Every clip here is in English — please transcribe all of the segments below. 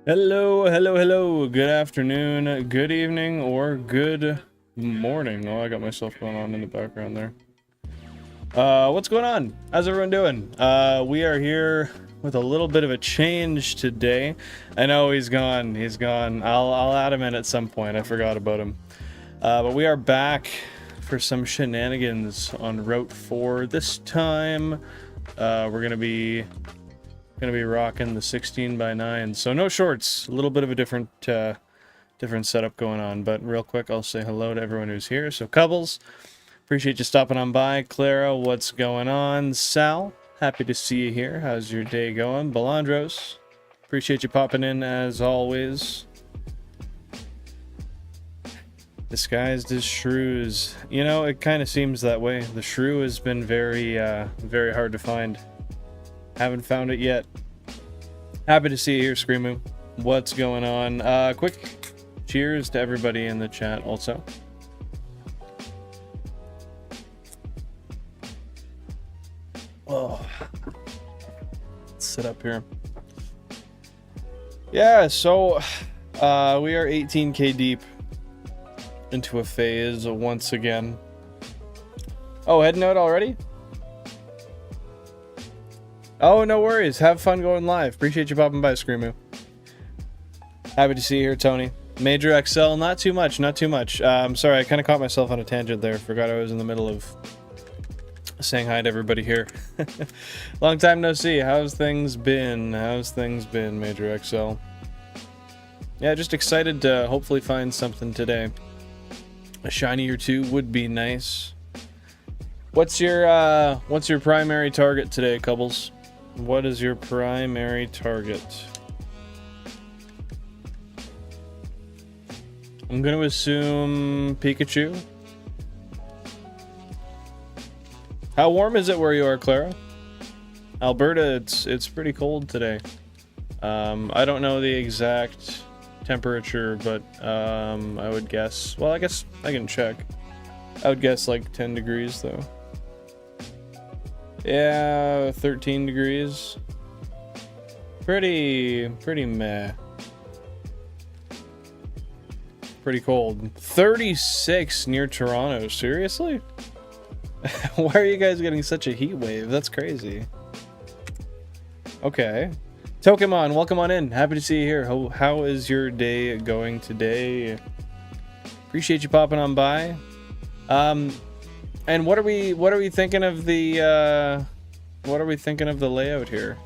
Hello, hello, hello. Good afternoon, good evening, or good morning. Oh, I got myself going on in the background there. What's going on? How's everyone doing? We are here with a little bit of a change today. I know he's gone. He's gone. I'll add him in at some point. I forgot about him. But we are back for some shenanigans on Route 4. This time, we're gonna be rocking the 16:9, so no shorts. A little bit of a different setup going on, but real quick I'll say hello to everyone who's here. So Cubbles, appreciate you stopping on by. Clara, what's going on? Sal, happy to see you here. How's your day going? Balandros, appreciate you popping in as always. Disguised as shrews. You know, it kind of seems that way. The shrew has been very hard to find. Haven't found it yet. Happy to see you here, Screamu. What's going on? Quick cheers to everybody in the chat also. Oh, let's sit up here. Yeah, so we are 18k deep into a phase once again. Oh, heading out already? Oh, no worries. Have fun going live. Appreciate you popping by, Screamu. Happy to see you here, Tony. Major XL, not too much, not too much. I'm sorry, I kind of caught myself on a tangent there. Forgot I was in the middle of saying hi to everybody here. Long time no see. How's things been? How's things been, Major XL? Yeah, just excited to hopefully find something today. A shiny or two would be nice. What's your primary target today, Cubbles? What is your primary target? I'm going to assume Pikachu. How warm is it where you are, Clara? Alberta, it's pretty cold today. I don't know the exact temperature, but I would guess. Well, I guess I can check. I would guess like 10 degrees though. Yeah, 13 degrees. Pretty meh. Pretty cold. 36 near Toronto. Seriously? Why are you guys getting such a heat wave? That's crazy. Okay. Pokemon, welcome on in. Happy to see you here. How is your day going today? Appreciate you popping on by. And what are we thinking of the layout here?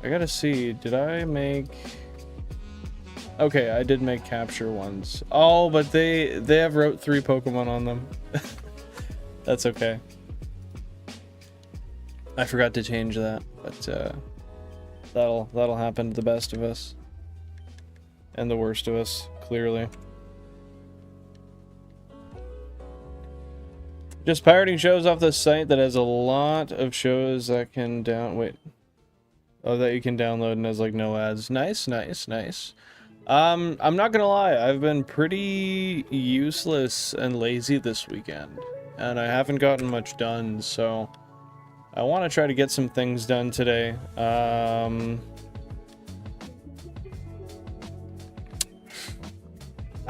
I gotta see. Did I make? Okay, I did make capture ones. Oh, but they have Route 3 Pokemon on them. That's okay. I forgot to change that, but that'll happen to the best of us and the worst of us, clearly. Just pirating shows off this site that has a lot of shows that can that you can download and has like no ads. Nice, nice, nice. I'm not gonna lie, I've been pretty useless and lazy this weekend, and I haven't gotten much done, so I want to try to get some things done today. I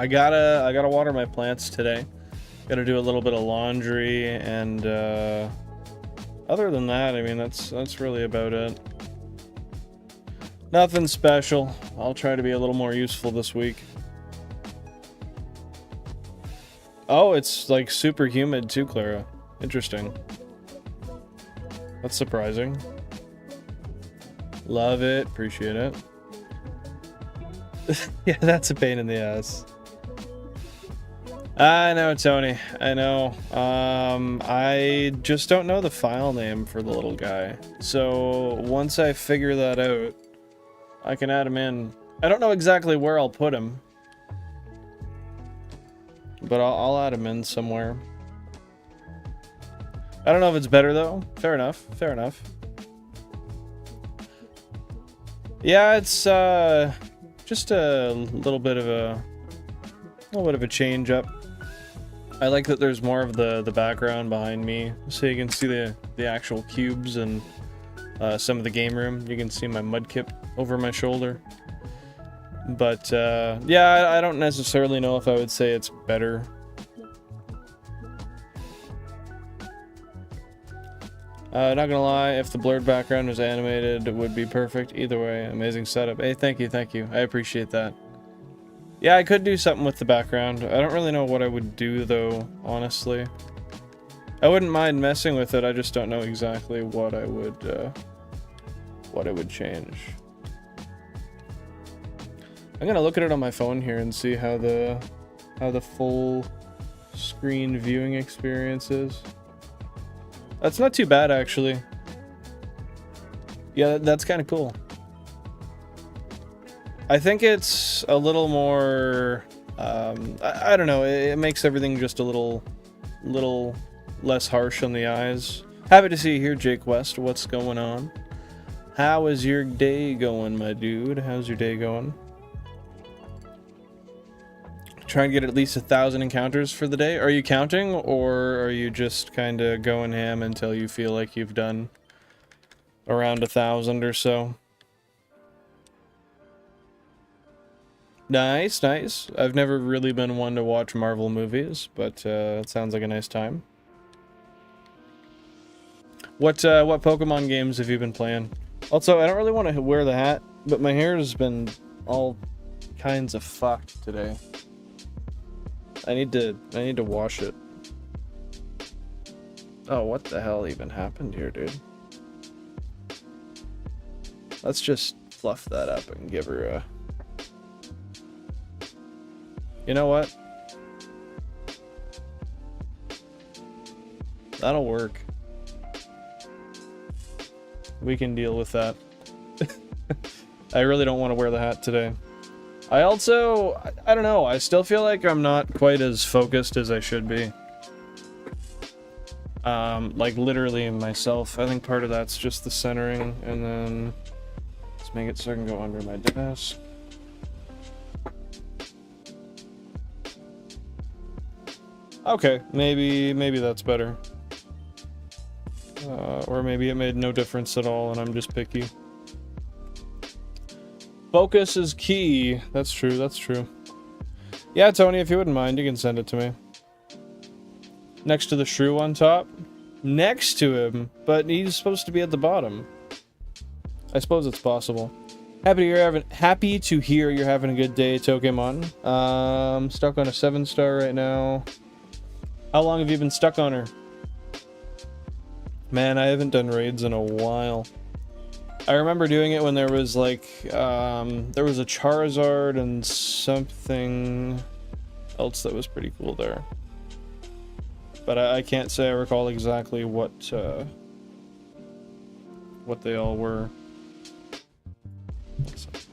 gotta water my plants today. Gotta do a little bit of laundry, and other than that, I mean, that's really about it. Nothing special. I'll try to be a little more useful this week. Oh, it's like super humid too, Clara. Interesting. That's surprising. Love it. Appreciate it. Yeah, that's a pain in the ass. I know, Tony. I know. I just don't know the file name for the little guy. So once I figure that out, I can add him in. I don't know exactly where I'll put him, but I'll add him in somewhere. I don't know if it's better though. Fair enough. Fair enough. Yeah, it's just a little bit of a change up. I like that there's more of the background behind me, so you can see the actual cubes and some of the game room. You can see my mudkip over my shoulder. But yeah, I don't necessarily know if I would say it's better. Not gonna lie, if the blurred background was animated, it would be perfect. Either way, amazing setup. Hey, thank you, thank you. I appreciate that. Yeah, I could do something with the background. I don't really know what I would do, though, honestly. I wouldn't mind messing with it, I just don't know exactly what I would change. I'm gonna look at it on my phone here and see how the full screen viewing experience is. That's not too bad, actually. Yeah, that's kind of cool. I think it's a little more, I don't know, it makes everything just a little less harsh on the eyes. Happy to see you here, Jake West. What's going on? How is your day going, my dude? How's your day going? Try and get at least 1,000 encounters for the day. Are you counting, or are you just kind of going ham until you feel like you've done around 1,000 or so? Nice, nice. I've never really been one to watch Marvel movies, but it sounds like a nice time. What Pokemon games have you been playing? Also, I don't really want to wear the hat, but my hair has been all kinds of fucked today. I need to wash it. Oh, what the hell even happened here, dude? Let's just fluff that up and give her a... You know what? That'll work. We can deal with that. I really don't want to wear the hat today. I also, I don't know, I still feel like I'm not quite as focused as I should be. Like literally myself. I think part of that's just the centering, and then let's make it so I can go under my desk. Okay, maybe that's better. Or maybe it made no difference at all and I'm just picky. Focus is key. That's true, that's true. Yeah, Tony, if you wouldn't mind, you can send it to me. Next to the shrew on top? Next to him? But he's supposed to be at the bottom. I suppose it's possible. Happy to hear you're having a good day, Pokemon. I'm stuck on a 7-star right now. How long have you been stuck on her? Man, I haven't done raids in a while. I remember doing it when there was like, there was a Charizard and something else that was pretty cool there. But I can't say I recall exactly what they all were.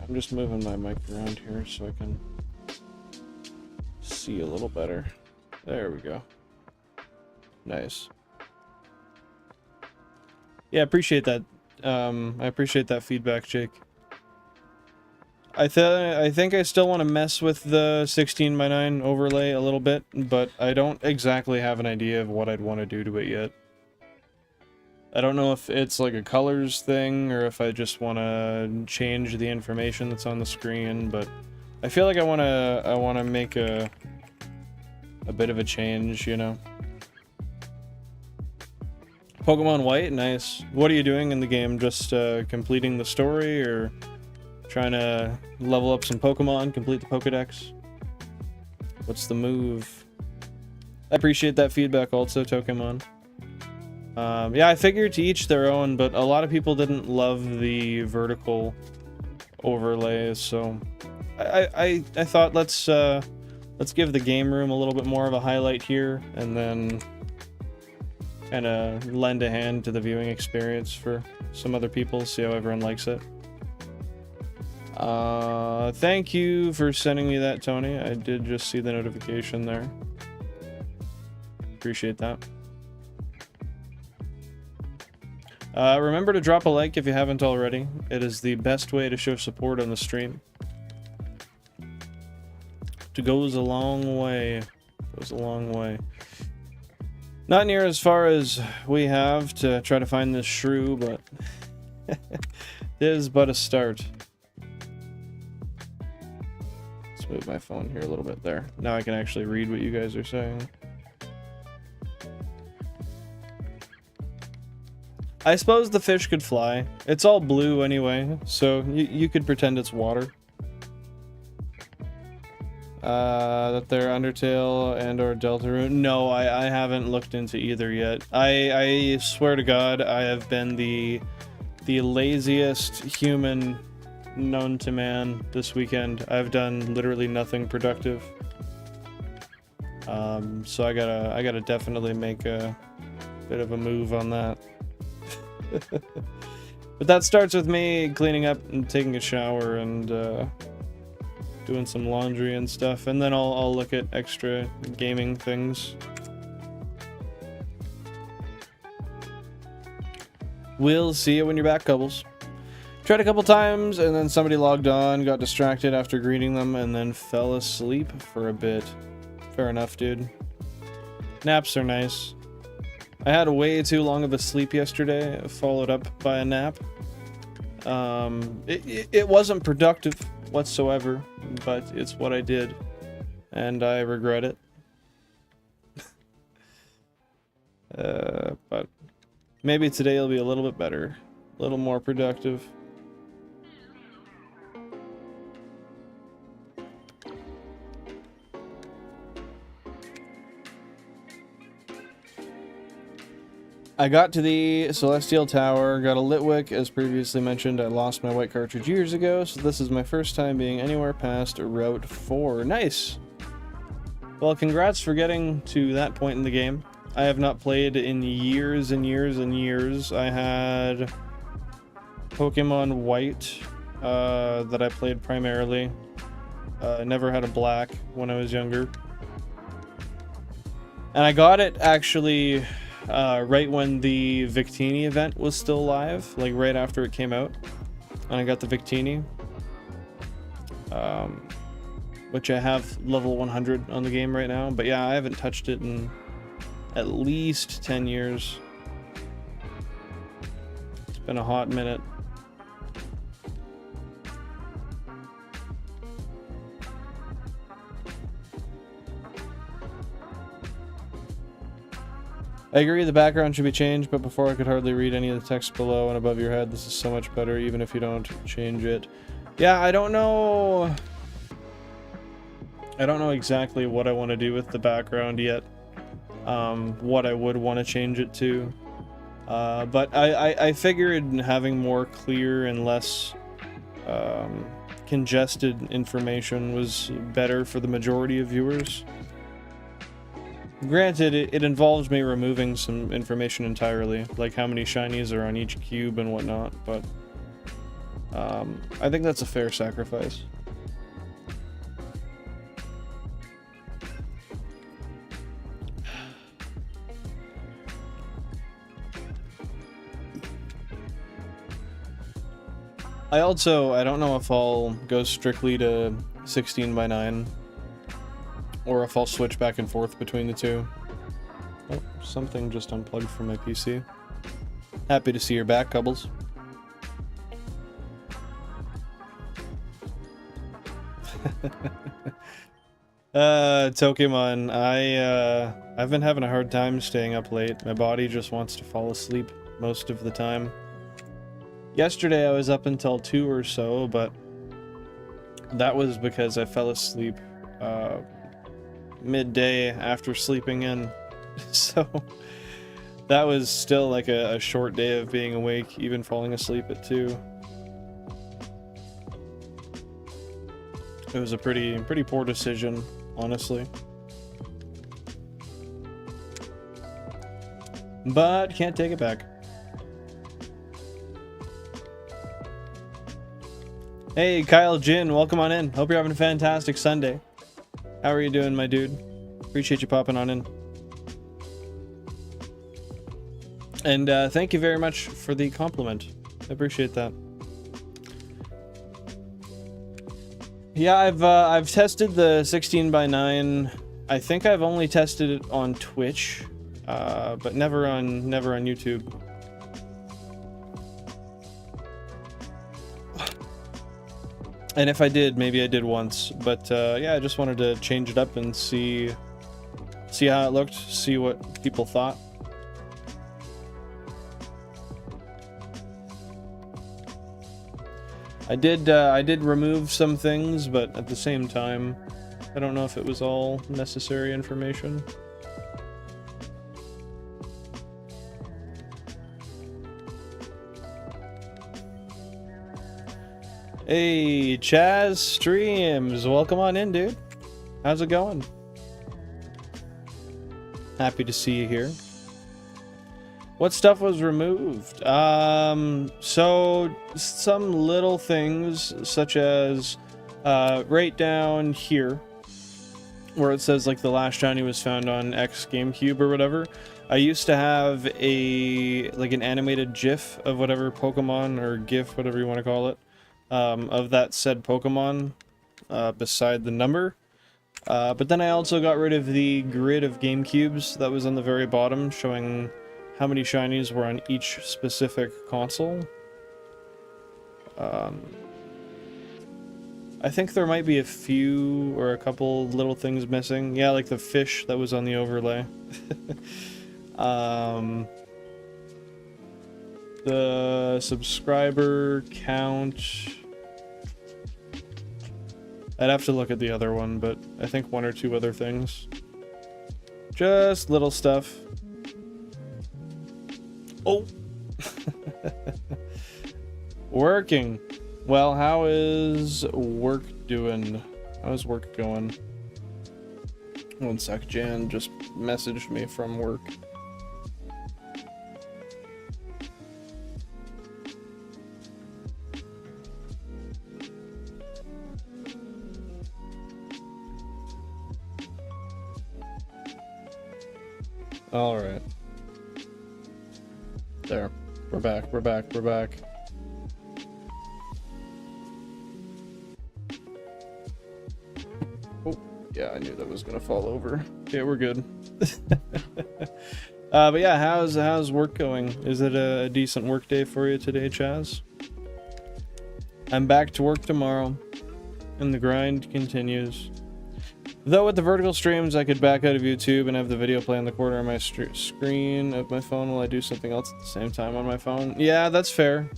I'm just moving my mic around here so I can see a little better. There we go. Nice. Yeah, appreciate that. I appreciate that feedback, Jake. I think I still want to mess with the 16:9 overlay a little bit, but I don't exactly have an idea of what I'd want to do to it yet. I don't know if it's like a colors thing or if I just want to change the information that's on the screen, but I feel like I want to make a bit of a change, you know. Pokemon White, nice. What are you doing in the game? Just completing the story, or trying to level up some Pokemon, complete the Pokédex? What's the move? I appreciate that feedback also, Pokemon. Yeah, I figured to each their own, but a lot of people didn't love the vertical overlays, so I thought let's give the game room a little bit more of a highlight here, and then kind of lend a hand to the viewing experience for some other people, see how everyone likes it. Thank you for sending me that, Tony. I did just see the notification there. Appreciate that. Remember to drop a like if you haven't already. It is the best way to show support on the stream. It goes a long way. Goes a long way. Not near as far as we have to try to find this shrew, but is but a start. Let's move my phone here a little bit there. Now I can actually read what you guys are saying. I suppose the fish could fly. It's all blue anyway, so you could pretend it's water. That they're Undertale and or Deltarune. No, I haven't looked into either yet. I swear to God, I have been the laziest human known to man this weekend. I've done literally nothing productive. So I gotta definitely make a bit of a move on that. But that starts with me cleaning up and taking a shower and doing some laundry and stuff, and then I'll look at extra gaming things. We'll see you when you're back, couples. Tried a couple times, and then somebody logged on, got distracted after greeting them, and then fell asleep for a bit. Fair enough, dude. Naps are nice. I had way too long of a sleep yesterday, followed up by a nap. It wasn't productive whatsoever, but it's what I did, and I regret it. But maybe today will be a little bit better, a little more productive. I got to the Celestial Tower, got a Litwick, as previously mentioned. I lost my white cartridge years ago, so this is my first time being anywhere past Route 4. Nice! Well, congrats for getting to that point in the game. I have not played in years and years and years. I had Pokemon White that I played primarily. Never had a Black when I was younger. And I got it, actually... right when the Victini event was still live, like right after it came out, and I got the Victini, which I have level 100 on the game right now, but yeah, I haven't touched it in at least 10 years. It's been a hot minute. I agree the background should be changed, but before I could hardly read any of the text below and above your head. This is so much better, even if you don't change it. Yeah, I don't know exactly what I want to do with the background yet. What I would want to change it to. But I figured having more clear and less congested information was better for the majority of viewers. Granted, it involves me removing some information entirely, like how many shinies are on each cube and whatnot, but I think that's a fair sacrifice. I don't know if I'll go strictly to 16:9. Or if I'll switch back and forth between the two. Oh, something just unplugged from my PC. Happy to see you're back, Cubbles. Pokemon, I've been having a hard time staying up late. My body just wants to fall asleep most of the time. Yesterday I was up until 2 or so, but that was because I fell asleep midday after sleeping in. So that was still like a short day of being awake, even falling asleep at 2. It was a pretty poor decision, honestly. But can't take it back. Hey, Kyle Jin, welcome on in. Hope you're having a fantastic Sunday. How are you doing, my dude? Appreciate you popping on in. And thank you very much for the compliment. I appreciate that. Yeah, I've tested the 16:9. I think I've only tested it on Twitch, but never on YouTube. And if I did, maybe I did once. But yeah, I just wanted to change it up and see how it looked, see what people thought. I did remove some things, but at the same time, I don't know if it was all necessary information. Hey, Chaz Streams, welcome on in, dude. How's it going? Happy to see you here. What stuff was removed? So some little things, such as right down here, where it says like the last shiny was found on X GameCube or whatever. I used to have an animated GIF of whatever Pokemon or GIF, whatever you want to call it, of that said Pokemon beside the number. But then I also got rid of the grid of GameCubes that was on the very bottom, showing how many shinies were on each specific console. I think there might be a few or a couple little things missing. Yeah, like the fish that was on the overlay. The subscriber count... I'd have to look at the other one, but I think one or two other things. Just little stuff. Oh! Working. Well, how is work doing? How's work going? One sec, Jan just messaged me from work. Alright. There. We're back, we're back, we're back. Oh, yeah, I knew that was gonna fall over. Okay, we're good. But yeah, how's work going? Is it a decent work day for you today, Chaz? I'm back to work tomorrow, and the grind continues. Though with the vertical streams, I could back out of YouTube and have the video play in the corner of my screen of my phone while I do something else at the same time on my phone. Yeah, that's fair.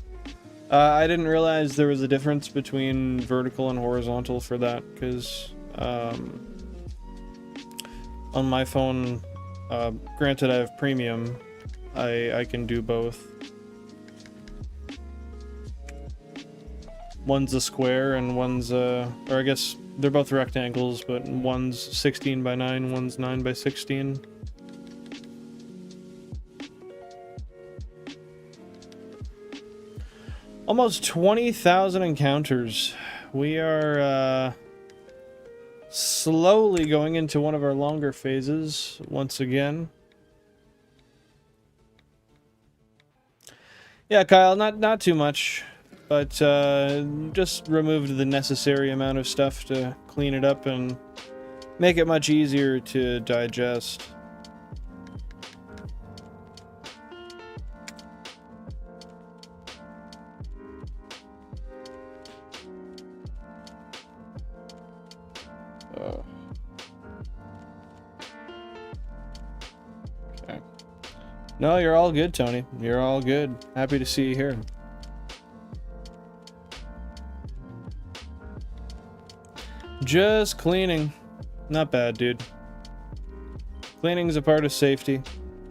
I didn't realize there was a difference between vertical and horizontal for that, because on my phone, granted I have premium, I can do both. One's a square and one's or I guess they're both rectangles, but one's 16 by 9, one's 9 by 16. Almost 20,000 encounters. We are slowly going into one of our longer phases once again. Yeah, Kyle, not too much. But just removed the necessary amount of stuff to clean it up and make it much easier to digest. Okay. No, you're all good, Tony. You're all good. Happy to see you here. Just cleaning. Not bad, dude. Cleaning is a part of safety.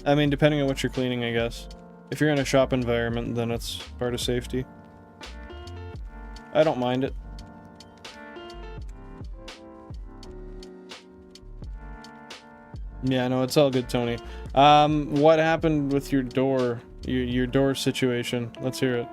I mean, depending on what you're cleaning, I guess. If you're in a shop environment, then it's part of safety. I don't mind it. Yeah, no, it's all good, Tony. What happened with your door? Your door situation? Let's hear it.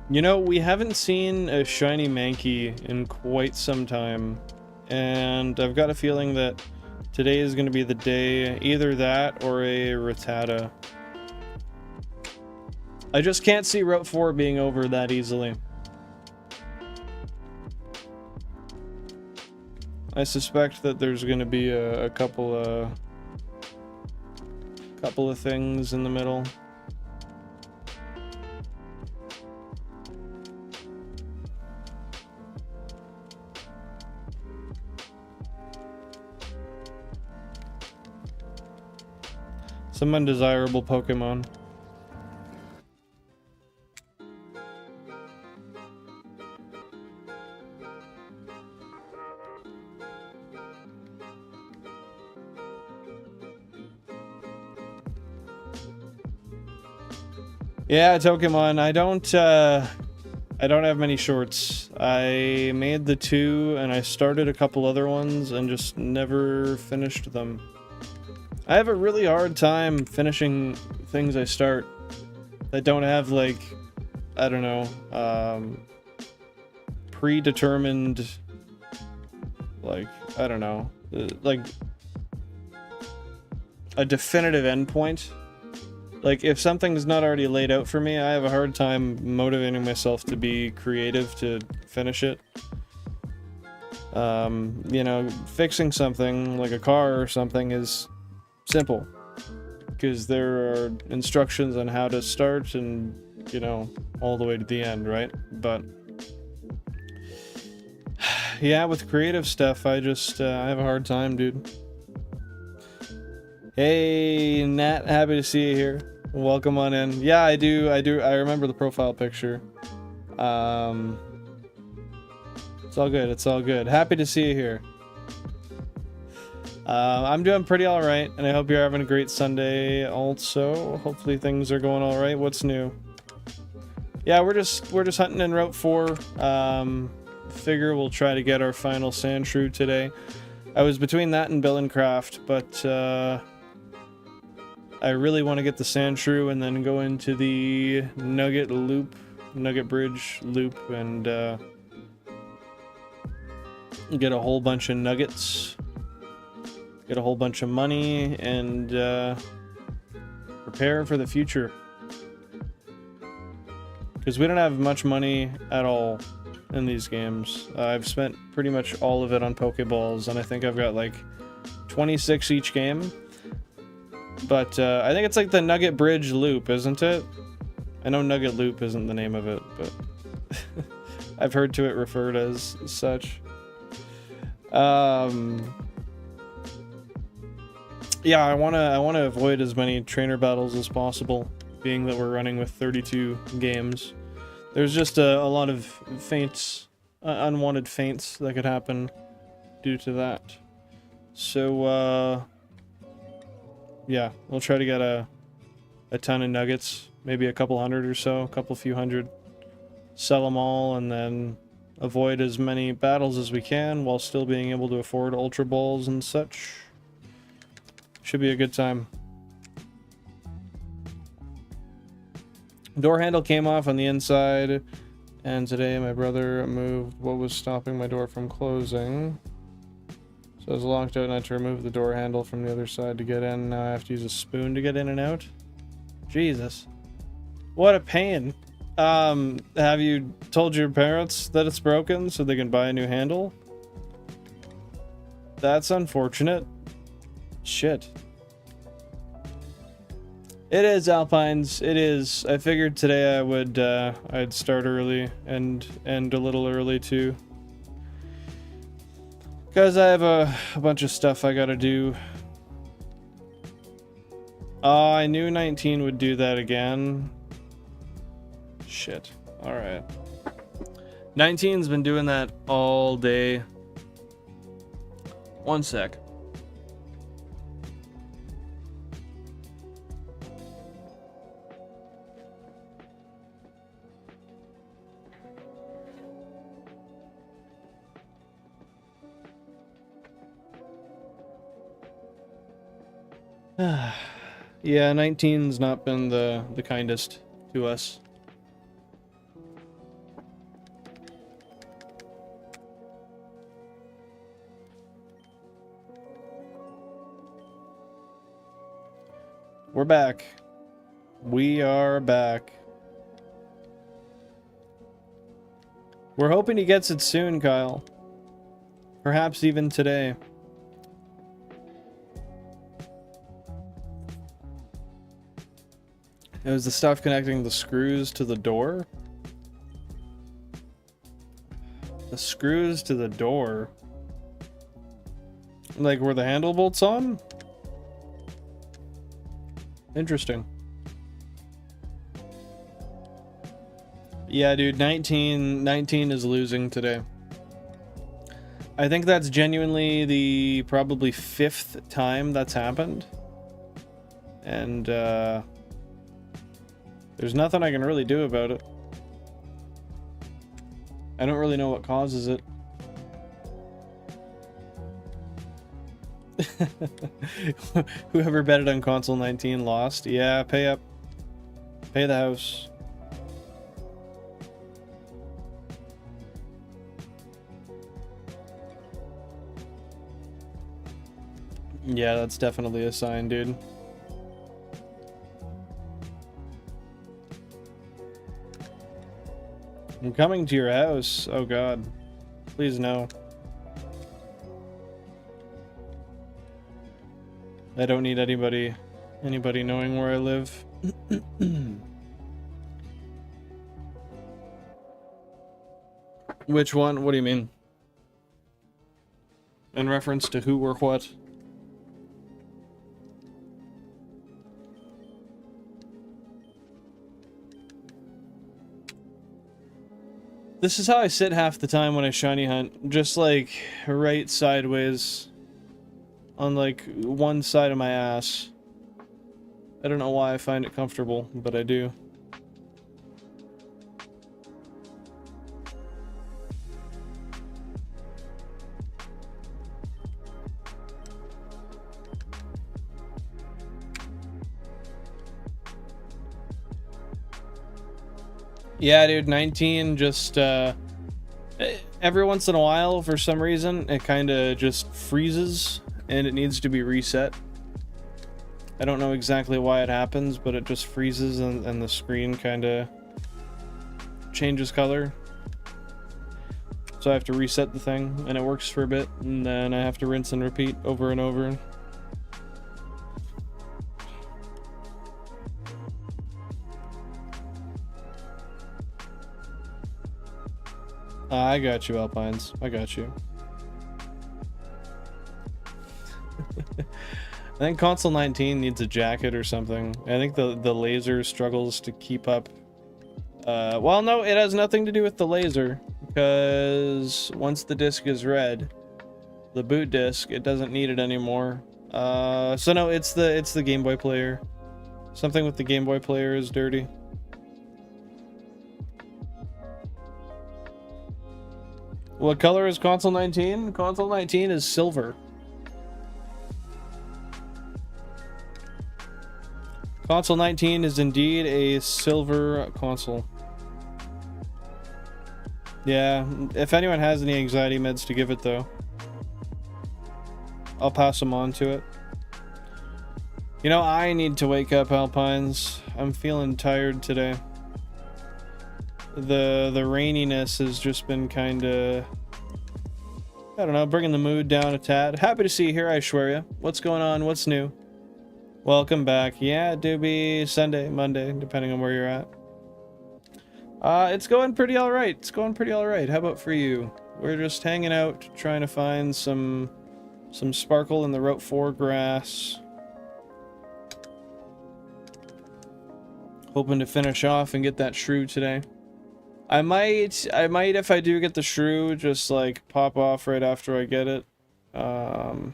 You know, we haven't seen a shiny Mankey in quite some time, and I've got a feeling that Today is going to be the day, either that or a Rattata. I just can't see Route 4 being over that easily. I suspect that there's going to be a couple of things in the middle. Some undesirable Pokemon. Yeah, Pokemon. I don't have many shorts. I made the 2 and I started a couple other ones and just never finished them. I have a really hard time finishing things I start that don't have, like, I don't know, predetermined, like, I don't know, like, a definitive endpoint. Like, if something's not already laid out for me, I have a hard time motivating myself to be creative to finish it. You know, fixing something, like a car or something, is simple. Because there are instructions on how to start and, you know, all the way to the end, right? But yeah, with creative stuff, I just, I have a hard time, dude. Hey, Nat, happy to see you here. Welcome on in. Yeah, I do. I remember the profile picture. It's all good. It's all good. Happy to see you here. I'm doing pretty all right, and I hope you're having a great Sunday also. Hopefully things are going all right. What's new? Yeah, we're just hunting in Route 4. Figure we'll try to get our final Sandshrew today. I was between that and Billincraft, but I really want to get the Sandshrew and then go into the Nugget Bridge loop, and get a whole bunch of nuggets, get a whole bunch of money, and prepare for the future. Because we don't have much money at all in these games. I've spent pretty much all of it on Pokeballs, and I think I've got like 26 each game. But I think it's like the Nugget Bridge loop, isn't it? I know Nugget Loop isn't the name of it, but I've heard to it referred as such. Yeah, I wanna avoid as many trainer battles as possible, being that we're running with 32 games. There's just a lot of feints, unwanted feints that could happen due to that. So yeah, we'll try to get a ton of nuggets, maybe a couple hundred or so, a few hundred. Sell them all, and then avoid as many battles as we can while still being able to afford Ultra Balls and such. Should be a good time. Door handle came off on the inside, and today my brother moved what was stopping my door from closing. So I was locked out and I had to remove the door handle from the other side to get in. Now I have to use a spoon to get in and out. Jesus. What a pain. Have you told your parents that it's broken so they can buy a new handle? That's unfortunate. Shit. It is, Alpines. It is. I figured today I would, I'd start early and end a little early too. Because I have a bunch of stuff I gotta do. Oh, I knew 19 would do that again. Shit. Alright. 19's been doing that all day. One sec. Yeah, 19's not been the kindest to us. We're back. We are back. We're hoping he gets it soon, Kyle. Perhaps even today. It was the stuff connecting the screws to the door? The screws to the door? Like where the handle bolt's on? Interesting. Yeah, dude, 19 is losing today. I think that's genuinely the probably 5th time that's happened. And, there's nothing I can really do about it. I don't really know what causes it. Whoever betted on console 19 lost. Yeah, pay up. Pay the house. Yeah, that's definitely a sign, dude. I'm coming to your house. Oh god. Please no. I don't need anybody knowing where I live. Which one? What do you mean? In reference to who or what? This is how I sit half the time when I shiny hunt. Just like right sideways on like one side of my ass. I don't know why I find it comfortable, but I do. Yeah, dude, 19 just, every once in a while, for some reason, it kind of just freezes, and it needs to be reset. I don't know exactly why it happens, but it just freezes, and the screen kind of changes color. So I have to reset the thing, and it works for a bit, and then I have to rinse and repeat over and over. I got you, Alpines. I got you. I think console 19 needs a jacket or something. I think the laser struggles to keep up. Well, no, it has nothing to do with the laser, because once the disc is red, the boot disc, it doesn't need it anymore. So no, it's the Game Boy player. Something with the Game Boy player is dirty. What color is console 19? Console 19 is silver. Console 19 is indeed a silver console. Yeah, if anyone has any anxiety meds to give it though, I'll pass them on to it. You know, I need to wake up, Alpines. I'm feeling tired today. The raininess has just been kind of, I don't know, bringing the mood down a tad. Happy to see you here, Aishwarya. What's going on? What's new? Welcome back. Yeah, it do be Sunday, Monday, depending on where you're at. It's going pretty alright. It's going pretty alright. How about for you? We're just hanging out, trying to find some sparkle in the Route 4 grass. Hoping to finish off and get that shrew today. I might, if I do get the shrew, just like pop off right after I get it. I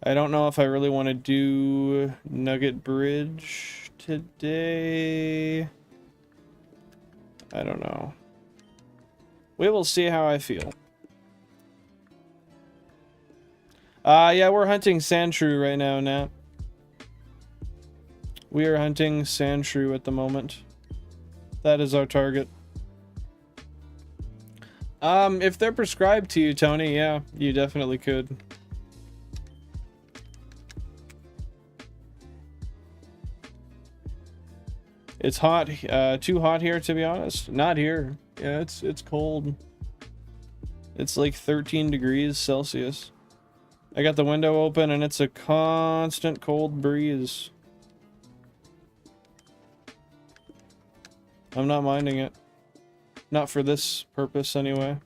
don't know if I really want to do Nugget Bridge today. I don't know. We will see how I feel. Yeah, we're hunting Sandshrew right now, Nat. We are hunting Sandshrew at the moment. That is our target. If they're prescribed to you, Tony, yeah, you definitely could. It's hot, too hot here to be honest. Not here. Yeah, it's cold. It's like 13 degrees Celsius. I got the window open and it's a constant cold breeze. I'm not minding it. Not for this purpose anyway.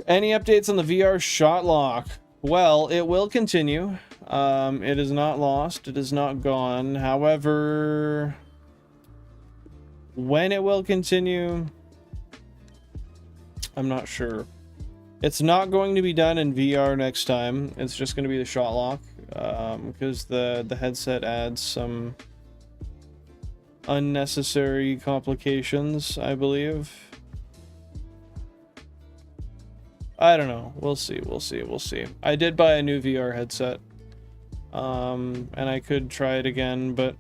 Any updates on the VR shot lock? Well, it will continue. It is not lost. It is not gone. However, when it will continue, I'm not sure. It's not going to be done in VR next time. It's just going to be the shot lock, because the headset adds some unnecessary complications, I believe. I don't know. We'll see. We'll see. We'll see. I did buy a new VR headset, and I could try it again, but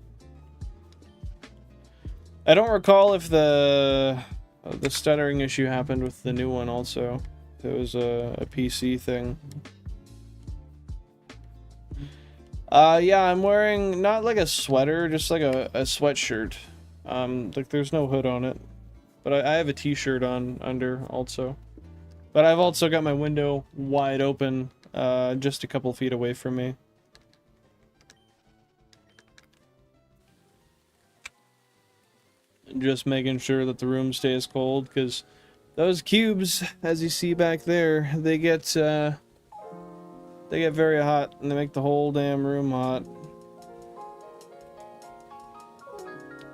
I don't recall if the stuttering issue happened with the new one also. It was a PC thing. Yeah, I'm wearing not like a sweater, just like a sweatshirt. Like there's no hood on it, but I have a t-shirt on under also. But I've also got my window wide open, just a couple feet away from me. Just making sure that the room stays cold, because those cubes, as you see back there, they get very hot, and they make the whole damn room hot.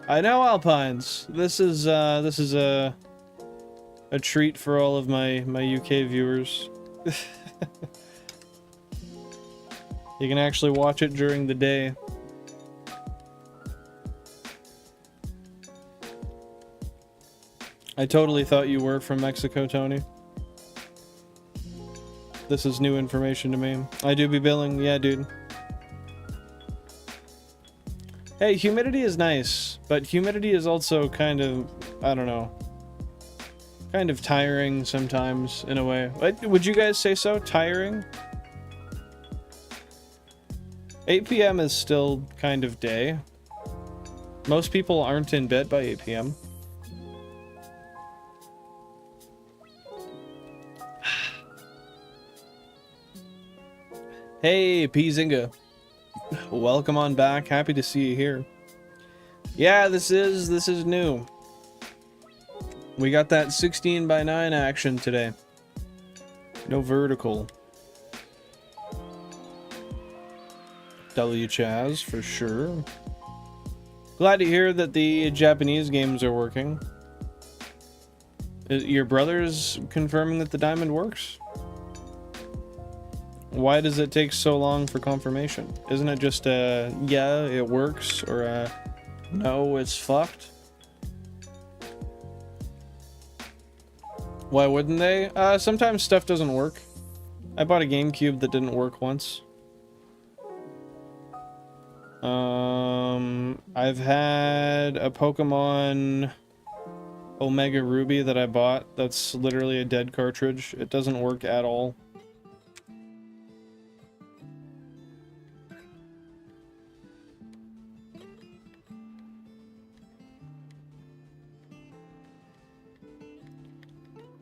I know, Alpines. This is a treat for all of my UK viewers. You can actually watch it during the day. I totally thought you were from Mexico, Tony. This is new information to me. I do be billing. Yeah, dude. Hey, humidity is nice, but humidity is also kind of, I don't know, kind of tiring sometimes in a way. Would you guys say so? Tiring? 8 p.m. is still kind of day. Most people aren't in bed by 8 p.m. Hey, P-Zinga. Welcome on back. Happy to see you here. Yeah, this is new. We got that 16:9 action today. No vertical. W Chaz for sure. Glad to hear that the Japanese games are working. Your brother's confirming that the diamond works? Why does it take so long for confirmation? Isn't it just a yeah, it works, or a no, it's fucked? Why wouldn't they? Sometimes stuff doesn't work. I bought a GameCube that didn't work once. I've had a Pokemon Omega Ruby that I bought that's literally a dead cartridge. It doesn't work at all.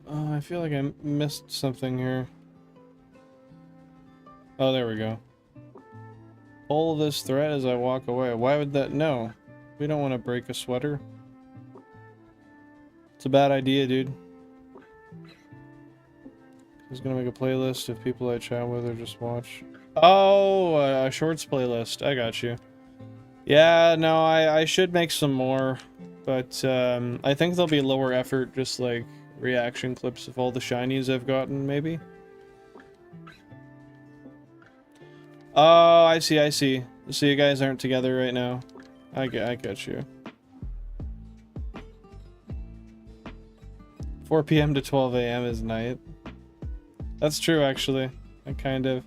Oh, I feel like I missed something here. Oh, there we go. Pull this thread as I walk away. Why would that? No. We don't want to break a sweater. It's a bad idea, dude. I was gonna make a playlist of people I chat with or just watch. Oh, a shorts playlist. I got you. Yeah, no, I should make some more. But I think they'll be lower effort, just like reaction clips of all the shinies I've gotten, maybe. Oh, I see, I see. So you guys aren't together right now. I get you. 4 p.m. to 12 a.m. is night. That's true, actually. I kind of...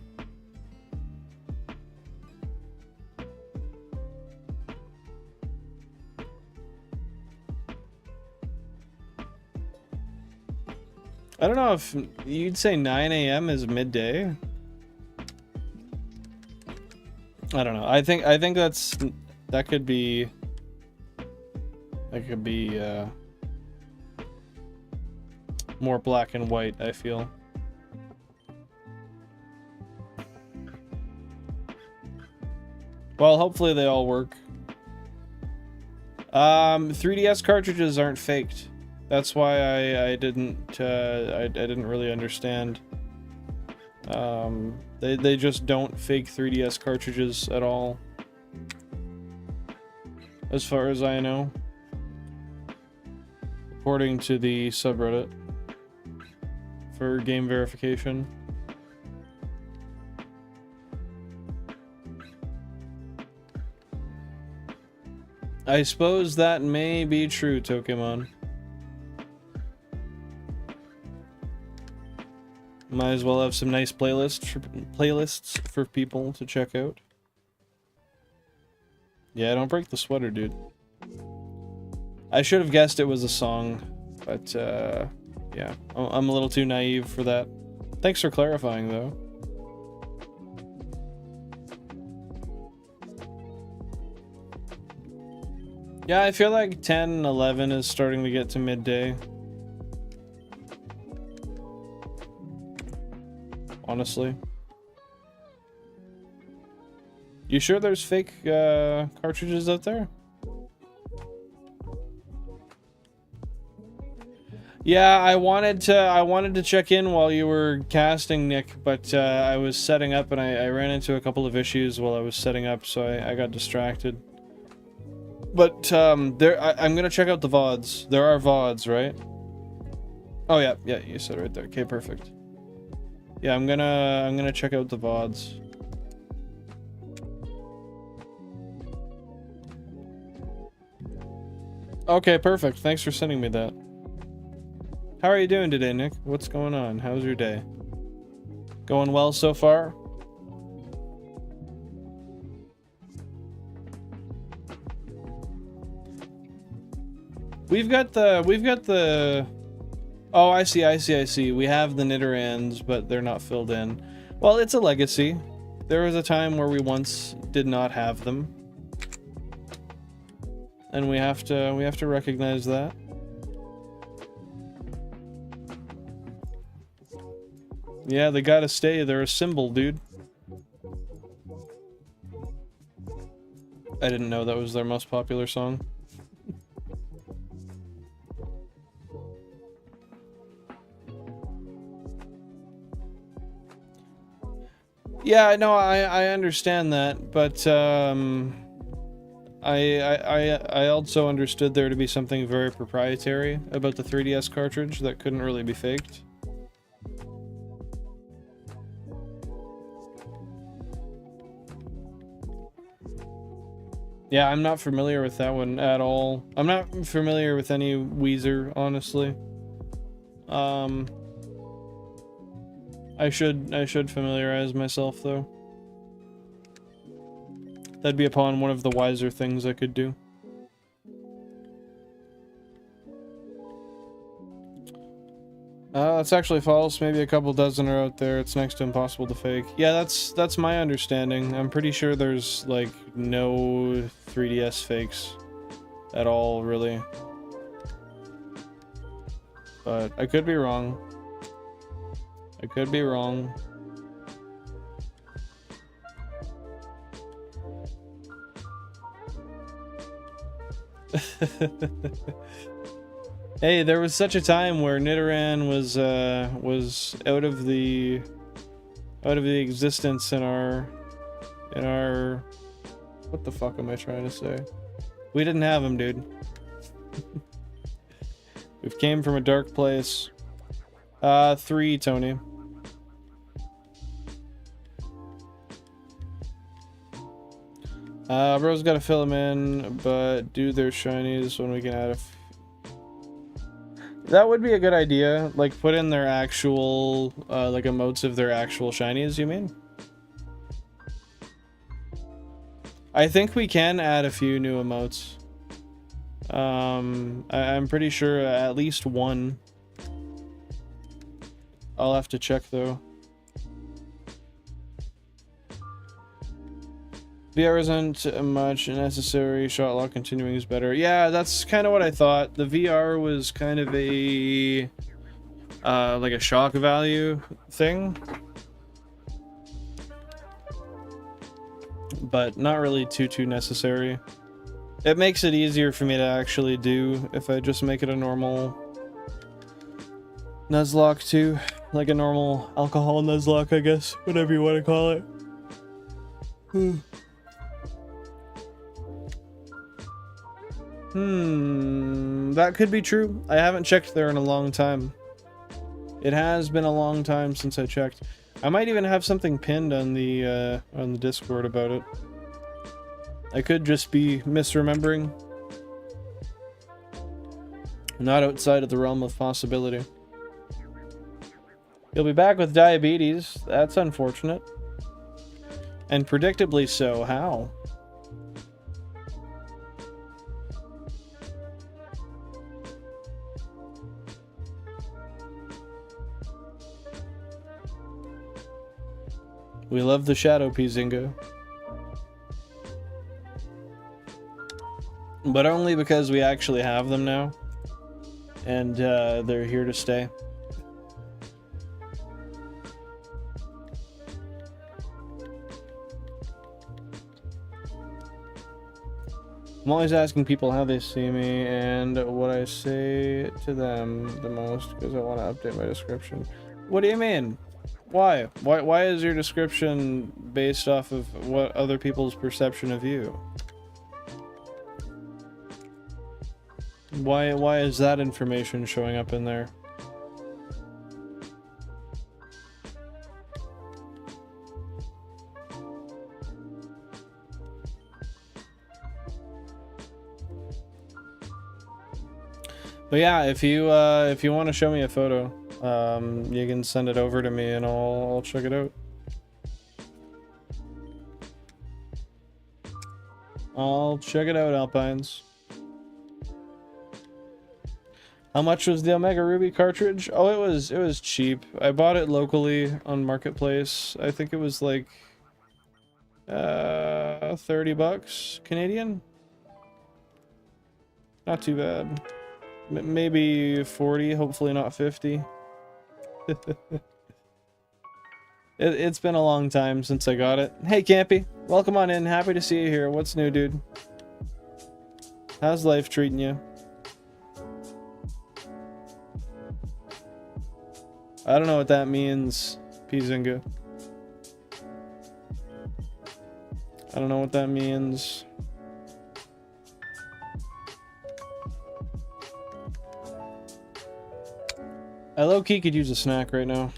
I don't know if you'd say 9 a.m. is midday. I don't know. I think that could be more black and white, I feel. Well, hopefully they all work. 3DS cartridges aren't faked. That's why I didn't really understand. They just don't fake 3DS cartridges at all, as far as I know, according to the subreddit for game verification. I suppose that may be true, Pokemon. Might as well have some nice playlists for people to check out. Yeah, don't break the sweater, dude. I should have guessed it was a song, but yeah, I'm a little too naive for that. Thanks for clarifying, though. Yeah, I feel like 10 and 11 is starting to get to midday. Honestly. You sure there's fake cartridges out there? Yeah, I wanted to check in while you were casting, Nick, but I was setting up and I ran into a couple of issues while I was setting up, so I got distracted. But I'm gonna check out the VODs. There are VODs, right? Oh yeah, you said it right there. Okay, perfect. Yeah, I'm gonna check out the VODs. Okay, perfect. Thanks for sending me that. How are you doing today, Nick? What's going on? How's your day? Going well so far? We've got the oh, I see. We have the Nidorans, but they're not filled in. Well, it's a legacy. There was a time where we once did not have them. And we have to recognize that. Yeah, they gotta stay. They're a symbol, dude. I didn't know that was their most popular song. Yeah, no, I understand that, but I also understood there to be something very proprietary about the 3DS cartridge that couldn't really be faked. Yeah, I'm not familiar with that one at all. I'm not familiar with any Weezer, honestly. I should familiarize myself, though. That'd be upon one of the wiser things I could do. That's actually false. Maybe a couple dozen are out there. It's next to impossible to fake. Yeah, that's my understanding. I'm pretty sure there's, like, no 3DS fakes at all, really. But I could be wrong. I could be wrong. Hey, there was such a time where Nidoran was out of the existence in our what the fuck am I trying to say? We didn't have him, dude. We've came from a dark place. 3, Tony. Bro's gotta fill them in, but do their shinies when we can add that would be a good idea. Like, put in their actual, like, emotes of their actual shinies, you mean? I think we can add a few new emotes. I'm pretty sure at least one. I'll have to check, though. VR isn't much necessary. Shot lock continuing is better. Yeah, that's kind of what I thought. The VR was kind of a like a shock value thing, but not really too necessary. It makes it easier for me to actually do if I just make it a normal Nuzlocke too, like a normal alcohol Nuzlocke, I guess, whatever you want to call it. That could be true. I haven't checked there in a long time. It has been a long time since I checked. I might even have something pinned on the Discord about it. I could just be misremembering. Not outside of the realm of possibility. You'll be back with diabetes. That's unfortunate. And predictably so. How? We love the Shadow Pizingo. But only because we actually have them now. And they're here to stay. I'm always asking people how they see me and what I say to them the most because I want to update my description. What do you mean? Why? Why is your description based off of what other people's perception of you? Why is that information showing up in there? But yeah, if you want to show me a photo, you can send it over to me and I'll check it out. I'll check it out, Alpines. How much was the Omega Ruby cartridge? Oh, it was cheap. I bought it locally on Marketplace. I think it was like 30 bucks Canadian. Not too bad. Maybe 40, hopefully not 50. It's been a long time since I got it. Hey Campy, welcome on in. Happy to see you here. What's new, dude? How's life treating you? I don't know what that means, Pizinga. I don't know what that means. I low-key could use a snack right now.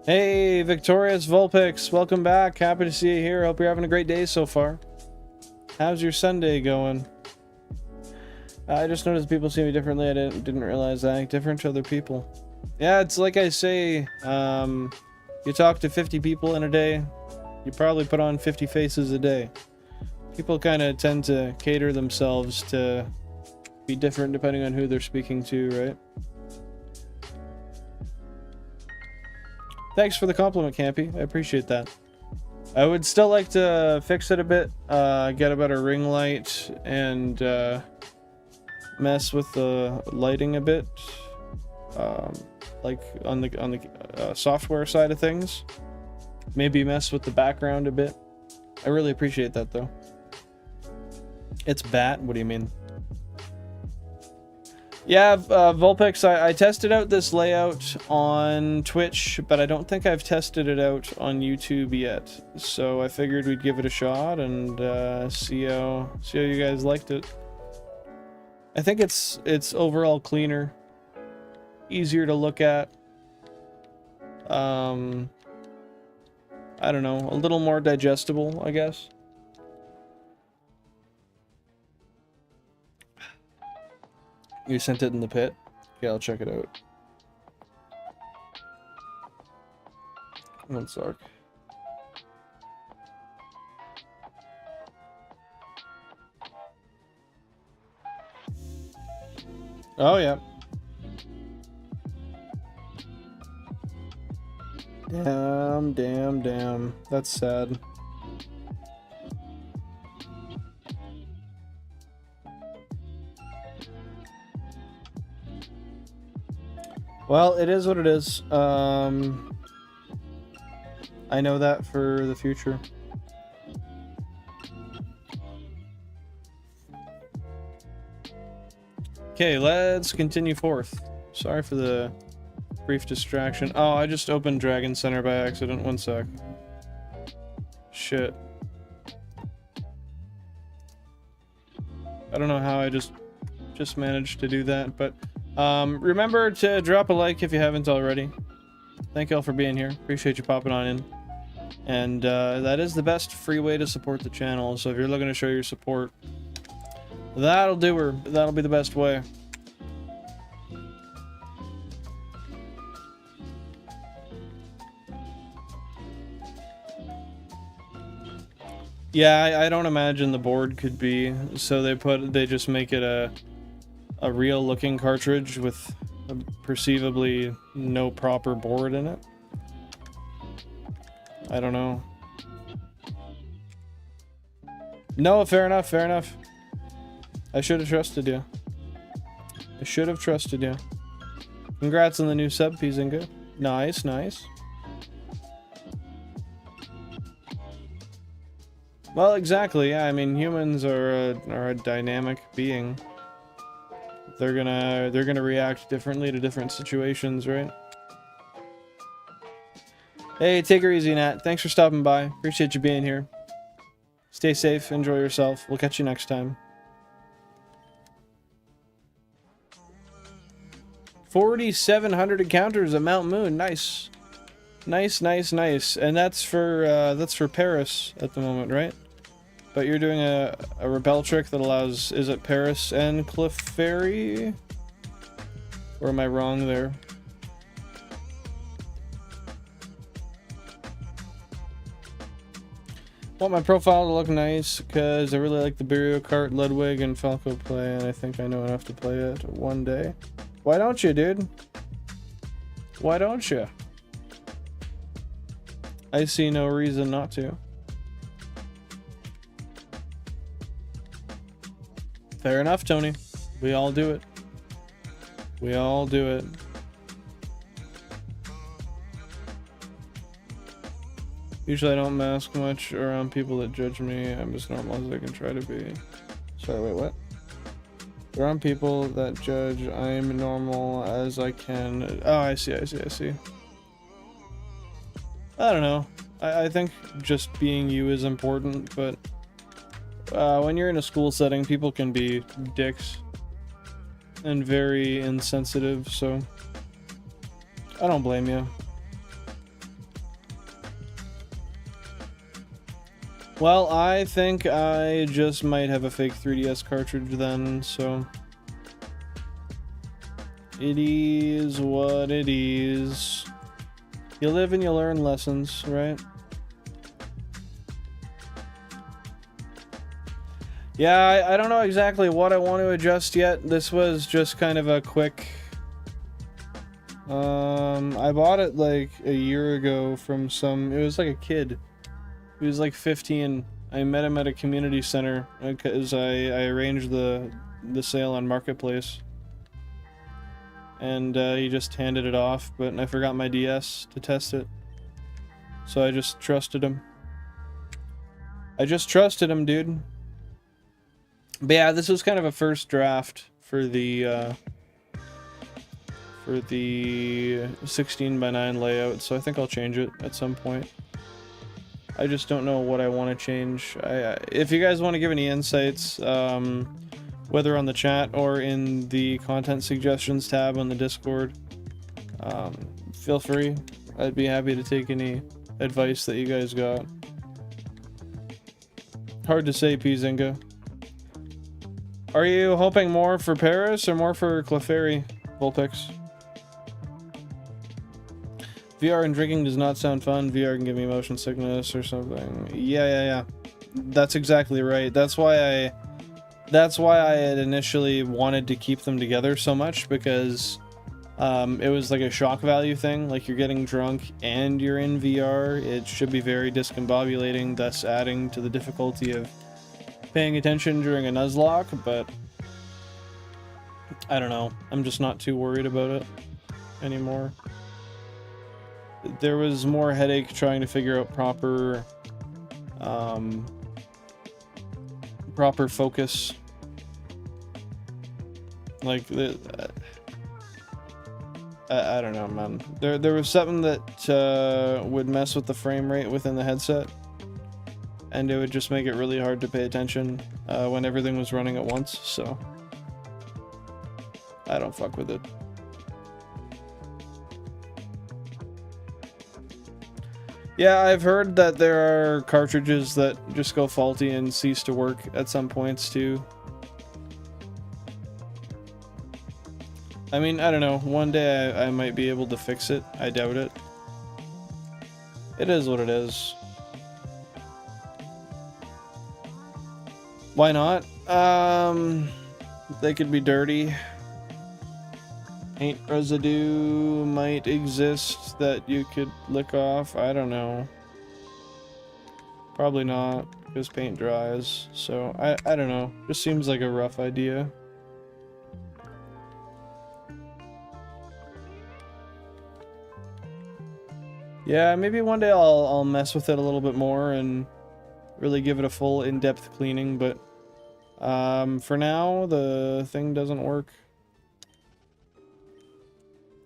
Hey, Victorious Vulpix, welcome back. Happy to see you here. Hope you're having a great day so far. How's your Sunday going? I just noticed people see me differently. I didn't realize I act different to other people. Yeah, it's like I say, you talk to 50 people in a day, you probably put on 50 faces a day. People kind of tend to cater themselves to be different depending on who they're speaking to, right? Thanks for the compliment, Campy. I appreciate that. I would still like to fix it a bit, get a better ring light, and mess with the lighting a bit, like on the software side of things. Maybe mess with the background a bit. I really appreciate that, though. It's bat? What do you mean? Yeah, Vulpix, I tested out this layout on Twitch, but I don't think I've tested it out on YouTube yet. So I figured we'd give it a shot and see how you guys liked it. I think it's overall cleaner, easier to look at. I don't know, a little more digestible, I guess. You sent it in the pit? Okay, I'll check it out. One sec. Oh, yeah. Damn, damn, damn. That's sad. Well, it is what it is. I know that for the future. Okay, let's continue forth. Sorry for the brief distraction. Oh, I just opened Dragon Center by accident. One sec. Shit. I don't know how I just managed to do that, but remember to drop a like if you haven't already. Thank y'all for being here. Appreciate you popping on in. And that is the best free way to support the channel. So if you're looking to show your support, that'll do her. That'll be the best way. Yeah, I don't imagine the board could be, so they just make it a real looking cartridge with perceivably no proper board in it. I don't know. No, fair enough, fair enough. I should have trusted you. I should have trusted you. Congrats on the new sub, Pizinga. Nice, nice. Well, exactly. Yeah, I mean, humans are a dynamic being. They're gonna react differently to different situations, right? Hey, take her easy, Nat. Thanks for stopping by. Appreciate you being here. Stay safe. Enjoy yourself. We'll catch you next time. 4,700 encounters at Mount Moon. Nice, nice, nice, nice. And that's for Paris at the moment, right? But you're doing a repel trick that allows, is it Paris and Clefairy? Or am I wrong there? I want my profile to look nice because I really like the Bureau Kart, Ludwig, and Falco play, and I think I know enough to play it one day. Why don't you, dude? Why don't you? I see no reason not to. Fair enough, Tony. We all do it. We all do it. Usually I don't mask much around people that judge me. I'm as normal as I can try to be. Sorry, wait, what? Around people that judge, I'm normal as I can. Oh, I see, I see, I see. I don't know. I think just being you is important, but when you're in a school setting, people can be dicks and very insensitive, so I don't blame you. Well, I think I just might have a fake 3DS cartridge then, so it is what it is. You live and you learn lessons, right? Yeah, I don't know exactly what I want to adjust yet. This was just kind of a quick... I bought it like a year ago from some... It was like a kid. He was like 15. I met him at a community center because I arranged the sale on Marketplace. And he just handed it off, but I forgot my DS to test it. So I just trusted him. I just trusted him, dude. But yeah, this was kind of a first draft for the 16:9 layout, so I think I'll change it at some point. I just don't know what I want to change. If you guys want to give any insights, whether on the chat or in the content suggestions tab on the Discord, feel free. I'd be happy to take any advice that you guys got. Hard to say, Pizinga. Are you hoping more for Paris or more for Clefairy, Vulpix? VR and drinking does not sound fun. VR can give me motion sickness or something. Yeah. That's exactly right. That's why I had initially wanted to keep them together so much, because it was like a shock value thing, like you're getting drunk and you're in VR. It should be very discombobulating, thus adding to the difficulty of paying attention during a Nuzlocke, but I don't know. I'm just not too worried about it anymore. There was more headache trying to figure out proper proper focus. Like I don't know, man. There was something that would mess with the frame rate within the headset, and it would just make it really hard to pay attention when everything was running at once. So I don't fuck with it. Yeah, I've heard that there are cartridges that just go faulty and cease to work at some points too. I mean, I don't know. One day I might be able to fix it. I doubt it. It is what it is. Why not? They could be dirty. Paint residue might exist that you could lick off. I don't know. Probably not, because paint dries. So, I don't know. Just seems like a rough idea. Yeah, maybe one day I'll mess with it a little bit more and really give it a full in-depth cleaning, but for now the thing doesn't work.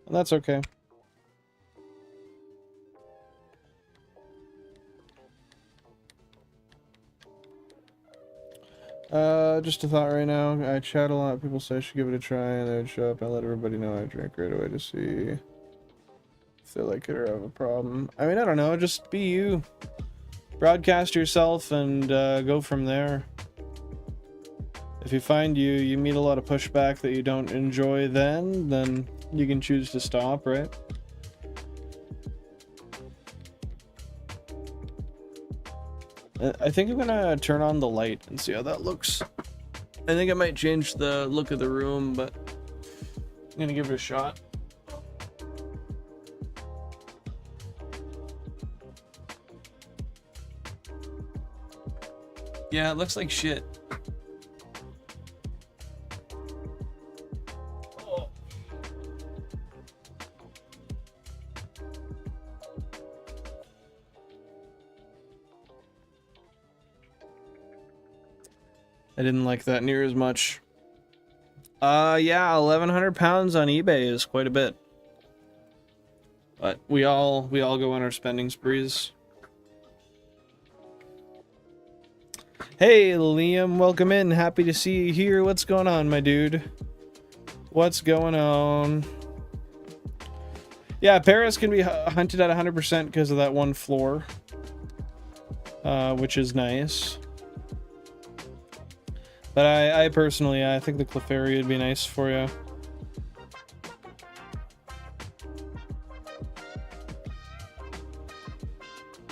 And that's okay. Just a thought right now. I chat a lot. People say I should give it a try, and I would show up and let everybody know I drink right away to see if they like it or have a problem. I mean, I don't know. Just be you. Broadcast yourself and go from there. If you find you meet a lot of pushback that you don't enjoy, then you can choose to stop, right? I think I'm gonna turn on the light and see how that looks. I think it might change the look of the room, but I'm gonna give it a shot. Yeah, it looks like shit. I didn't like that near as much. Yeah, 1,100 pounds on eBay is quite a bit. But we all go on our spending sprees. Hey, Liam, welcome in. Happy to see you here. What's going on, my dude? What's going on? Yeah, Paris can be hunted at 100% because of that one floor, which is nice. But I personally, I think the Clefairy would be nice for you.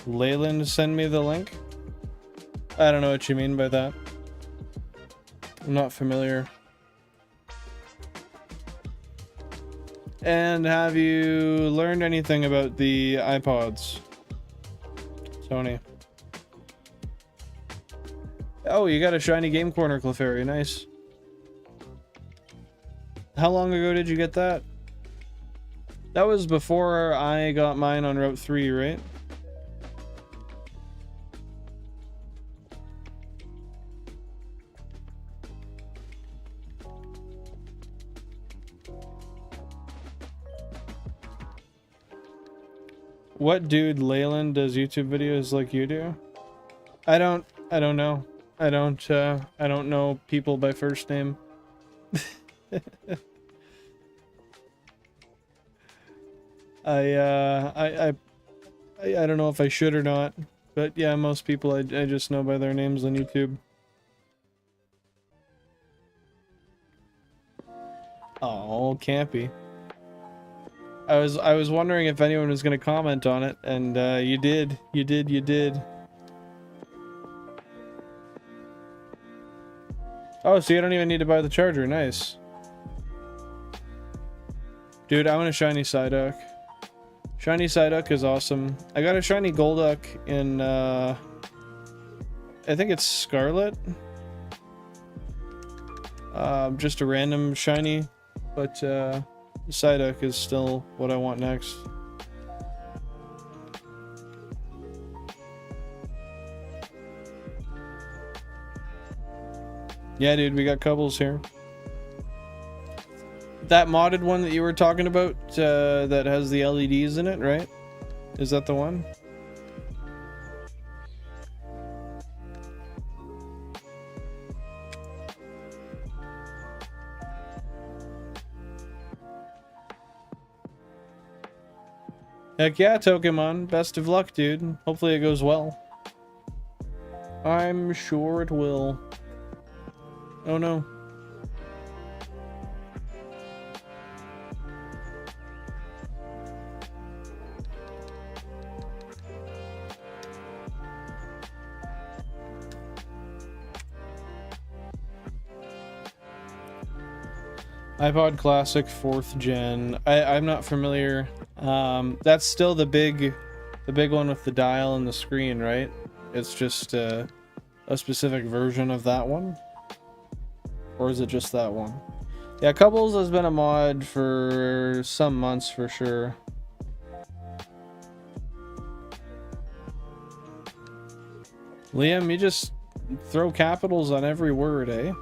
Leyland, send me the link. I don't know what you mean by that. I'm not familiar. And have you learned anything about the iPods, Tony? Oh, you got a shiny Game Corner Clefairy, nice. How long ago did you get that? That was before I got mine on Route 3, right? What dude Leyland does YouTube videos like you do? I don't know. I don't know people by first name. I don't know if I should or not, but yeah, most people I just know by their names on YouTube. Oh, campy. I was wondering if anyone was gonna comment on it, and you did. You did. Oh, so you don't even need to buy the charger. Nice. Dude, I want a shiny Psyduck. Shiny Psyduck is awesome. I got a shiny Golduck in, I think it's Scarlet. Just a random shiny, but Psyduck is still what I want next. Yeah, dude, we got couples here. That modded one that you were talking about, that has the LEDs in it, right? Is that the one? Heck yeah, Pokemon. Best of luck, dude. Hopefully it goes well. I'm sure it will. Oh no. iPod Classic 4th gen. I'm not familiar. That's still the big one with the dial and the screen, right? It's just a specific version of that one? Or is it just that one? Yeah, Couples has been a mod for some months for sure. Liam, you just throw capitals on every word, eh?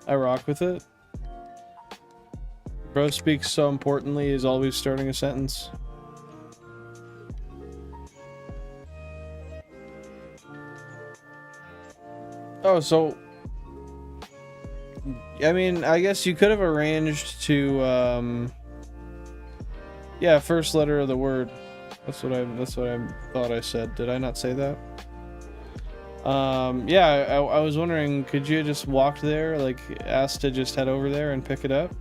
I rock with it. Bro speaks so importantly is always starting a sentence. Oh, so... I mean, I guess you could have arranged to, yeah, first letter of the word. That's what I thought I said. Did I not say that? Yeah, I was wondering, could you just walk there, like, ask to just head over there and pick it up?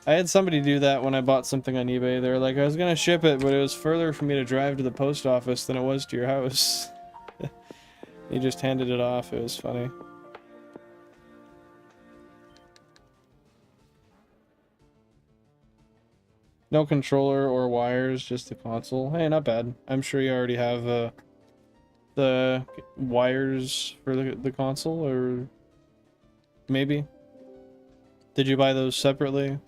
I had somebody do that when I bought something on eBay. They were like, I was gonna ship it, but it was further for me to drive to the post office than it was to your house. He just handed it off. It was funny. No controller or wires, just the console. Hey, not bad. I'm sure you already have the wires for the console, or maybe? Did you buy those separately?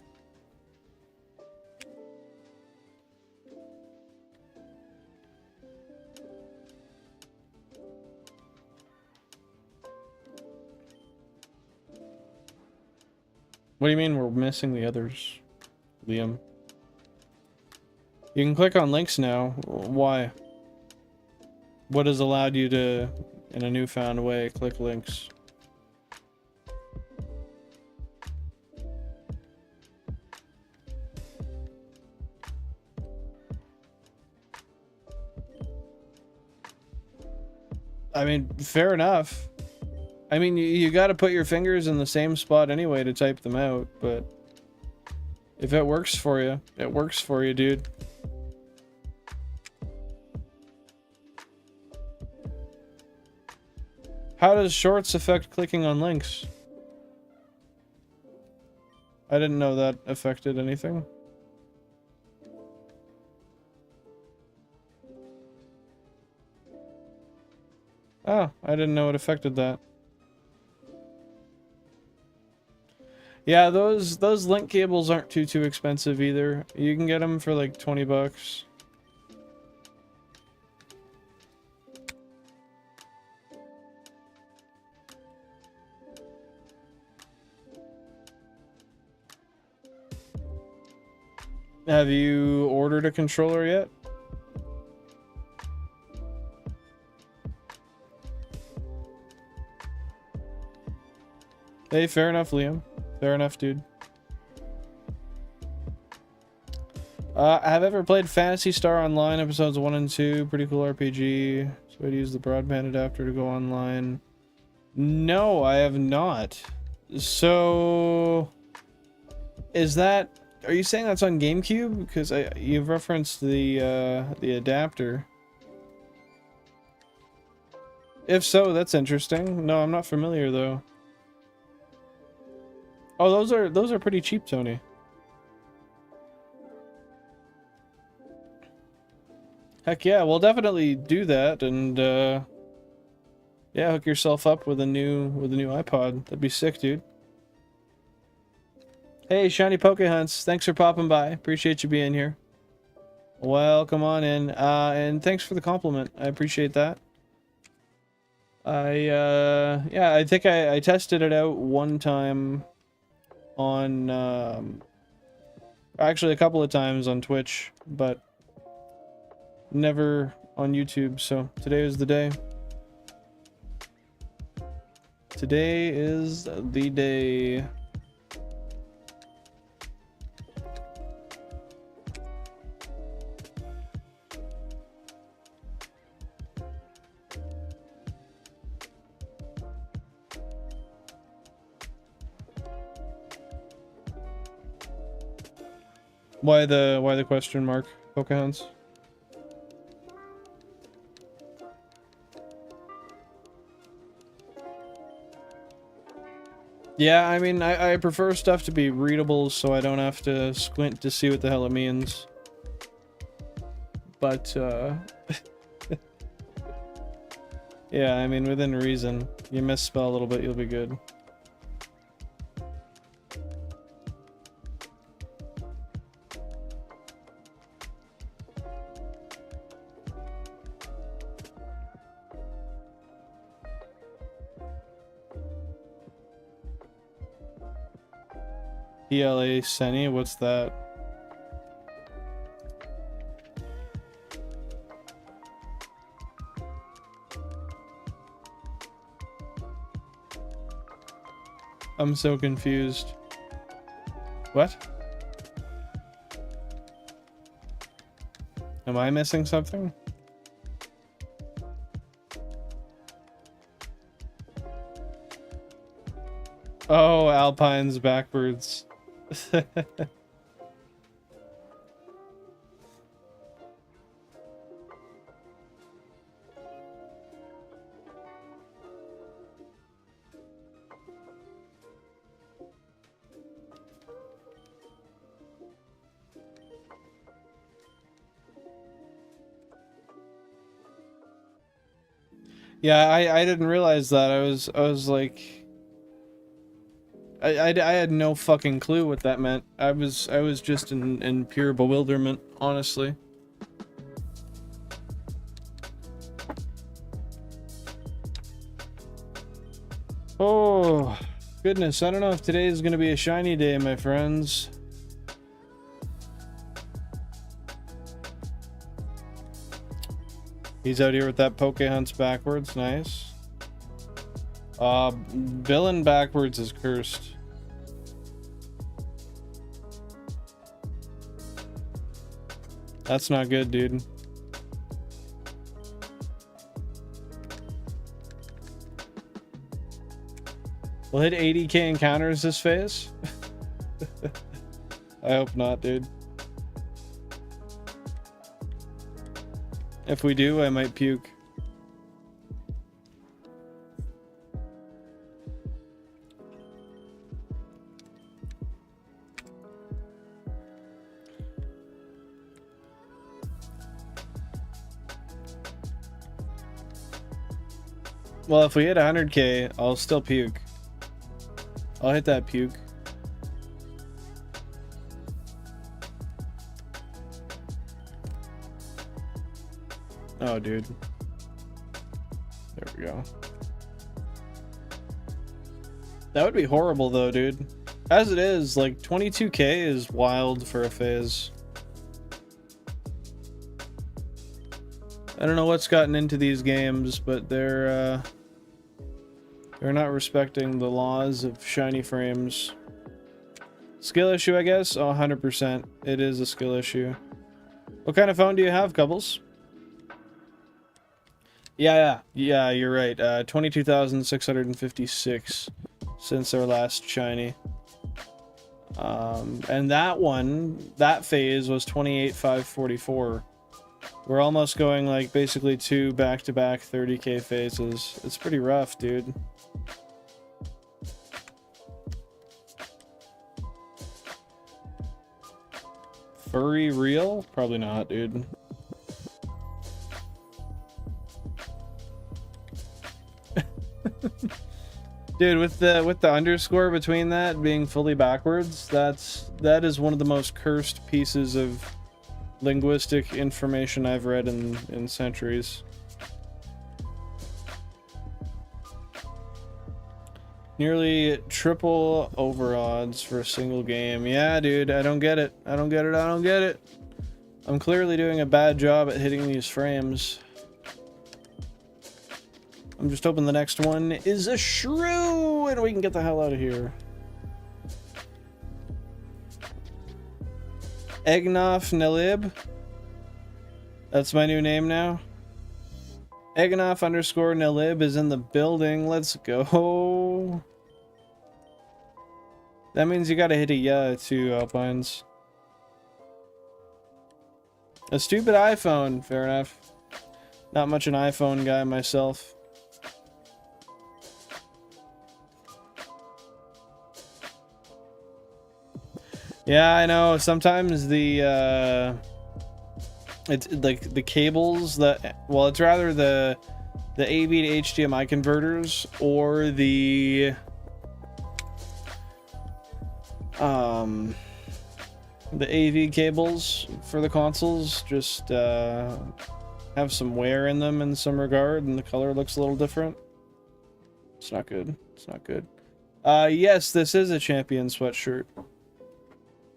What do you mean we're missing the others, Liam? You can click on links now. Why? What has allowed you to, in a newfound way, click links? I mean, fair enough. I mean, you gotta put your fingers in the same spot anyway to type them out, but if it works for you, it works for you, dude. How does shorts affect clicking on links? I didn't know that affected anything. Oh, I didn't know it affected that. Yeah, those link cables aren't too expensive either. You can get them for like 20 bucks. Have you ordered a controller yet? Hey, fair enough, Liam. Fair enough, dude. Have ever played Phantasy Star Online episodes 1 and 2? Pretty cool RPG. So I'd use the broadband adapter to go online. No, I have not. So is that... Are you saying that's on GameCube? Because you've referenced the adapter. If so, that's interesting. No, I'm not familiar though. Oh, those are pretty cheap, Tony. Heck yeah, we'll definitely do that, and yeah, hook yourself up with a new iPod. That'd be sick, dude. Hey, Shiny Pokehunts, thanks for popping by. Appreciate you being here. Welcome on in, and thanks for the compliment. I appreciate that. Yeah, I think I tested it out one time on, actually a couple of times on Twitch, but never on YouTube, so today is the day. Today is the day. Why the question mark, Pokehunts? Yeah, I mean, I prefer stuff to be readable so I don't have to squint to see what the hell it means. But, yeah, I mean, within reason. You misspell a little bit, you'll be good. ELA Senny, what's that? I'm so confused. What? Am I missing something? Oh, Alpine's backwards. Yeah, I didn't realize that. I was like, I had no fucking clue what that meant. I was just in pure bewilderment, honestly. Oh, goodness, I don't know if today is gonna be a shiny day, my friends. He's out here with that Pokehunts backwards, nice. Villain backwards is cursed. That's not good, dude. We'll hit 80k encounters this phase. I hope not, dude. If we do, I might puke. Well, if we hit 100k, I'll still puke. I'll hit that puke. Oh, dude. There we go. That would be horrible, though, dude. As it is, like, 22k is wild for a phase. I don't know what's gotten into these games, but they're not respecting the laws of shiny frames. Skill issue, I guess? Oh, 100%. It is a skill issue. What kind of phone do you have, Cubbles? Yeah, you're right. 22,656 since our last shiny. And that phase was 28,544. We're almost going like basically 2 back-to-back 30k phases. It's pretty rough, dude. Furry real? Probably not, dude. Dude, with the underscore between that being fully backwards, that is one of the most cursed pieces of linguistic information I've read in centuries. Nearly triple over odds for a single game. Yeah, dude, I don't get it. I don't get it. I don't get it. I'm clearly doing a bad job at hitting these frames. I'm just hoping the next one is a shrew and we can get the hell out of here. Egnoff Nalib. That's my new name now. Egnoff underscore Nalib is in the building. Let's go. That means you gotta hit a yeah too, Alpines. A stupid iPhone. Fair enough. Not much an iPhone guy myself. Yeah, I know. Sometimes the it's like the cables that, well, it's rather the AV to HDMI converters or the AV cables for the consoles just have some wear in them in some regard, and the color looks a little different. It's not good. It's not good. Yes, this is a champion sweatshirt.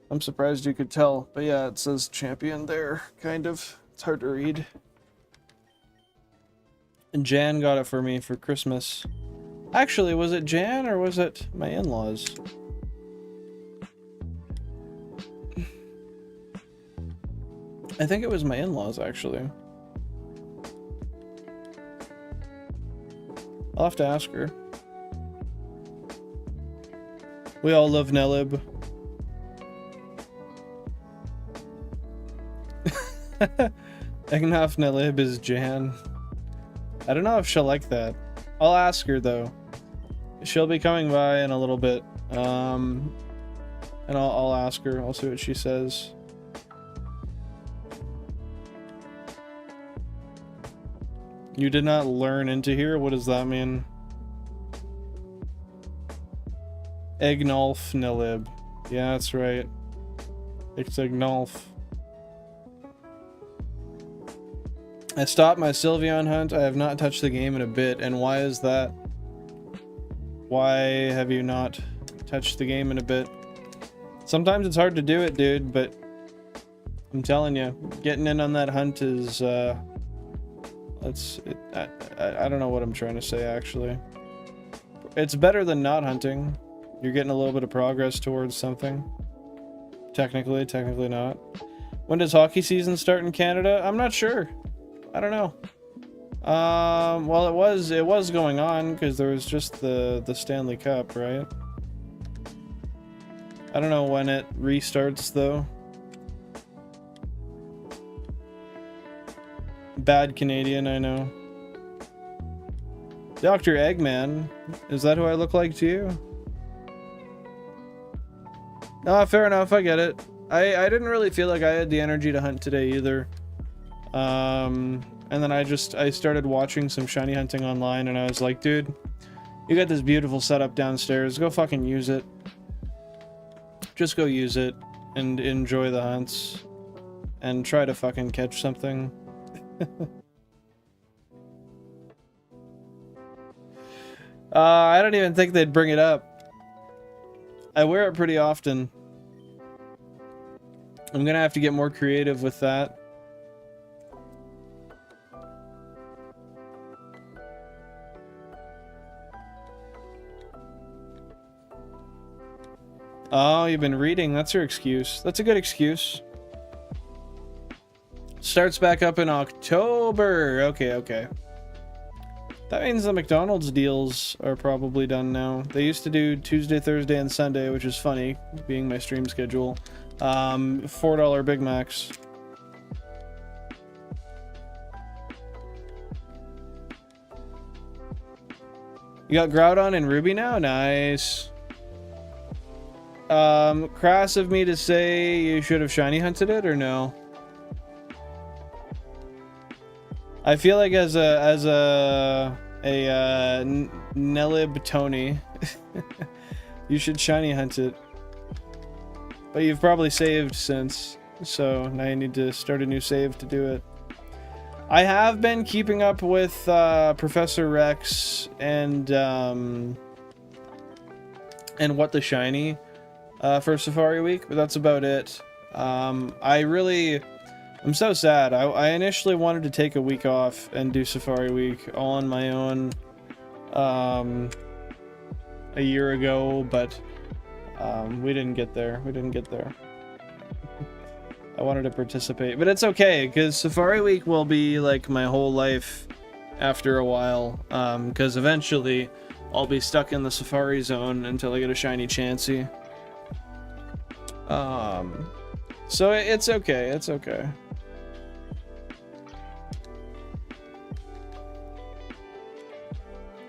I'm surprised you could tell, but yeah, it says champion there, kind of. It's hard to read. And Jan got it for me for Christmas. Actually, was it Jan or was it my in-laws? I think it was my in-laws, actually. I'll have to ask her. We all love Nelib. Egnoff Nelib is Jan. I don't know if she'll like that. I'll ask her though. She'll be coming by in a little bit. And I'll ask her. I'll see what she says. You did not learn into here? What does that mean? Egnolf Nelib. Yeah, that's right. It's Egnolf. I stopped my Sylveon hunt. I have not touched the game in a bit. And why is that? Why have you not touched the game in a bit? Sometimes it's hard to do it, dude, but I'm telling you, getting in on that hunt is, I don't know what I'm trying to say, actually. It's better than not hunting. You're getting a little bit of progress towards something. Technically not. When does hockey season start in Canada? I'm not sure. I don't know. Well, it was going on because there was just the Stanley Cup, right? I don't know when it restarts though. Bad Canadian, I know. Dr. Eggman, is that who I look like to you? No, fair enough, I get it. I didn't really feel like I had the energy to hunt today either. And then I started watching some shiny hunting online and I was like, dude, you got this beautiful setup downstairs, go fucking use it. Just go use it and enjoy the hunts and try to fucking catch something. I don't even think they'd bring it up. I wear it pretty often. I'm gonna have to get more creative with that. Oh, you've been reading. That's your excuse. That's a good excuse. Starts back up in October. Okay. That means the McDonald's deals are probably done now. They used to do Tuesday, Thursday, and Sunday, which is funny, being my stream schedule. $4 Big Macs. You got Groudon and Ruby now? Nice. Crass of me to say you should have shiny hunted it or no? I feel like as a Nelib Tony, you should shiny hunt it. But you've probably saved since, so now you need to start a new save to do it. I have been keeping up with Professor Rex and what the shiny for Safari Week, but that's about it. I'm so sad. I initially wanted to take a week off and do Safari Week all on my own a year ago, but we didn't get there. I wanted to participate, but it's okay because Safari Week will be like my whole life after a while, because eventually I'll be stuck in the Safari Zone until I get a shiny Chansey. So it's okay. It's okay.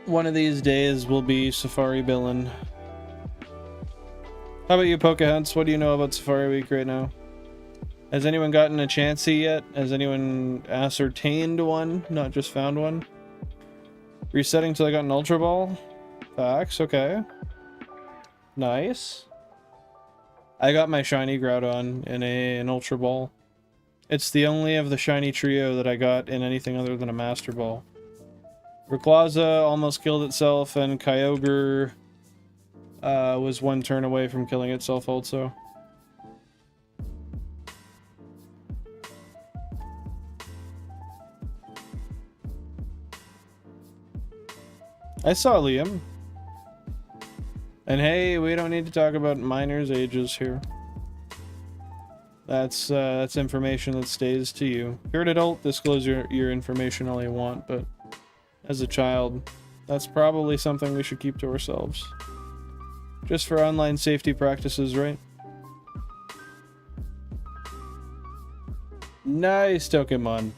One of these days will be Safari Billin. How about you, Pokehunts? What do you know about Safari Week right now? Has anyone gotten a Chansey yet? Has anyone ascertained one, not just found one? Resetting till I got an Ultra Ball? Facts, okay. Nice. I got my shiny Groudon in an Ultra Ball. It's the only of the shiny trio that I got in anything other than a Master Ball. Rayquaza almost killed itself, and Kyogre was one turn away from killing itself also. I saw Liam. And hey, we don't need to talk about minors' ages here. That's information that stays to you. If you're an adult, disclose your information all you want, but as a child, that's probably something we should keep to ourselves. Just for online safety practices, right? Nice, Pokemon.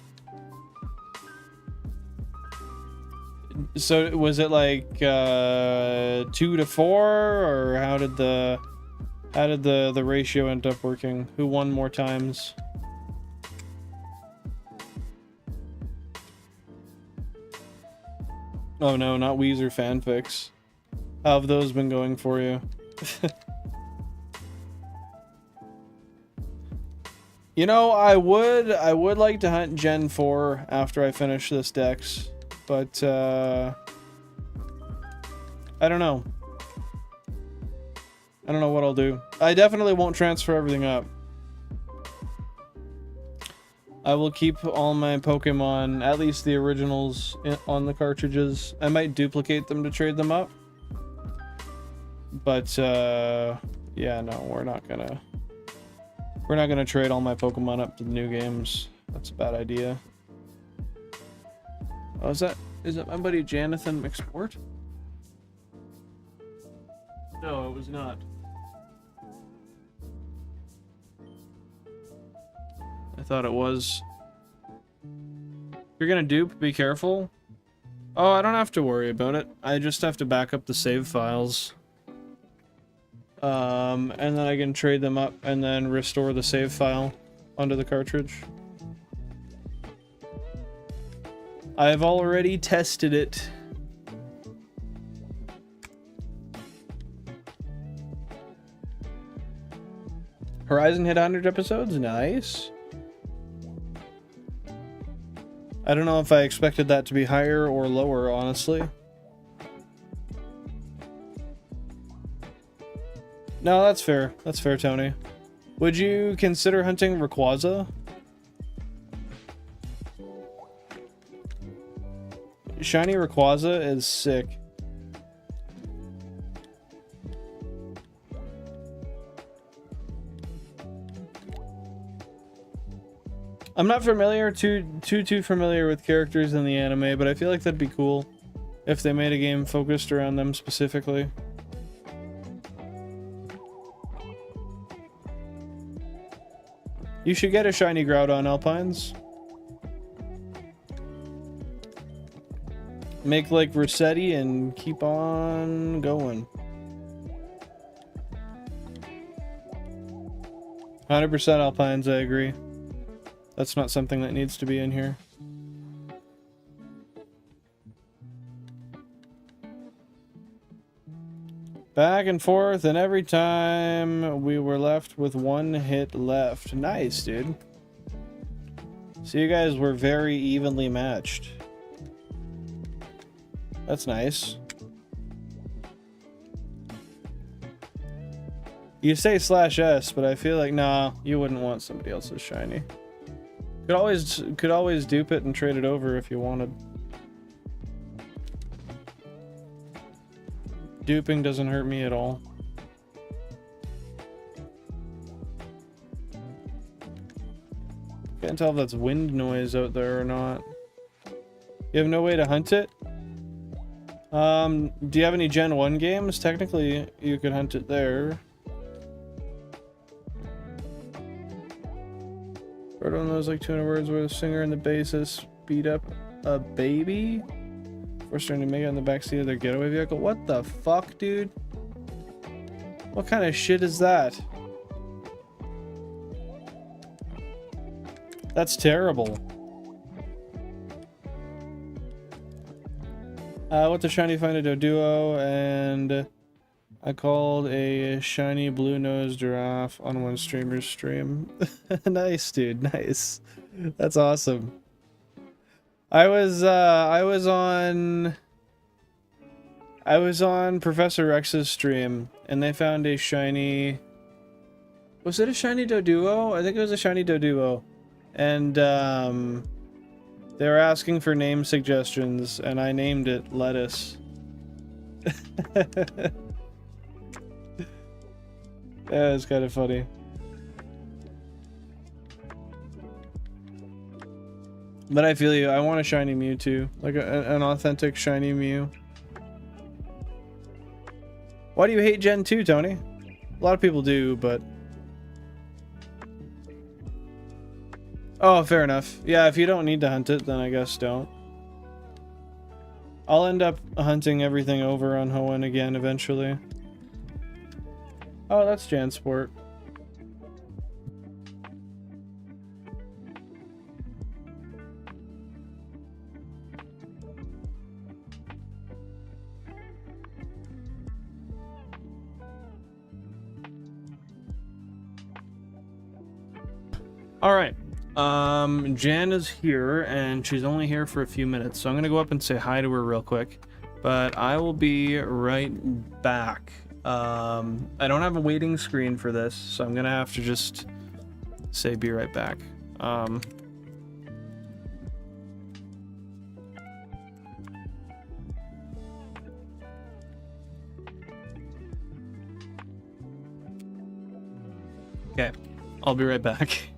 So was it like 2 to 4, or how did the ratio end up working? Who won more times? Oh no, not Weezer fanfics. How have those been going for you? You know, I would like to hunt Gen 4 after I finish this Dex. But, I don't know. I don't know what I'll do. I definitely won't transfer everything up. I will keep all my Pokemon, at least the originals, on the cartridges. I might duplicate them to trade them up. But, yeah, no, we're not gonna trade all my Pokemon up to the new games. That's a bad idea. Oh, is that my buddy Jonathan McSport? No, it was not. I thought it was. If you're gonna dupe, be careful. Oh, I don't have to worry about it. I just have to back up the save files. And then I can trade them up and then restore the save file onto the cartridge. I've already tested it. Horizon hit 100 episodes? Nice. I don't know if I expected that to be higher or lower, honestly. No, that's fair. That's fair, Tony. Would you consider hunting Rayquaza? Shiny Rayquaza is sick. I'm not familiar, too familiar with characters in the anime, but I feel like that'd be cool if they made a game focused around them specifically. You should get a shiny Groudon, Alpines. Make like Rossetti and keep on going. 100% Alpines, I agree. That's not something that needs to be in here. Back and forth, and every time we were left with one hit left. Nice, dude. So you guys were very evenly matched. That's nice. You say /S, but I feel like, nah, you wouldn't want somebody else's shiny. Could always dupe it and trade it over if you wanted. Duping doesn't hurt me at all. Can't tell if that's wind noise out there or not. You have no way to hunt it? Do you have any Gen 1 games? Technically, you could hunt it there. Wrote one of those like 200 words where the singer and the bassist beat up a baby? Forced her to make it in the backseat of their getaway vehicle. What the fuck, dude? What kind of shit is that? That's terrible. What the shiny find a Doduo, and I called a shiny blue-nosed giraffe on one streamer's stream. Nice, dude. Nice. That's awesome. I was on Professor Rex's stream, and they found a shiny. Was it a shiny Doduo? I think it was a shiny Doduo, and they were asking for name suggestions, and I named it Lettuce. Yeah, it's kind of funny. But I feel you. I want a shiny Mewtwo, like an authentic shiny Mew. Why do you hate Gen 2, Tony? A lot of people do, but... Oh, fair enough. Yeah, if you don't need to hunt it, then I guess don't. I'll end up hunting everything over on Hoenn again eventually. Oh, that's Jansport. All right. Jan is here, and she's only here for a few minutes, so I'm gonna go up and say hi to her real quick, but I will be right back. I don't have a waiting screen for this, so I'm gonna have to just say be right back. Okay, I'll be right back.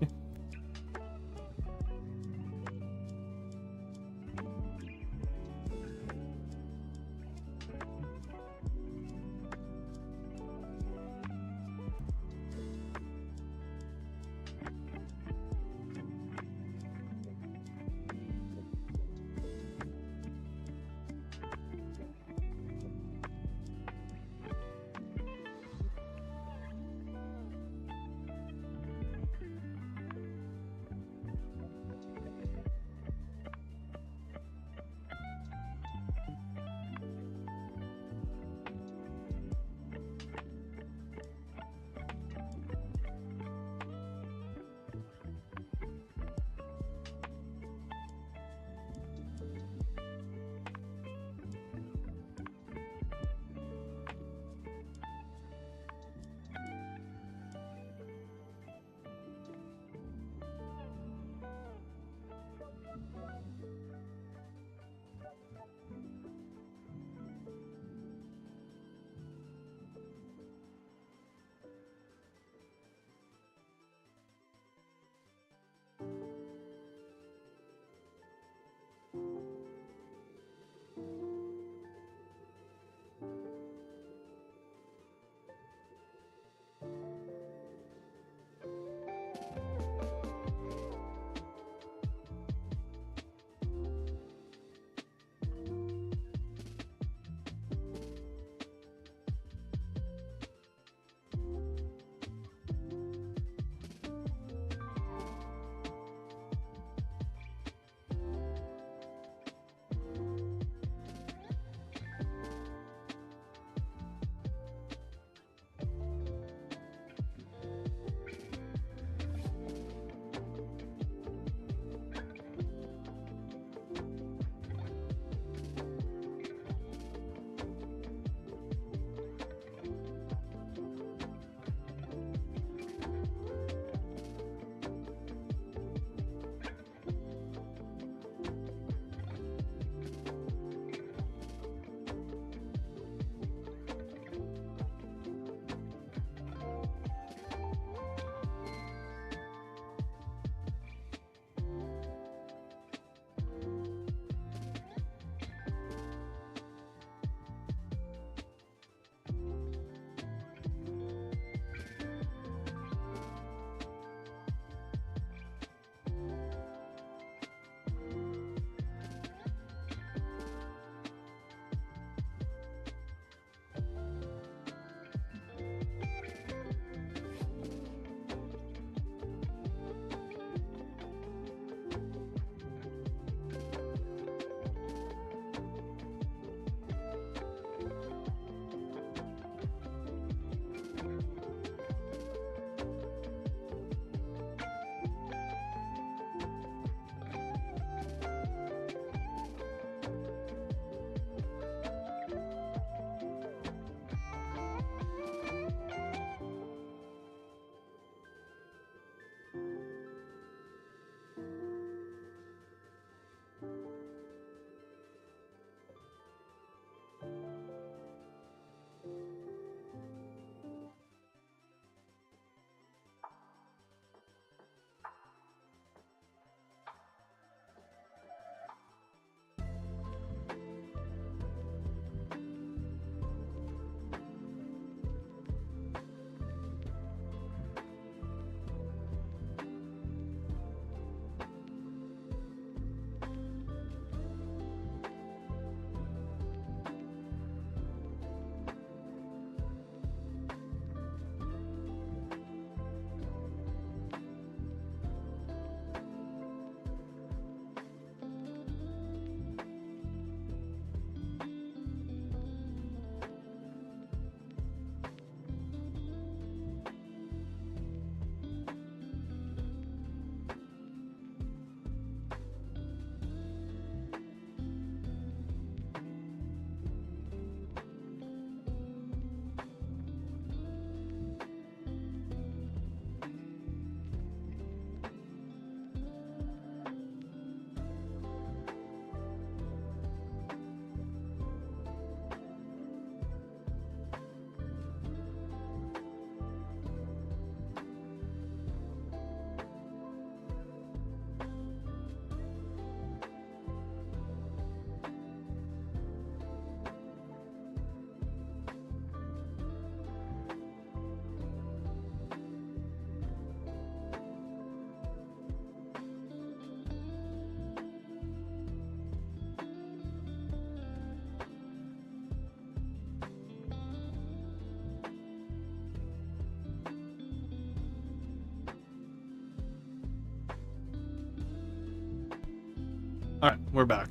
Alright, we're back.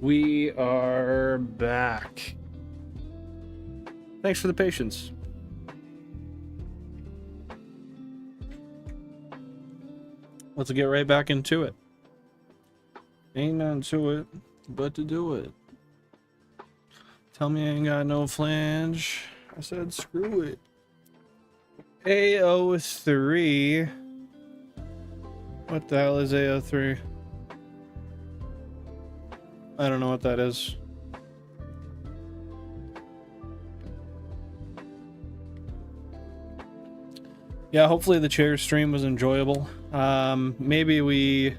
We are back. Thanks for the patience. Let's get right back into it. Ain't nothing to it but to do it. Tell me I ain't got no flange. I said screw it. AO3. What the hell is AO3? I don't know what that is. Yeah, hopefully the chair stream was enjoyable. Maybe we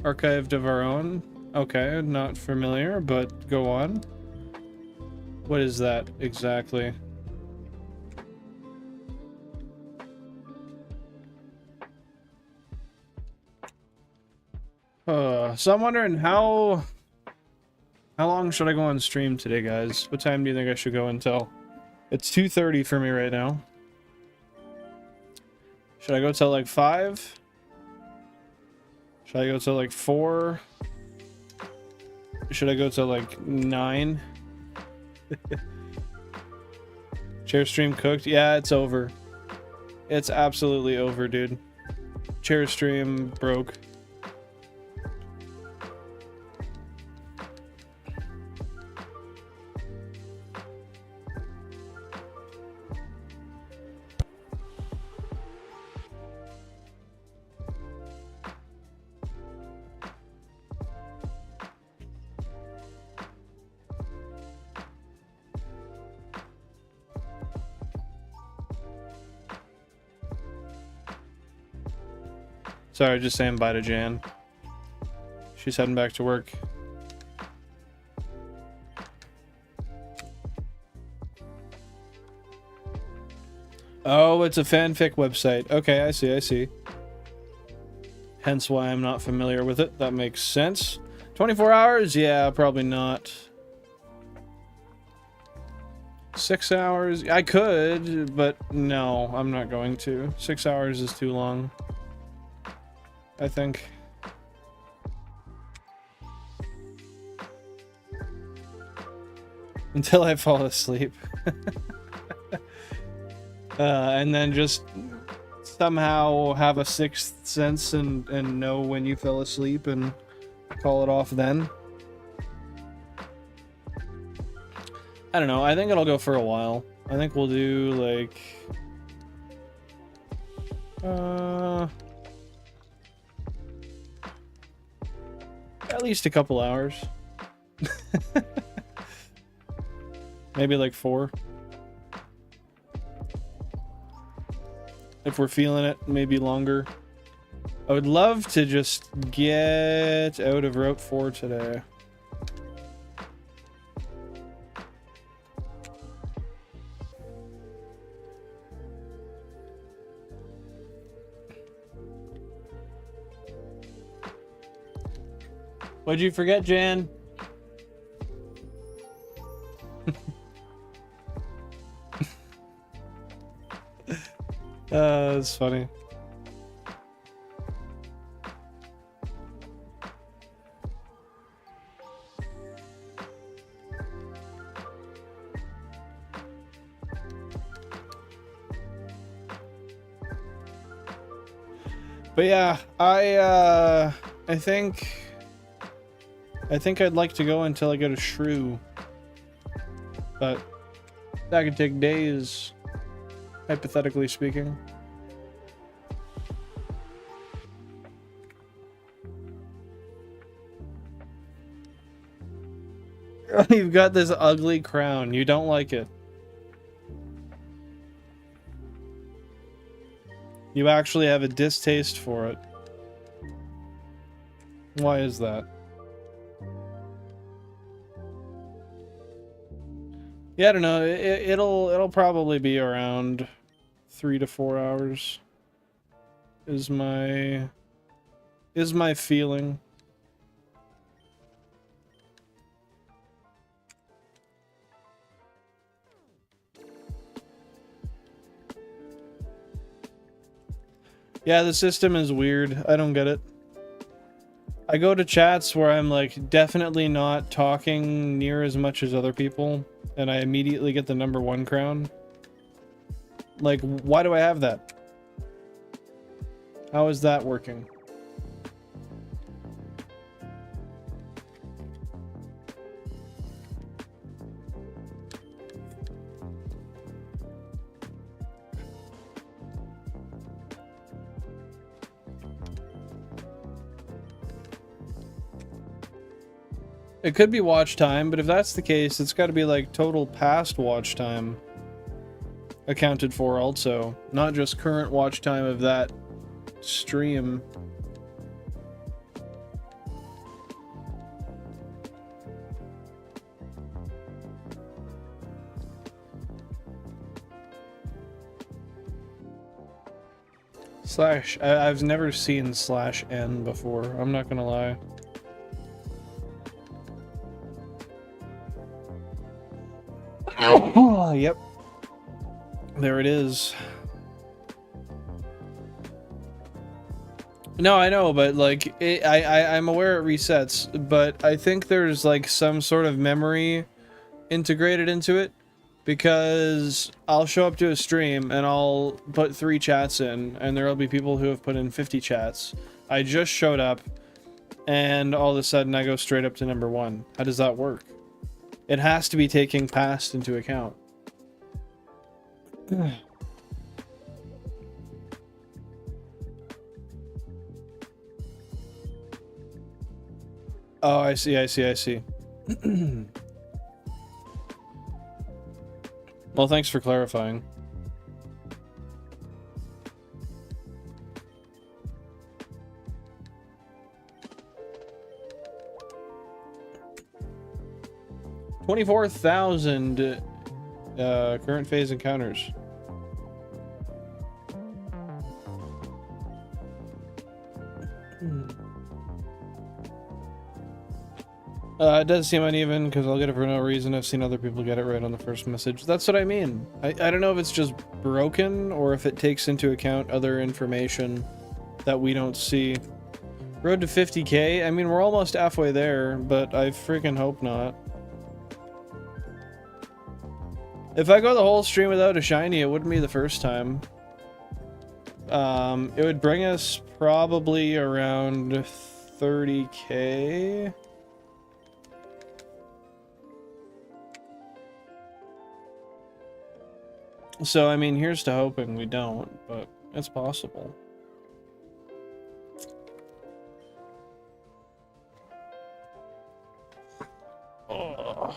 archived of our own. Okay, not familiar, but go on. What is that exactly? So I'm wondering how long should I go on stream today, guys? What time do you think I should go until? It's 2:30 for me right now. Should I go till like 5? Should I go till like 4? Should I go till like 9? Chair stream cooked? Yeah, it's over. It's absolutely over, dude. Chair stream broke. Sorry, just saying bye to Jan. She's heading back to work. Oh, it's a fanfic website. Okay, I see, I see. Hence why I'm not familiar with it. That makes sense. 24 hours? Yeah, probably not. 6 hours? I could, but no, I'm not going to. 6 hours is too long, I think. Until I fall asleep. And then just somehow have a sixth sense and know when you fell asleep and call it off then. I don't know. I think it'll go for a while. I think we'll do like... at least a couple hours. Maybe like 4. If we're feeling it, maybe longer. I would love to just get out of Route 4 today. What'd you forget, Jan? That's funny. But yeah, I think I'd like to go until I get a shrew. But that could take days, hypothetically speaking. You've got this ugly crown. You don't like it. You actually have a distaste for it. Why is that? Yeah, I don't know. It'll probably be around 3 to 4 hours. Is my feeling. Yeah, the system is weird. I don't get it. I go to chats where I'm like definitely not talking near as much as other people, and I immediately get the #1 crown. Like, why do I have that? How is that working? It could be watch time, but if that's the case, it's got to be like total past watch time accounted for also, not just current watch time of that stream. I've never seen /n before, I'm not gonna lie. Oh, yep. There it is. No, I know, but like, I'm aware it resets, but I think there's like some sort of memory integrated into it, because I'll show up to a stream and I'll put 3 chats in, and there'll be people who have put in 50 chats. I just showed up, and all of a sudden I go straight up to #1. How does that work? It has to be taking past into account. Oh, I see. Well, thanks for clarifying. $24,000 current phase encounters. It does seem uneven because I'll get it for no reason. I've seen other people get it right on the first message. That's what I mean. I don't know if it's just broken or if it takes into account other information that we don't see. Road to 50k? I mean, we're almost halfway there, but I freaking hope not. If I go the whole stream without a shiny, it wouldn't be the first time. It would bring us probably around 30k. So, I mean, here's to hoping we don't, but it's possible. Oh.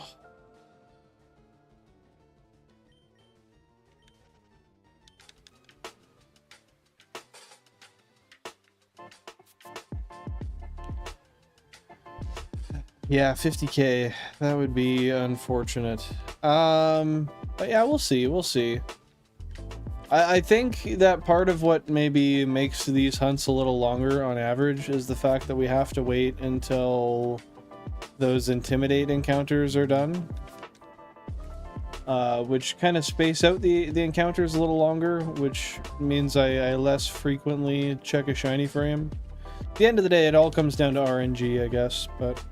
Yeah, 50k. That would be unfortunate. But yeah, we'll see. I think that part of what maybe makes these hunts a little longer on average is the fact that we have to wait until those intimidate encounters are done. Which kind of space out the encounters a little longer, which means I less frequently check a shiny frame. At the end of the day, it all comes down to RNG, I guess, but...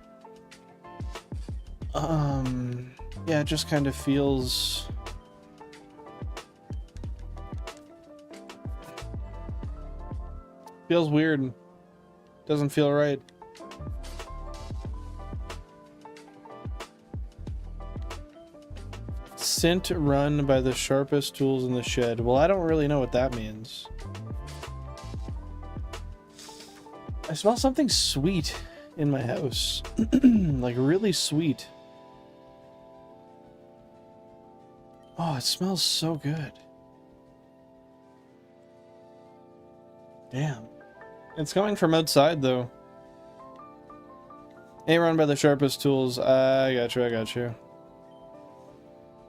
yeah, it just kind of feels weird. Doesn't feel right. Scent run by the sharpest tools in the shed. Well, I don't really know what that means. I smell something sweet in my house. Like really sweet. Oh, it smells so good. Damn. It's coming from outside, though. Ain't run by the sharpest tools. I got you.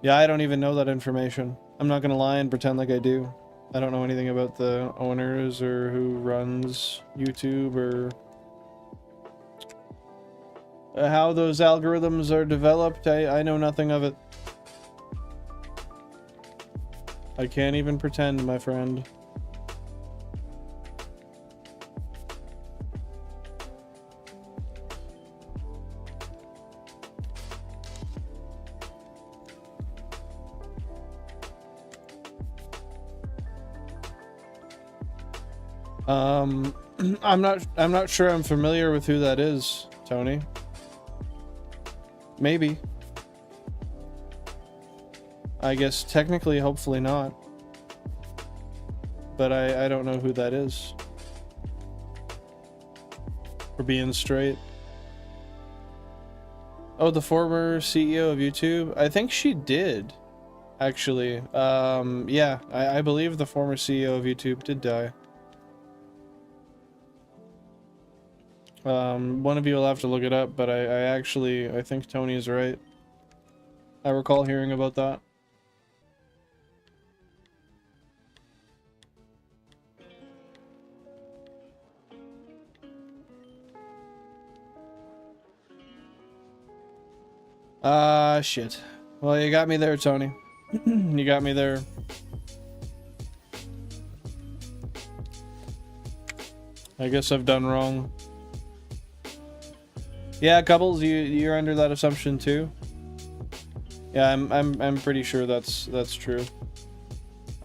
Yeah, I don't even know that information. I'm not gonna lie and pretend like I do. I don't know anything about the owners or who runs YouTube or how those algorithms are developed. I know nothing of it. I can't even pretend, my friend. I'm not sure I'm familiar with who that is, Tony. Maybe. I guess technically, hopefully not. But I don't know who that is. For being straight. Oh, the former CEO of YouTube? I think she did, actually. Yeah, I believe the former CEO of YouTube did die. One of you will have to look it up, but I think Tony is right. I recall hearing about that. Shit. Well, you got me there, Tony. You got me there. I guess I've done wrong. Yeah, Couples, you're under that assumption too. Yeah, I'm pretty sure that's true.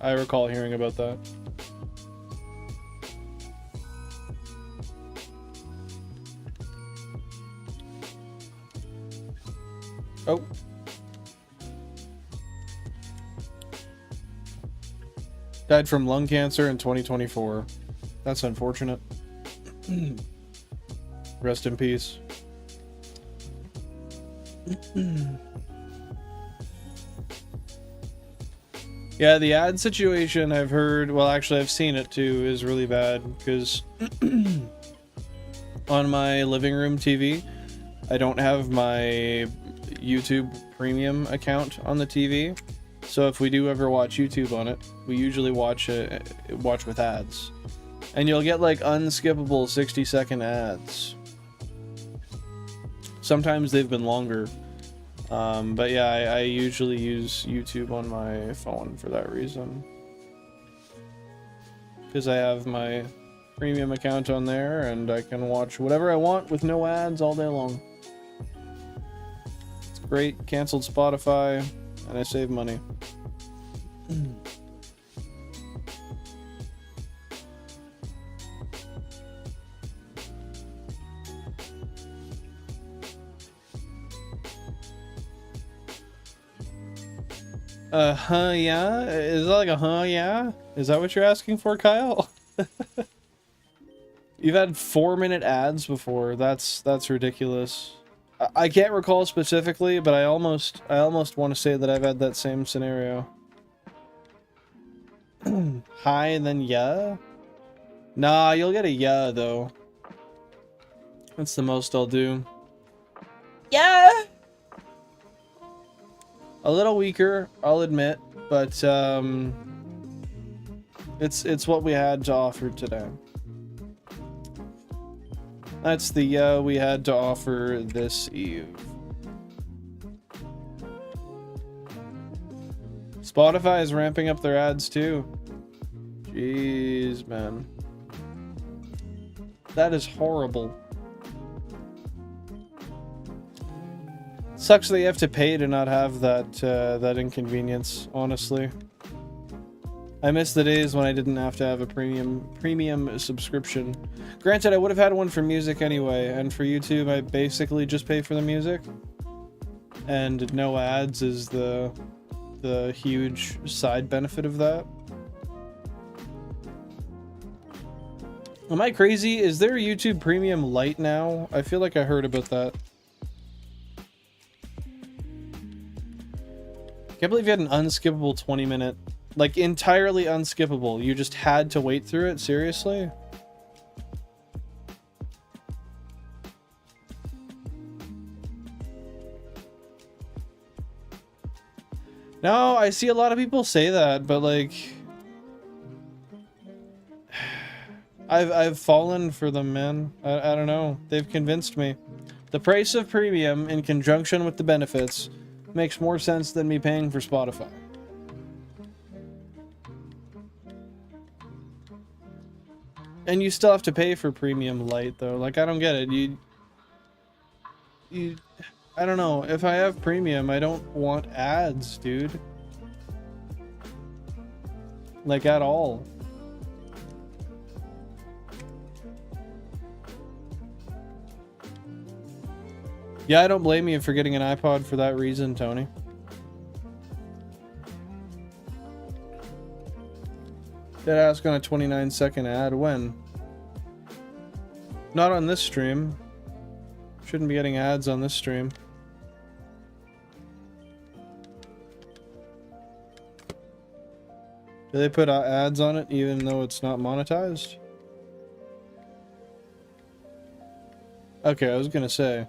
I recall hearing about that. Oh. Died from lung cancer in 2024. That's unfortunate. Rest in peace. Yeah, the ad situation I've heard, well actually I've seen it too, is really bad because on my living room TV, I don't have my YouTube premium account on the TV. So if we do ever watch YouTube on it, we usually watch with ads. And you'll get like unskippable 60-second ads. Sometimes they've been longer. But yeah, I usually use YouTube on my phone for that reason. Because I have my premium account on there and I can watch whatever I want with no ads all day long. It's great. Canceled Spotify and I save money. Yeah? Is that like a yeah? Is that what you're asking for, Kyle? You've had 4-minute ads before. That's ridiculous. I can't recall specifically, but I almost want to say that I've had that same scenario. Hi and then yeah? Nah, you'll get a yeah though. That's the most I'll do. Yeah! A little weaker, I'll admit, but it's what we had to offer today. That's the we had to offer this eve. Spotify is ramping up their ads too. Jeez, man. That is horrible. Sucks that you have to pay to not have that that inconvenience, honestly. I miss the days when I didn't have to have a premium subscription. Granted, I would have had one for music anyway, and for YouTube I basically just pay for the music. And no ads is the huge side benefit of that. Am I crazy? Is there a YouTube Premium Lite now? I feel like I heard about that. Can't believe you had an unskippable 20-minute, like entirely unskippable. You just had to wait through it? Seriously? No, I see a lot of people say that, but like I've fallen for them, man. I don't know. They've convinced me. The price of premium in conjunction with the benefits makes more sense than me paying for Spotify. And you still have to pay for Premium Lite though. Like, I don't get it. You I don't know. If I have premium, I don't want ads, dude. Like, at all. Yeah, I don't blame you for getting an iPod for that reason, Tony. Did ask on a 29-second ad. When? Not on this stream. Shouldn't be getting ads on this stream. Do they put ads on it even though it's not monetized? Okay, I was gonna say.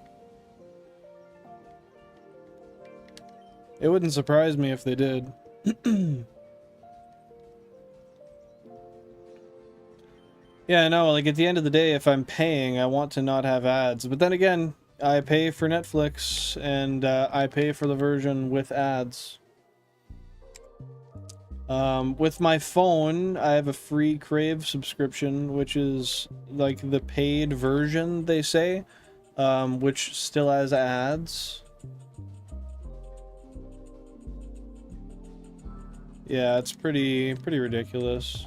It wouldn't surprise me if they did. Yeah, no, like at the end of the day, if I'm paying, I want to not have ads. But then again, I pay for Netflix and I pay for the version with ads. With my phone, I have a free Crave subscription, which is like the paid version, they say, which still has ads. Yeah, it's pretty ridiculous.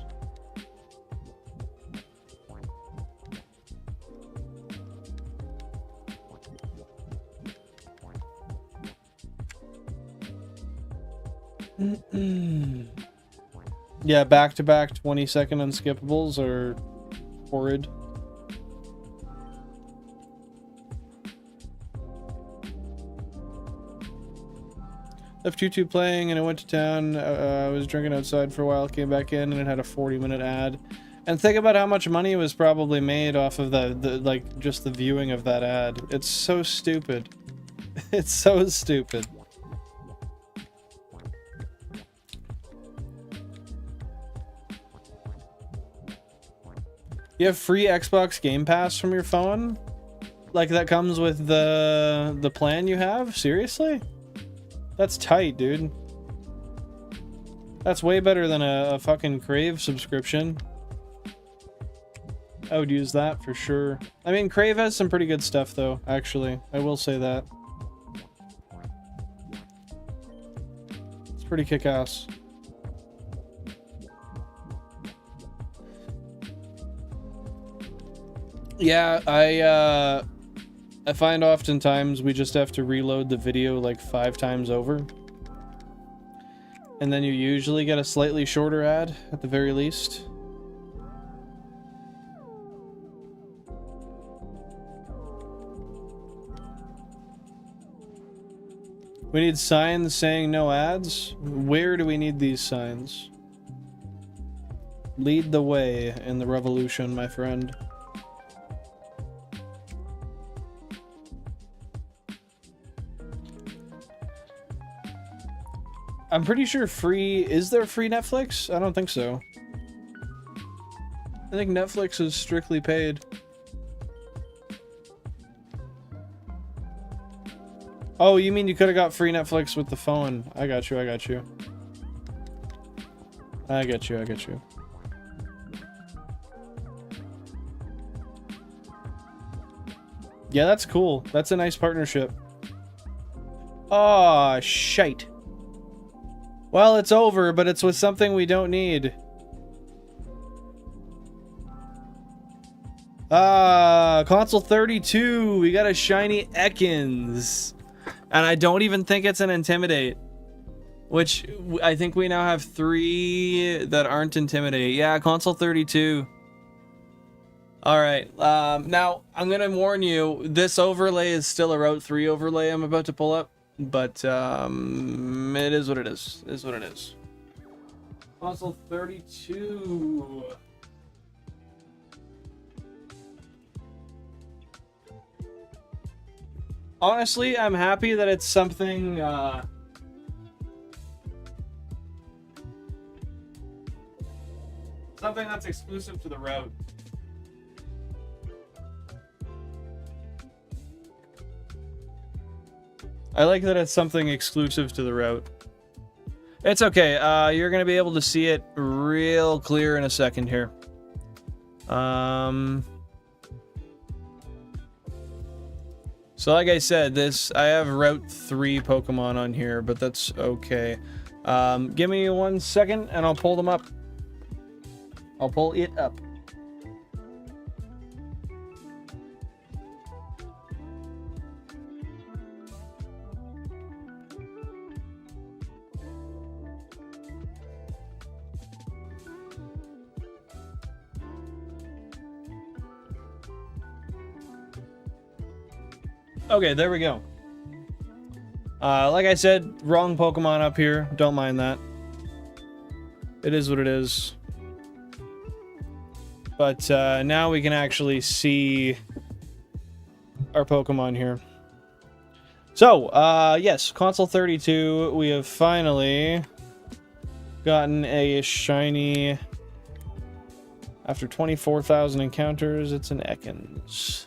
Yeah, back-to-back 20-second unskippables are horrid. Left YouTube playing and I went to town. I was drinking outside for a while, came back in and it had a 40-minute ad. And think about how much money was probably made off of like just the viewing of that ad. It's so stupid. It's so stupid. You have free Xbox Game Pass from your phone? Like that comes with the plan you have? Seriously? That's tight, dude. That's way better than a fucking Crave subscription. I would use that for sure. I mean, Crave has some pretty good stuff though, actually. I will say that. It's pretty kick-ass. Yeah, I find oftentimes we just have to reload the video like 5 times over. And then you usually get a slightly shorter ad at the very least. We need signs saying no ads? Where do we need these signs? Lead the way in the revolution, my friend. I'm pretty sure free... Is there free Netflix? I don't think so. I think Netflix is strictly paid. Oh, you mean you could have got free Netflix with the phone. I got you, I got you. I get you, I get you. Yeah, that's cool. That's a nice partnership. Aw, shite. Well, it's over, but it's with something we don't need. Ah, console 32. We got a shiny Ekans. And I don't even think it's an Intimidate. Which, I think we now have 3 that aren't Intimidate. Yeah, console 32. Alright, now, I'm gonna warn you, this overlay is still a Route 3 overlay I'm about to pull up. But, it is what it is. It is what it is. Console 32. Honestly, I'm happy that it's something, something that's exclusive to the route. I like that it's something exclusive to the route. It's okay. You're going to be able to see it real clear in a second here. So like I said, I have Route 3 Pokemon on here, but that's okay. Give me 1 second and I'll pull them up. I'll pull it up. Okay, there we go. Like I said, wrong Pokemon up here. Don't mind that. It is what it is. But now we can actually see our Pokemon here. So, yes, Console 32, we have finally gotten a shiny. After 24,000 encounters, it's an Ekans.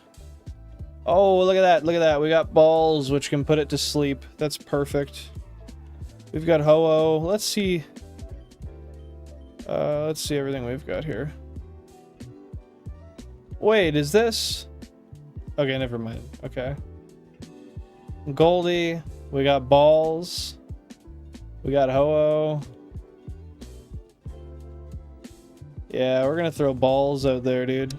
Oh, look at that, look at that. We got balls, which can put it to sleep. That's perfect. We've got Ho-Oh. Let's see everything we've got here. Wait, is this? Okay, never mind. Okay. Goldie. We got balls. We got Ho-Oh. Yeah, we're gonna throw balls out there, dude.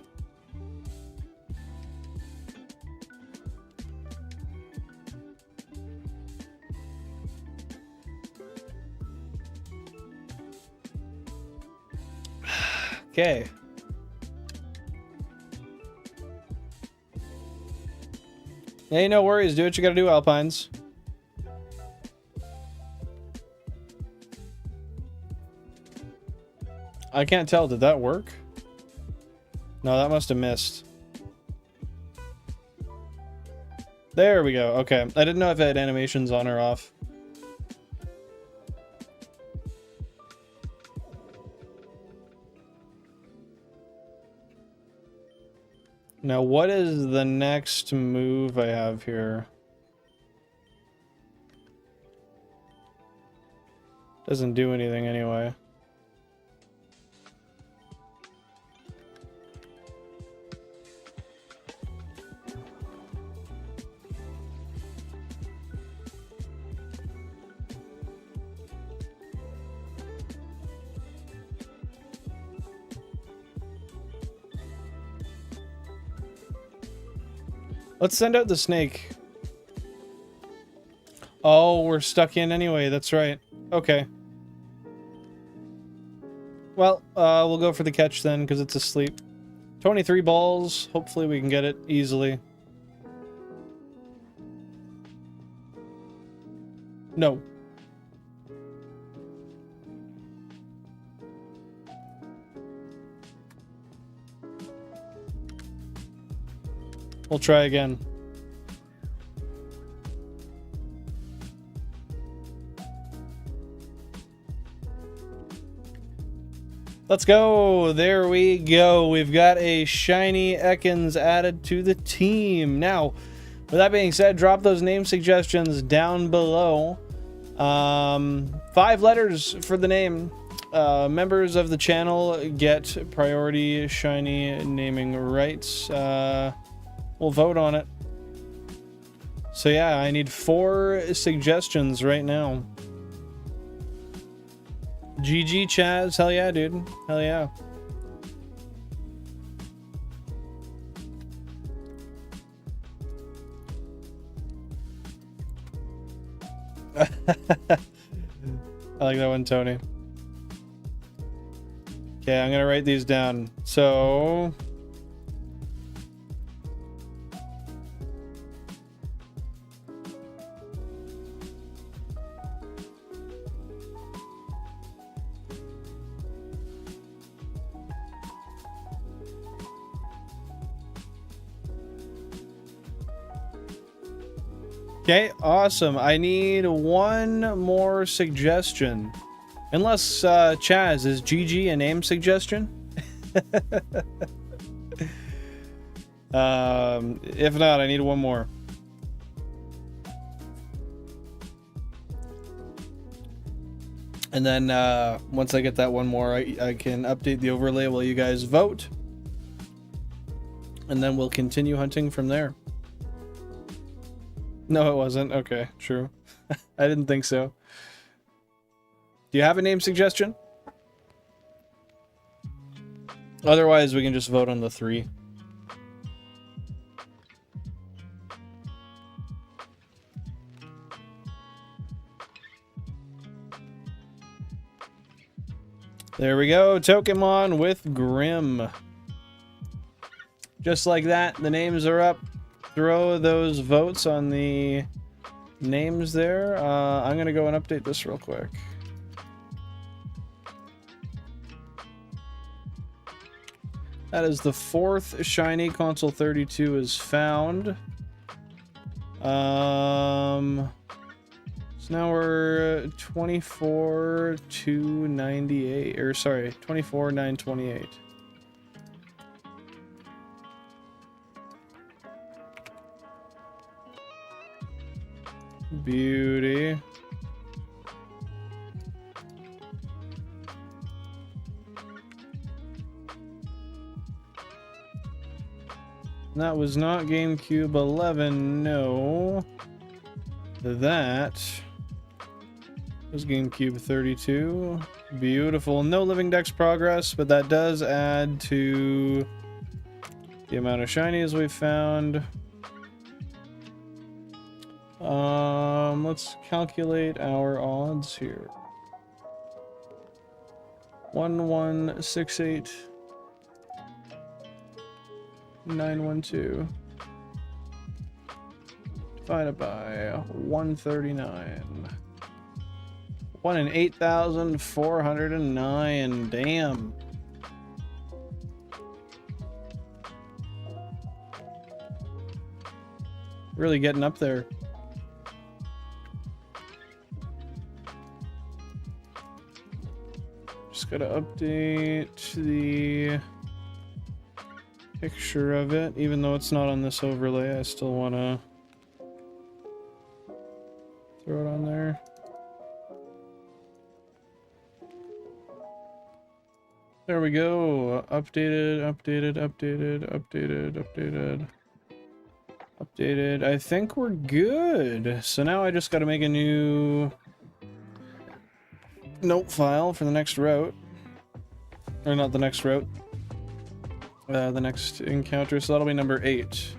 Okay. Hey, no worries. Do what you gotta do, Alpines. I can't tell. Did that work? No, that must have missed. There we go. Okay. I didn't know if it had animations on or off. Now, what is the next move I have here? Doesn't do anything anyway. Let's send out the snake. Oh, we're stuck in anyway. That's right. Okay. Well, we'll go for the catch then, because it's asleep. 23 balls. Hopefully we can get it easily. No. We'll try again. Let's go. There we go. We've got a shiny Ekans added to the team. Now, with that being said, drop those name suggestions down below. 5 letters for the name. Members of the channel get priority shiny naming rights. We'll vote on it. So yeah, I need 4 suggestions right now. GG Chaz, hell yeah, dude. Hell yeah. I like that one, Tony. Okay, I'm gonna write these down. So... Okay, awesome. I need 1 more suggestion. Unless, Chaz, is GG a name suggestion? If not, I need 1 more. And then, once I get that 1 more, I can update the overlay while you guys vote. And then we'll continue hunting from there. No, it wasn't. Okay, true. I didn't think so. Do you have a name suggestion? Otherwise, we can just vote on the 3. There we go. Pokemon with Grim. Just like that, the names are up. throw those votes on the names there. I'm gonna go and update this real quick. That is the 4th shiny. Console 32 is found. So now we're 24,298, or sorry, 24,928. Beauty. That was not GameCube 11, no. That was GameCube 32. Beautiful. No living dex progress, but that does add to the amount of shinies we've found. Let's calculate our odds here. 1168 912 divided by 139. 1 in 8,409. Damn. Really getting up there. Just gotta update the picture of it, even though it's not on this overlay. I still want to throw it on there. There we go. Updated. I think we're good. So now I just got to make a new note file for the next route. Or not the next route. The next encounter. So that'll be number 8.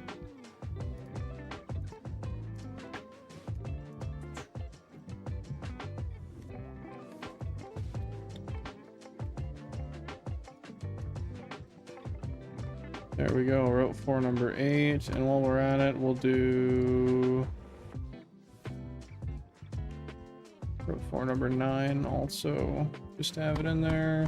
There we go, route 4, number 8, and while we're at it, we'll do route 4, number 9 also, just to have it in there.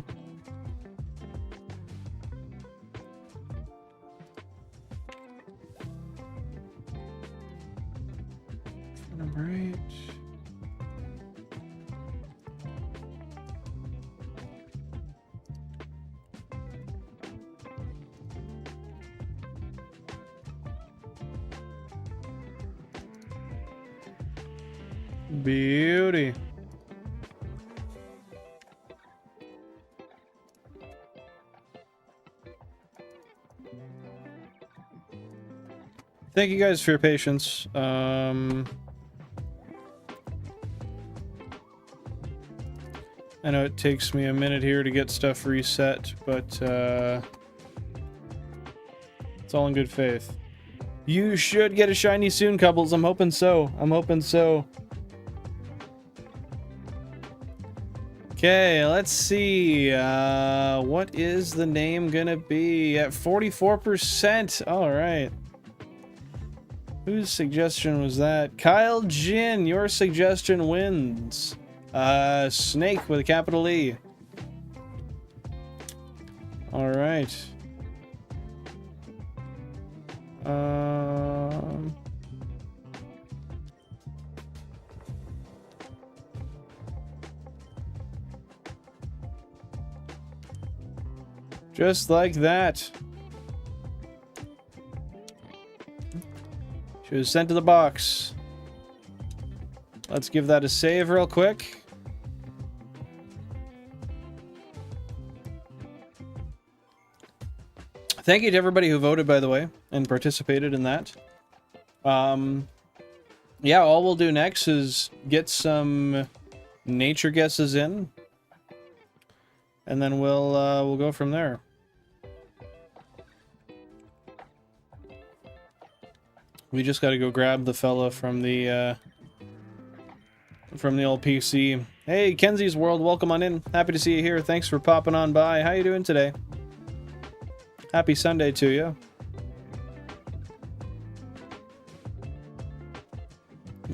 Number 8. Beauty. Thank you guys for your patience. I know it takes me a minute here to get stuff reset, but it's all in good faith. You should get a shiny soon, Cubbles. I'm hoping so. I'm hoping so. Okay, let's see. What is the name gonna be? At 44%. All right. Whose suggestion was that? Kyle Jin, your suggestion wins. Snake with a capital E. All right. Just like that. She was sent to the box. Let's give that a save real quick. Thank you to everybody who voted, by the way, and participated in that. Yeah, all we'll do next is get some nature guesses in, and then we'll go from there. We just got to go grab the fella from the old PC. Hey, Kenzie's World, welcome on in. Happy to see you here. Thanks for popping on by. How you doing today? Happy Sunday to you.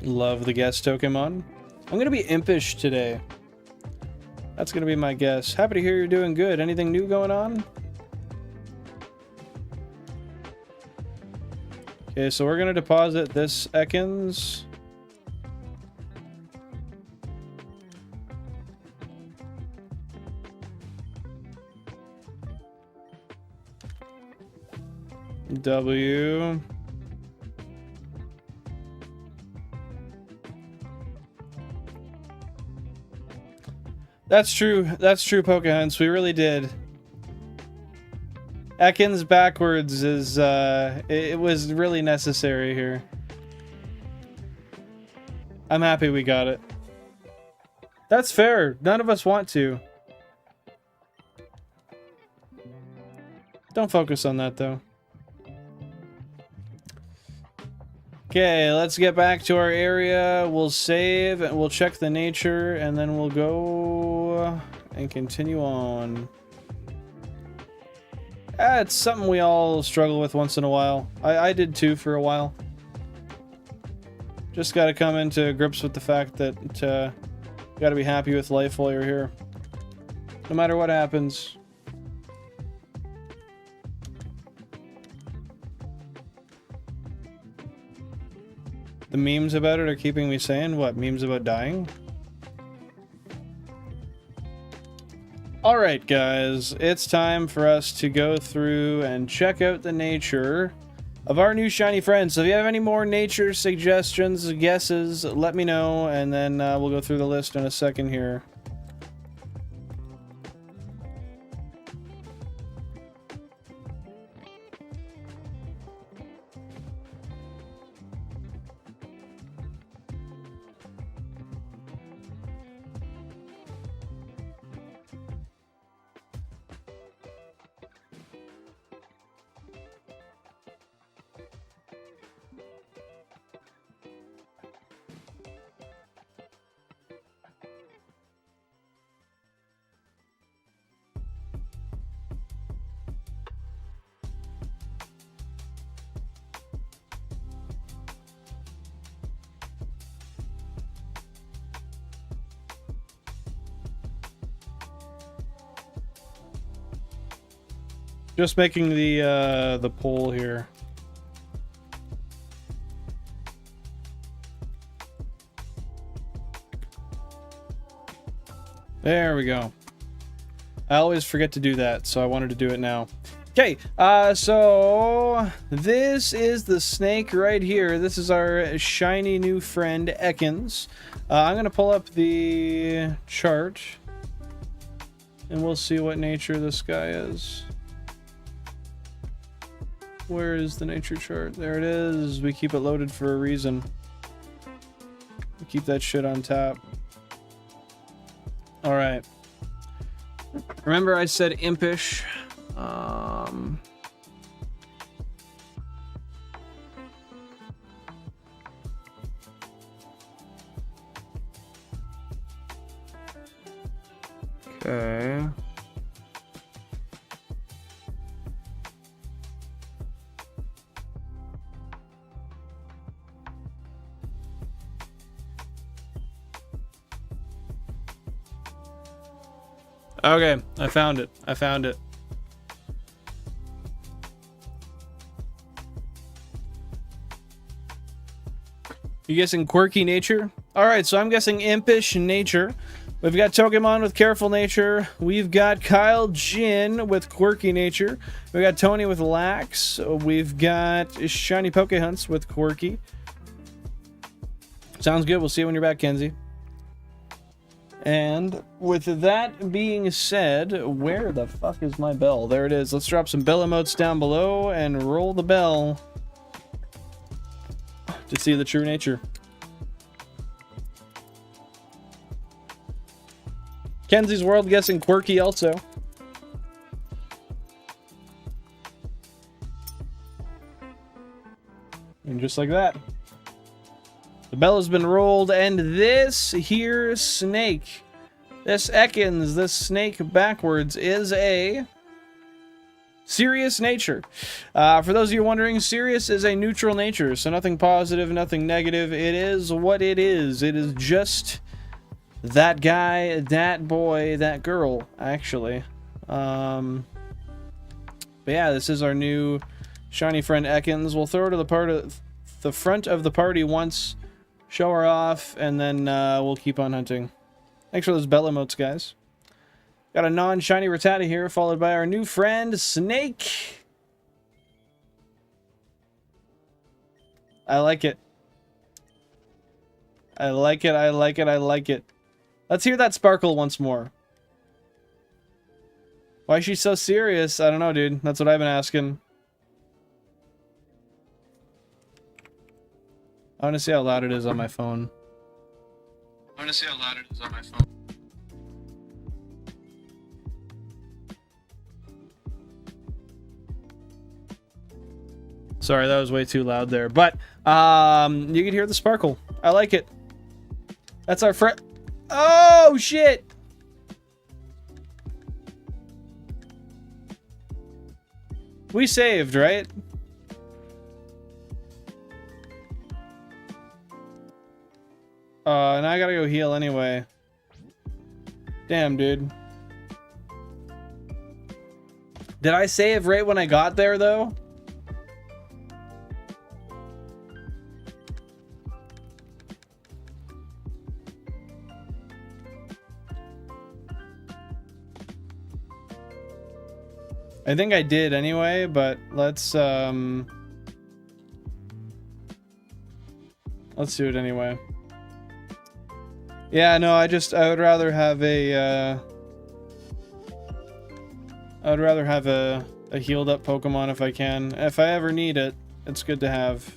Love the guest Pokemon. I'm gonna be impish today. That's gonna be my guess. Happy to hear you're doing good. Anything new going on? Okay, so we're gonna deposit this Ekans. W. That's true. That's true, Pokehunts. We really did. Ekans backwards is, it was really necessary here. I'm happy we got it. That's fair. None of us want to. Don't focus on that, though. Okay, let's get back to our area. We'll save, and we'll check the nature, and then we'll go and continue on. It's something we all struggle with once in a while. I did too for a while. Just gotta come into grips with the fact that you gotta be happy with life while you're here. No matter what happens. The memes about it are keeping me sane. What, memes about dying? Alright guys, it's time for us to go through and check out the nature of our new shiny friends. So if you have any more nature suggestions, guesses, let me know, and then we'll go through the list in a second here. Just making the poll here. There we go. I always forget to do that, so I wanted to do it now. Okay, so this is the snake right here. This is our shiny new friend, Ekans. I'm going to pull up the chart, and we'll see what nature this guy is. Where is the nature chart? There it is. We keep it loaded for a reason. We keep that shit on tap. Alright. Remember I said impish. Okay. Okay, I found it. I found it. You guessing quirky nature? Alright, so I'm guessing impish nature. We've got Pokemon with careful nature. We've got Kyle Jin with quirky nature. We've got Tony with lax. We've got Shiny Pokehunts with quirky. Sounds good. We'll see you when you're back, Kenzie. And with that being said, where the fuck is my bell? There it is. Let's drop some bell emotes down below and roll the bell to see the true nature. Kenzie's World guessing quirky also. And just like that, the bell has been rolled, and this here snake, this Ekans, this snake backwards, is a Serious nature. For those of you wondering, serious is a neutral nature, so nothing positive, nothing negative. It is what it is. It is just that guy, that boy, that girl, actually. But yeah, this is our new shiny friend Ekans. We'll throw her to the front of the party once, show her off, and then we'll keep on hunting. Thanks for those bell emotes, guys. Got a non-shiny Rattata here, followed by our new friend, Snake. I like it. I like it, I like it, I like it. Let's hear that sparkle once more. Why is she so serious? I don't know, dude. That's what I've been asking. I want to see how loud it is on my phone. Sorry, that was way too loud there. But, you can hear the sparkle. I like it. That's our friend. Oh, shit! We saved, right? And I gotta go heal anyway. Damn, dude. Did I save right when I got there, though? I think I did anyway, but let's do it anyway. Yeah, no, I would rather have a healed up Pokemon if I can. If I ever need it, it's good to have.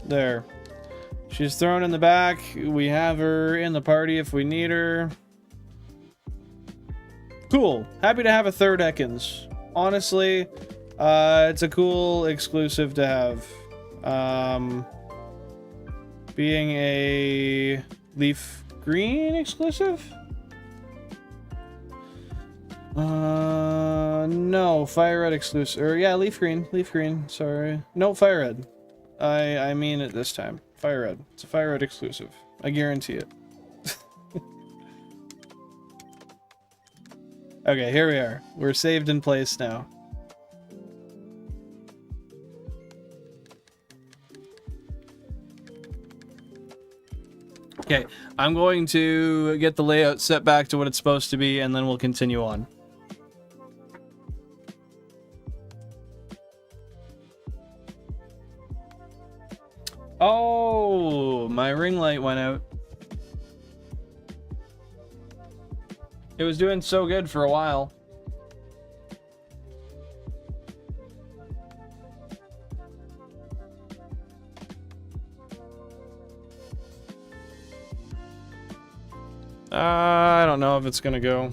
There. She's thrown in the back. We have her in the party if we need her. Cool. Happy to have a third Ekans. Honestly, it's a cool exclusive to have. Being a leaf green exclusive? No, fire red exclusive. Or yeah, leaf green, sorry. No, fire red. I mean it this time. Fire red. It's a fire red exclusive. I guarantee it. Okay, here we are. We're saved in place now. Okay, I'm going to get the layout set back to what it's supposed to be, and then we'll continue on. Oh, my ring light went out. It was doing so good for a while. I don't know if it's gonna go.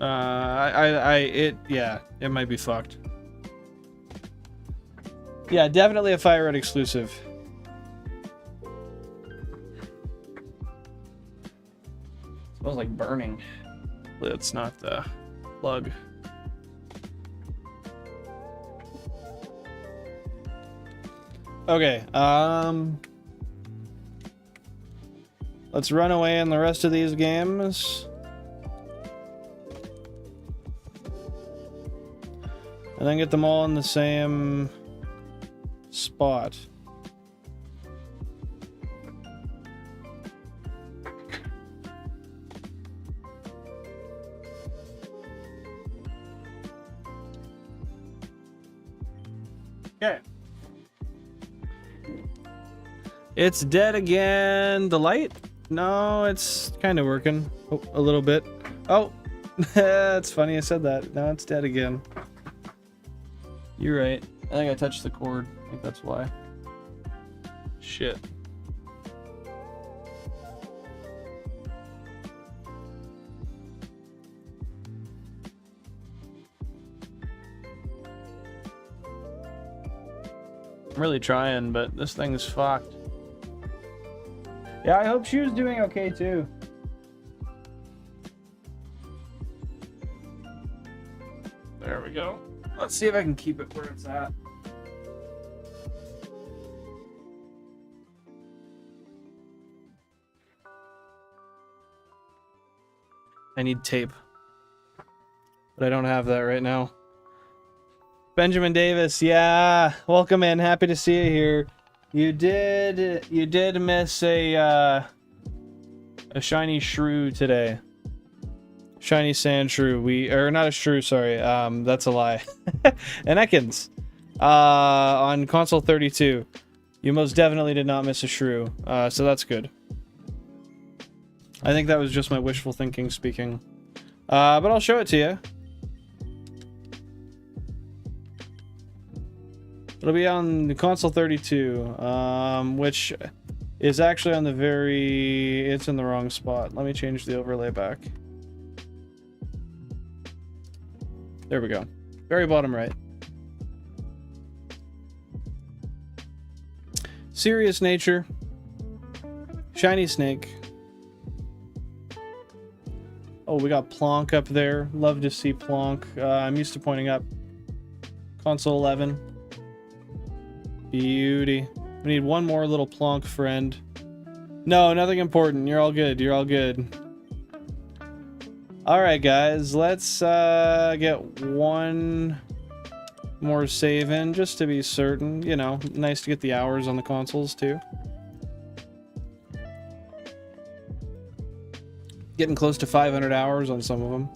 Yeah, it might be fucked. Yeah, definitely a fire red exclusive. Smells like burning. It's not the plug. Okay, let's run away in the rest of these games. And then get them all in the same spot. Okay. It's dead again. The light? No, it's kind of working. Oh, a little bit. Oh, it's funny I said that. Now it's dead again. You're right. I think I touched the cord. I think that's why. Shit. I'm really trying, but this thing's fucked. Yeah, I hope she was doing okay too. There we go. Let's see if I can keep it where it's at. I need tape. But I don't have that right now. Benjamin Davis, yeah. Welcome in. Happy to see you here. You did miss a shiny shrew today. Shiny Sandshrew. Or not a shrew, sorry. That's a lie. An Ekans. On console 32. You most definitely did not miss a shrew. So that's good. I think that was just my wishful thinking speaking. But I'll show it to you. It'll be on the console 32, which is actually on the very... It's in the wrong spot. Let me change the overlay back. There we go. Very bottom right. Serious nature. Shiny snake. Oh, we got Plonk up there. Love to see Plonk. I'm used to pointing up. Console 11. Beauty. We need one more little Plonk friend. No, nothing important. You're all good. You're all good. Alright, guys. Let's get one more save in, just to be certain. You know, nice to get the hours on the consoles, too. Getting close to 500 hours on some of them.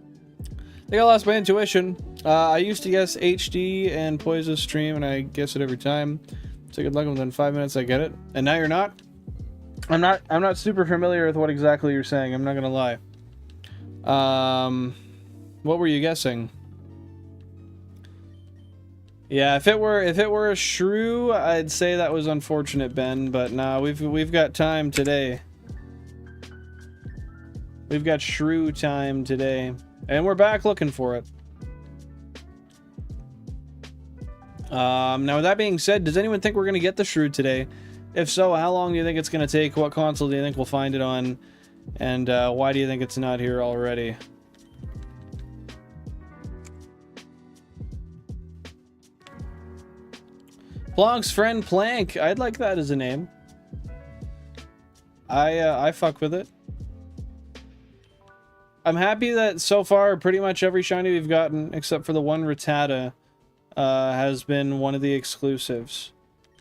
I think I lost my intuition. I used to guess HD and Poise's stream, and I guess it every time. So good luck, within 5 minutes I get it. And now you're not? I'm not super familiar with what exactly you're saying, I'm not gonna lie. What were you guessing? Yeah, if it were a shrew, I'd say that was unfortunate, Ben, but nah, we've got time today. We've got shrew time today. And we're back looking for it. Now with that being said, does anyone think we're gonna get the shrew today? If so, how long do you think it's gonna take? What console do you think we'll find it on? And why do you think it's not here already? Plank's friend Plank. I'd like that as a name. I fuck with it. I'm happy that so far pretty much every shiny we've gotten, except for the one Rattata, has been one of the exclusives.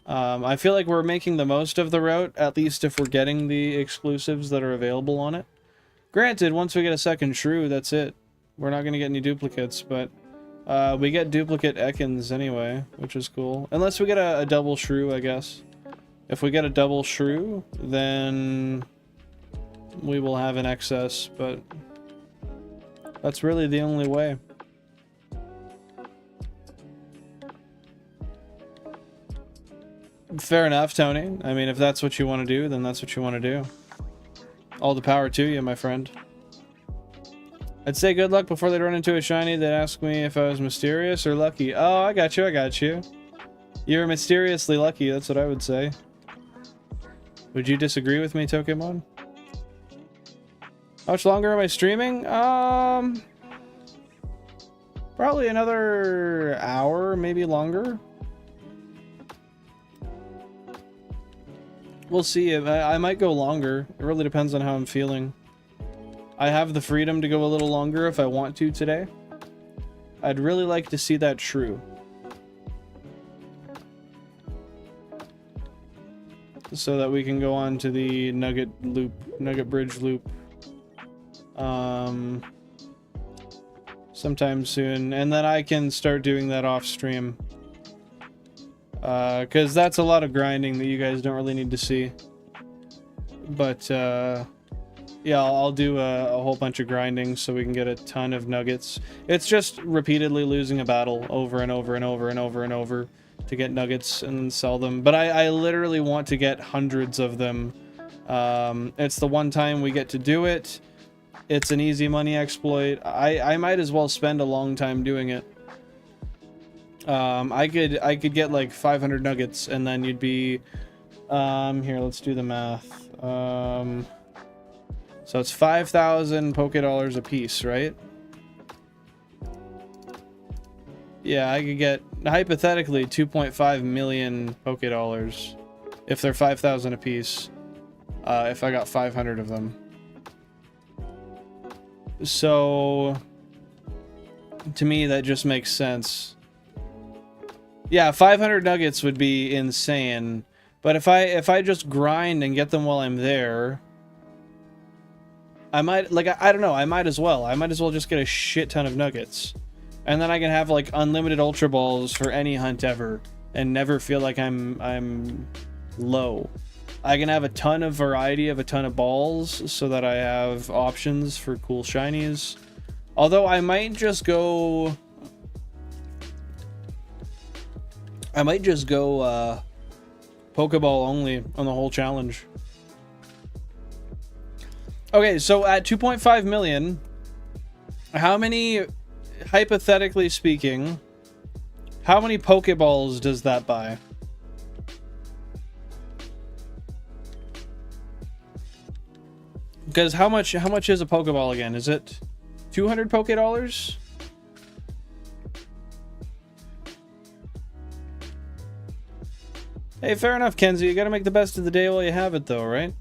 I feel like we're making the most of the route, at least if we're getting the exclusives that are available on it. Granted, once we get a second shrew, that's it. We're not going to get any duplicates, but we get duplicate Ekans anyway, which is cool. Unless we get a double shrew, I guess. If we get a double shrew, then we will have an excess, but that's really the only way. Fair enough, Tony. I mean, if that's what you want to do, then that's what you want to do. All the power to you, my friend. I'd say good luck before they run into a shiny. They'd ask me if I was mysterious or lucky. Oh, I got you, I got you. You're mysteriously lucky, that's what I would say. Would you disagree with me, Pokemon? How much longer am I streaming? Probably another hour, maybe longer. We'll see. I might go longer. It really depends on how I'm feeling. I have the freedom to go a little longer if I want to today. I'd really like to see that shrew. So that we can go on to the Nugget Bridge loop. Sometime soon. And then I can start doing that off stream. Because that's a lot of grinding that you guys don't really need to see. But, yeah, I'll do a whole bunch of grinding so we can get a ton of nuggets. It's just repeatedly losing a battle over and over and over and over and over to get nuggets and sell them. But I literally want to get hundreds of them. It's the one time we get to do it. It's an easy money exploit. I might as well spend a long time doing it. I could get like 500 nuggets and then you'd be here, let's do the math. So it's 5,000 Poké Dollars a piece, right? Yeah, I could get, hypothetically, 2.5 million Pokédollars if they're 5,000 apiece, if I got 500 of them. So, to me, that just makes sense. Yeah, 500 nuggets would be insane, but if I just grind and get them while I'm there, I might, like, I don't know, I might as well just get a shit ton of nuggets. And then I can have like unlimited Ultra Balls for any hunt ever and never feel like I'm low. I can have a ton of variety of a ton of balls so that I have options for cool shinies. Although I might just go Pokeball only on the whole challenge. Okay, so at 2.5 million, how many, hypothetically speaking, how many Pokeballs does that buy? Because how much is a Pokeball again? Is it 200 Pokédollars? Hey, fair enough, Kenzie. You gotta make the best of the day while you have it, though, right?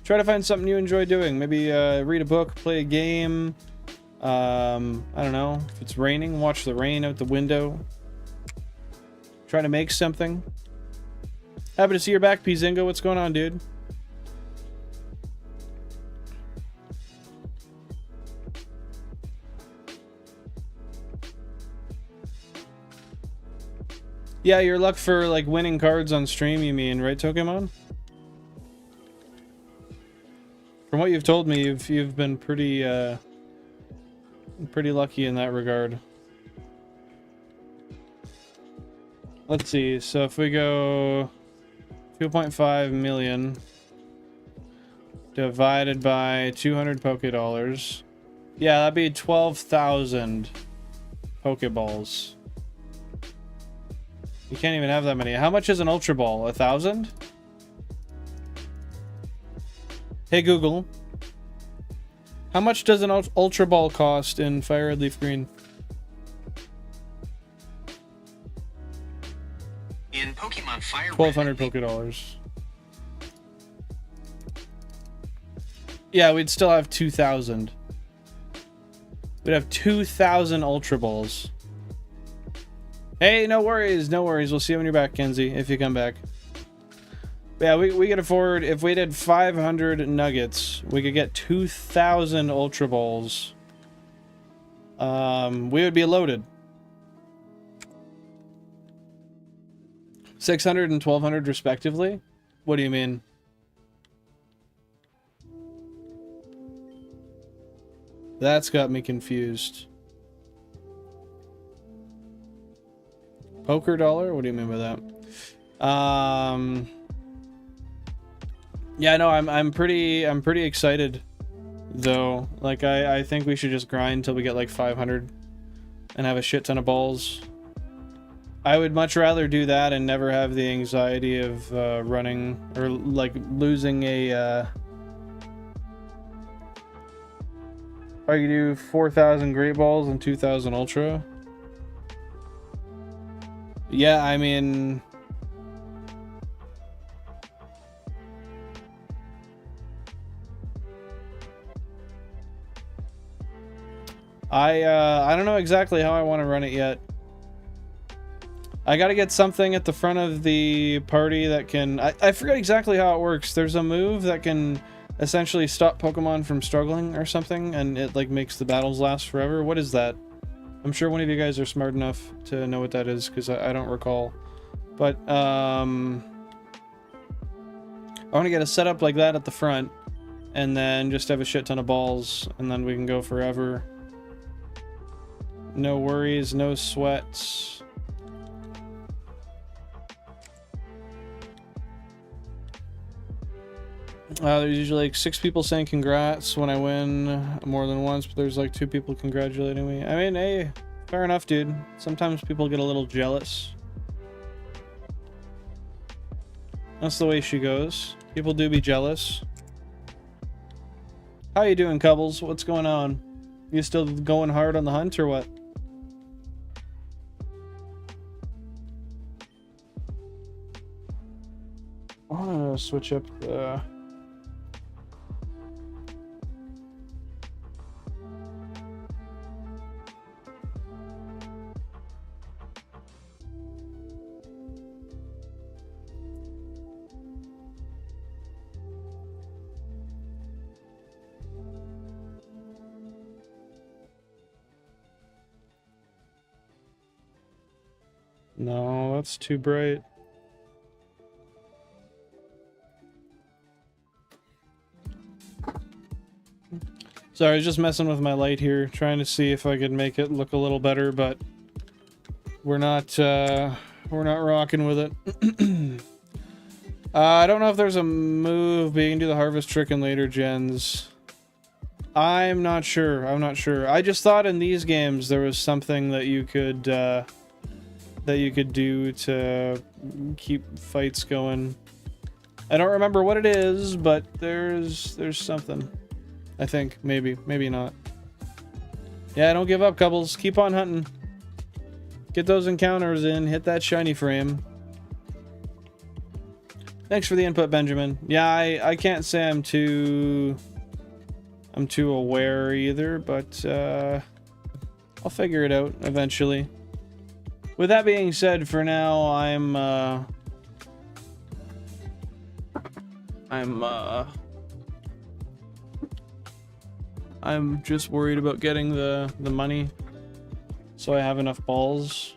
Try to find something you enjoy doing. Maybe read a book, play a game. I don't know. If it's raining, watch the rain out the window. Try to make something. Happy to see you're back, Pizingo. What's going on, dude? Yeah, your luck for like winning cards on stream, you mean, right, Pokemon? From what you've told me, you've been pretty lucky in that regard. Let's see. So if we go 2.5 million divided by 200 Pokédollars, yeah, that'd be 12,000 Pokeballs. You can't even have that many. How much is an Ultra Ball? 1,000? Hey Google, how much does an Ultra Ball cost in Fire Red Leaf Green? In Pokemon Fire 1,200 Pokédollars. Yeah, we'd still have 2,000. We'd have 2,000 Ultra Balls. Hey, no worries, no worries. We'll see you when you're back, Kenzie, if you come back. Yeah, we could afford, if we did 500 nuggets, we could get 2,000 Ultra Balls. We would be loaded. 600 and 1,200 respectively? What do you mean? That's got me confused. Poker dollar? What do you mean by that? Yeah, no, I'm pretty excited though. Like I think we should just grind till we get like 500 and have a shit ton of balls. I would much rather do that and never have the anxiety of running or like losing a I could do 4,000 Great Balls and 2,000 Ultra. Yeah, I mean, I don't know exactly how I want to run it yet. I gotta get something at the front of the party that can... I forget exactly how it works. There's a move that can essentially stop Pokemon from struggling or something, and it like makes the battles last forever. What is that? I'm sure one of you guys are smart enough to know what that is, because I don't recall. But, I want to get a setup like that at the front, and then just have a shit ton of balls, and then we can go forever. No worries, no sweats. There's usually like 6 people saying congrats when I win more than once, but there's like 2 people congratulating me. I mean, hey, fair enough, dude. Sometimes people get a little jealous. That's the way she goes. People do be jealous. How you doing, Cubbles? What's going on? You still going hard on the hunt or what? want to switch up the... No, that's too bright. Sorry, I was just messing with my light here, trying to see if I could make it look a little better, but we're not rocking with it. I don't know if there's a move, but you can do the harvest trick in later gens. I'm not sure. I'm not sure. I just thought in these games there was something that you could do to keep fights going. I don't remember what it is, but there's something. I think maybe not. Yeah, don't give up, couples. Keep on hunting. Get those encounters in. Hit that shiny frame. Thanks for the input, Benjamin. Yeah, I can't say I'm too aware either, but I'll figure it out eventually. With that being said, for now, I'm just worried about getting the money so I have enough balls.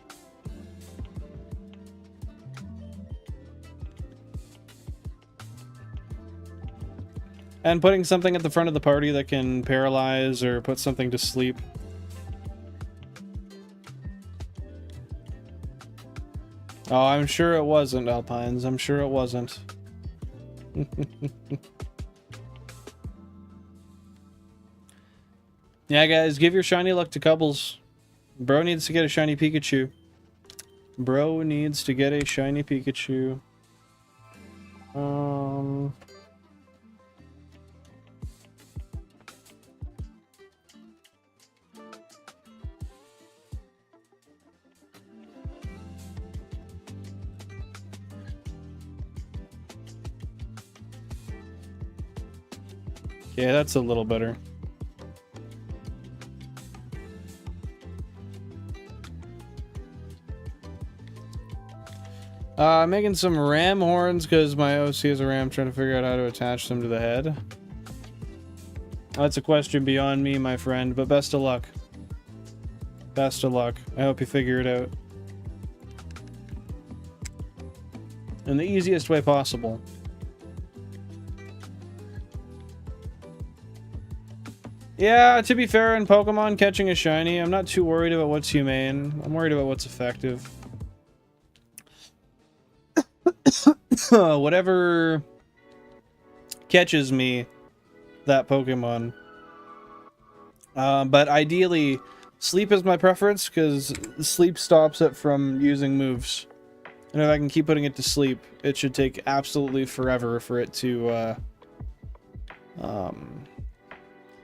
And putting something at the front of the party that can paralyze or put something to sleep. Oh, I'm sure it wasn't, Alpines. I'm sure it wasn't. Yeah, guys, give your shiny luck to couples. Bro needs to get a shiny Pikachu. Bro needs to get a shiny Pikachu. Yeah, that's a little better. Making some ram horns because my OC is a ram, trying to figure out how to attach them to the head. That's a question beyond me, my friend, but best of luck. Best of luck. I hope you figure it out in the easiest way possible. Yeah, to be fair, in Pokemon catching a shiny, I'm not too worried about what's humane. I'm worried about what's effective. Whatever catches me, that Pokemon. But ideally, sleep is my preference, because sleep stops it from using moves. And if I can keep putting it to sleep, it should take absolutely forever for it to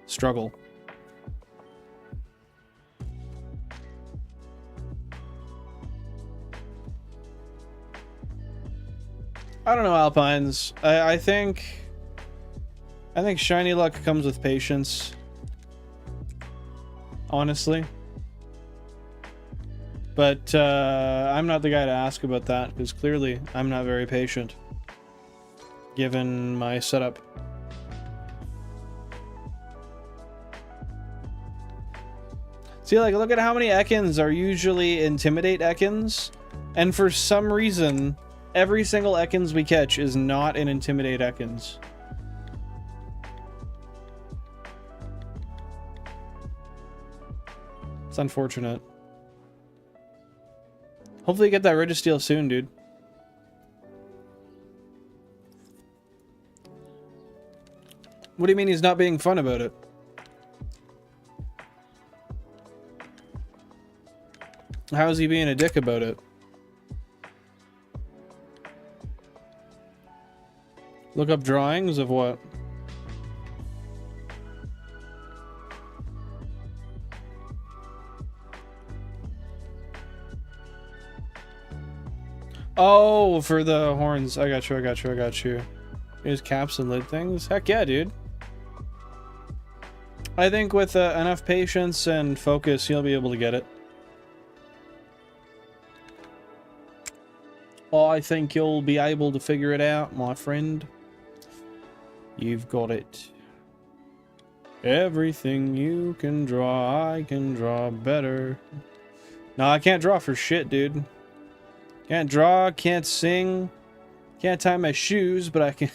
struggle. I don't know, Alpines. I think shiny luck comes with patience. Honestly. But I'm not the guy to ask about that, because clearly I'm not very patient, given my setup. See, like, look at how many Ekans are usually Intimidate Ekans, and for some reason, every single Ekans we catch is not an Intimidate Ekans. It's unfortunate. Hopefully you get that Registeel soon, dude. What do you mean he's not being fun about it? How is he being a dick about it? Look up drawings of what? Oh, for the horns. I got you, I got you, I got you. Use caps and lid things? Heck yeah, dude. I think with enough patience and focus, you'll be able to get it. Oh, I think you'll be able to figure it out, my friend. You've got it. Everything you can draw, I can draw better. No, I can't draw for shit, dude. Can't draw, can't sing, can't tie my shoes, but I can...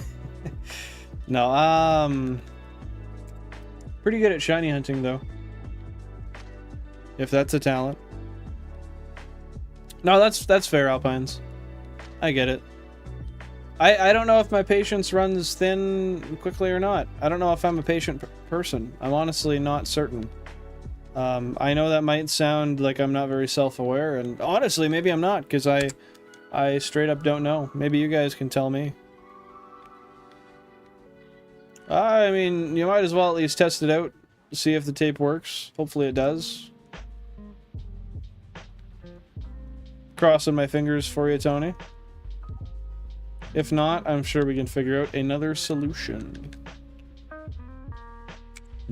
No, pretty good at shiny hunting, though. If that's a talent. No, that's fair, Alpines. I get it. I don't know if my patience runs thin quickly or not. I don't know if I'm a patient person. I'm honestly not certain. I know that might sound like I'm not very self-aware, and honestly, maybe I'm not, because I straight up don't know. Maybe you guys can tell me. I mean, you might as well at least test it out, see if the tape works. Hopefully it does. Crossing my fingers for you, Tony. If not, I'm sure we can figure out another solution.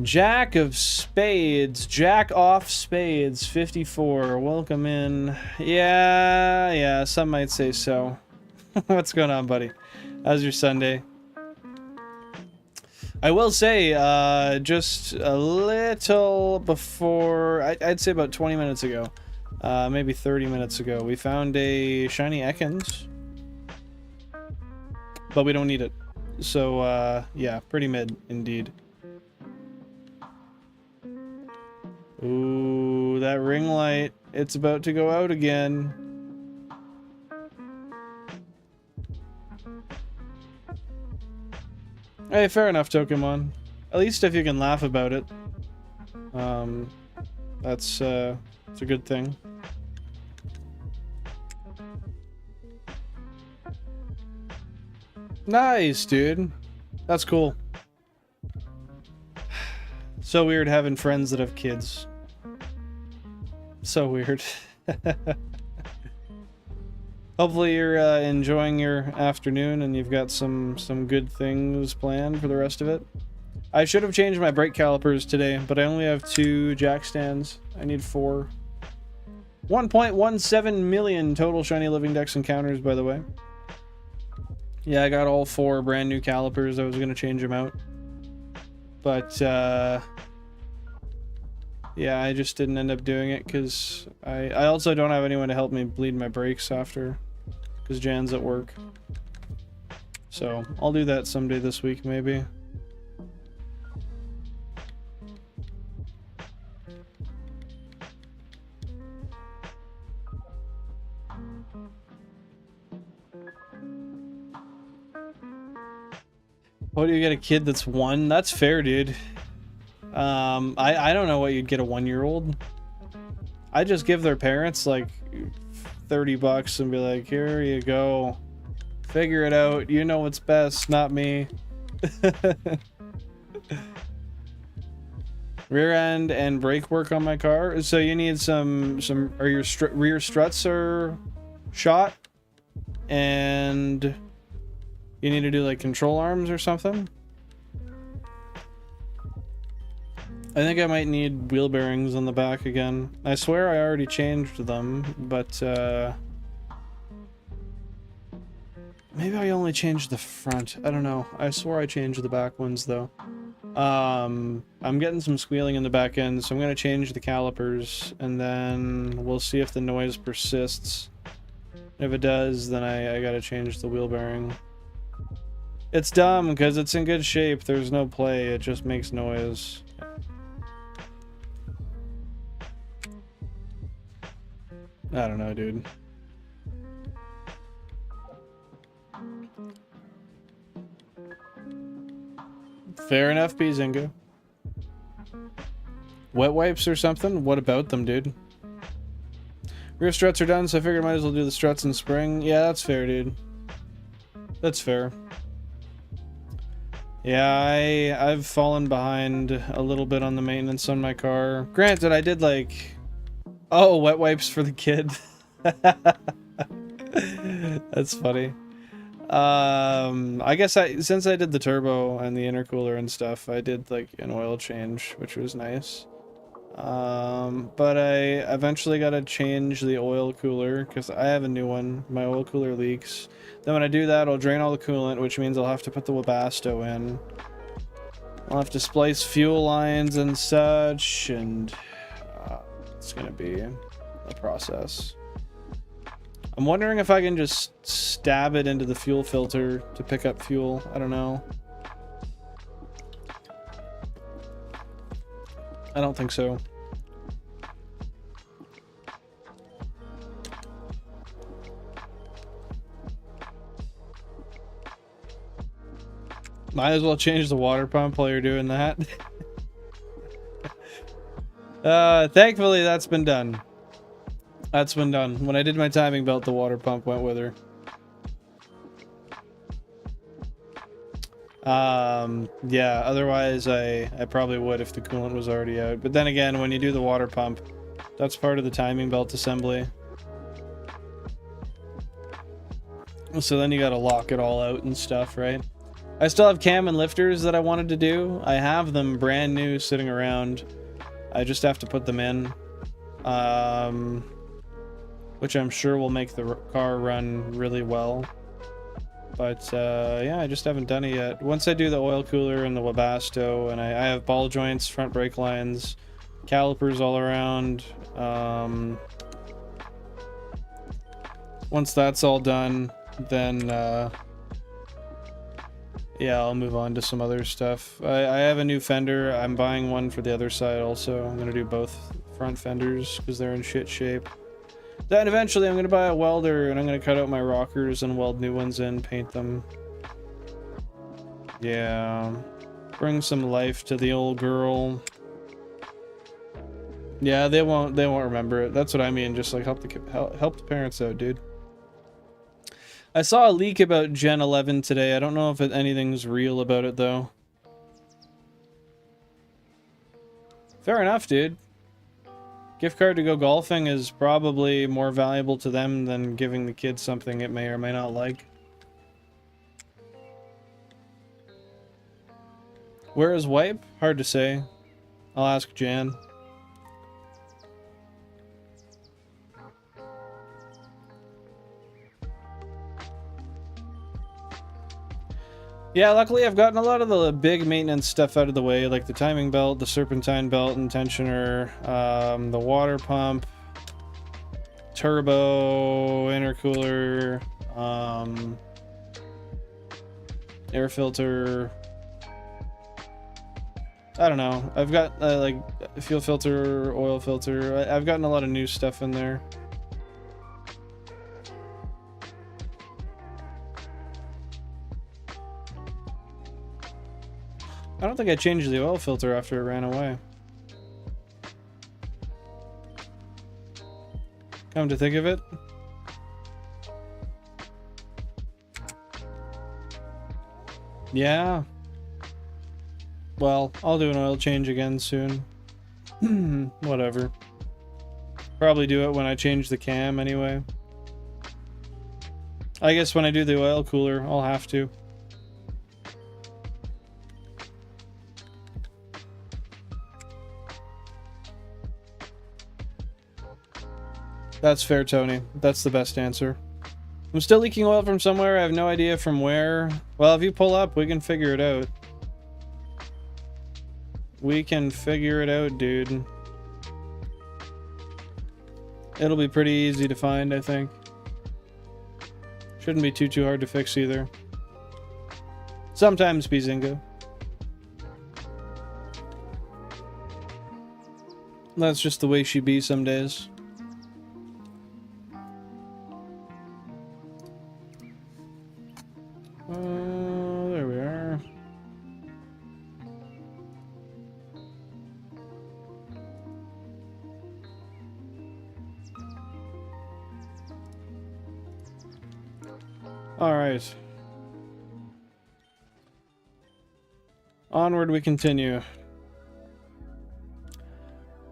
Jack of Spades. Jack off Spades. 54. Welcome in. Yeah, some might say so. What's going on, buddy? How's your Sunday? I will say, just a little before, I'd say about 20 minutes ago, maybe 30 minutes ago, we found a shiny Ekans. But we don't need it. So, yeah, pretty mid, indeed. Ooh, that ring light. It's about to go out again. Hey, fair enough, Pokemon. At least if you can laugh about it. It's a good thing. Nice, dude. That's cool. So weird having friends that have kids. So weird. Hopefully you're enjoying your afternoon and you've got some good things planned for the rest of it. I should have changed my brake calipers today, but I only have 2 jack stands. I need 4. 1.17 million total Shiny Living Dex encounters, by the way. Yeah, I got all 4 brand new calipers. I was going to change them out. But, yeah, I just didn't end up doing it because I also don't have anyone to help me bleed my brakes after because Jan's at work. So, I'll do that someday this week, maybe. What do you get a kid that's 1? That's fair, dude. I don't know what you'd get a 1-year-old. I just give their parents like $30 and be like, here you go. Figure it out. You know what's best, not me. Rear end and brake work on my car. So you need some are your rear struts are shot and you need to do like control arms or something. I think I might need wheel bearings on the back again. I swear I already changed them, but maybe I only changed the front. I don't know. I swore I changed the back ones though. I'm getting some squealing in the back end, so I'm gonna change the calipers and then we'll see if the noise persists. If it does, then I gotta change the wheel bearing. It's dumb because it's in good shape. There's no play. It just makes noise. I don't know, dude. Fair enough, Pizinga. Wet wipes or something? What about them, dude? Rear struts are done, so I figured I might as well do the struts in spring. Yeah, that's fair, dude. That's fair. Yeah, I've fallen behind a little bit on the maintenance on my car. Granted, I did like... Oh, wet wipes for the kid. That's funny. I guess since I did the turbo and the intercooler and stuff, I did like an oil change, which was nice. But I eventually got to change the oil cooler because I have a new one. My oil cooler leaks. Then when I do that, I'll drain all the coolant, which means I'll have to put the Webasto in. I'll have to splice fuel lines and such, and it's gonna be a process. I'm wondering if I can just stab it into the fuel filter to pick up fuel. I don't know. I don't think so. Might as well change the water pump while you're doing that. Thankfully that's been done. That's been done. When I did my timing belt, the water pump went with her. Yeah, otherwise I probably would if the coolant was already out. But then again, when you do the water pump, that's part of the timing belt assembly. So then you gotta lock it all out and stuff, right? I still have cam and lifters that I wanted to do. I have them brand new sitting around. I just have to put them in. Which I'm sure will make the car run really well. But yeah, I just haven't done it yet. Once I do the oil cooler and the Webasto, and I have ball joints, front brake lines, calipers all around. Once that's all done, then yeah, I'll move on to some other stuff. I have a new fender. I'm buying one for the other side also. I'm gonna do both front fenders because they're in shit shape. Then eventually I'm gonna buy a welder and I'm gonna cut out my rockers and weld new ones in, paint them. Yeah, bring some life to the old girl. Yeah, they won't remember it. That's what I mean. Just like help the parents out, dude. I saw a leak about Gen 11 today. I don't know if anything's real about it though. Fair enough, dude. Gift card to go golfing is probably more valuable to them than giving the kids something it may or may not like. Where is Wipe? Hard to say. I'll ask Jan. Yeah, luckily I've gotten a lot of the big maintenance stuff out of the way, like the timing belt, the serpentine belt and tensioner, the water pump, turbo, intercooler, air filter. I don't know. I've got like fuel filter, oil filter. I've gotten a lot of new stuff in there. I don't think I changed the oil filter after it ran away. Come to think of it. Yeah. Well, I'll do an oil change again soon. Whatever. Probably do it when I change the cam anyway. I guess when I do the oil cooler, I'll have to. That's fair, Tony. That's the best answer. I'm still leaking oil from somewhere. I have no idea from where. Well, if you pull up, we can figure it out. We can figure it out, dude. It'll be pretty easy to find, I think. Shouldn't be too hard to fix either. Sometimes, Bizingo. That's just the way she be some days. There we are. All right. Onward we continue.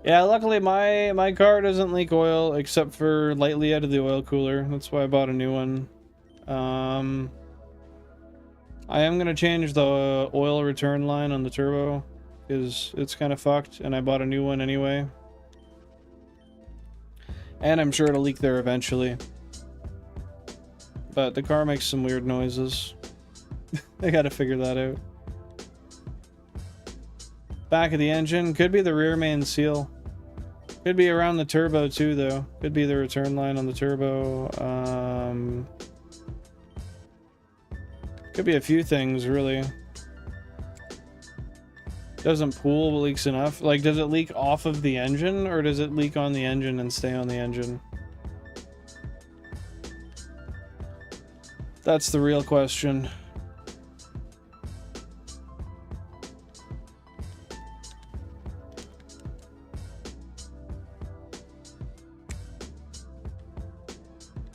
Yeah, luckily my car doesn't leak oil except for lightly out of the oil cooler. That's why I bought a new one. I am gonna change the oil return line on the turbo because it's kind of fucked, and I bought a new one anyway. And I'm sure it'll leak there eventually. But the car makes some weird noises. I gotta figure that out. Back of the engine. Could be the rear main seal. Could be around the turbo too, though. Could be the return line on the turbo. Could be a few things, really. Doesn't pool, but leaks enough. Like, does it leak off of the engine, or does it leak on the engine and stay on the engine? That's the real question.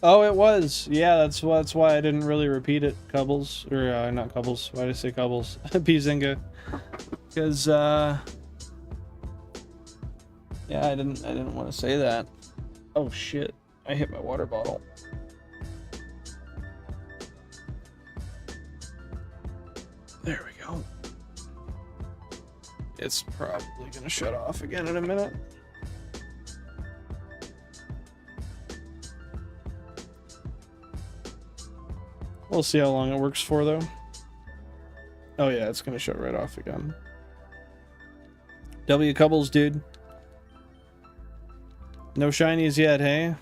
Oh, it was. Yeah, that's why I didn't really repeat it, Cubbles. Or, not Cubbles. Why did I say Cubbles? Pizinga. Because, yeah, I didn't want to say that. Oh, shit. I hit my water bottle. There we go. It's probably gonna shut off again in a minute. We'll see how long it works for, though. Oh yeah, it's gonna shut right off again. W Cubbles, dude. No shinies yet, hey?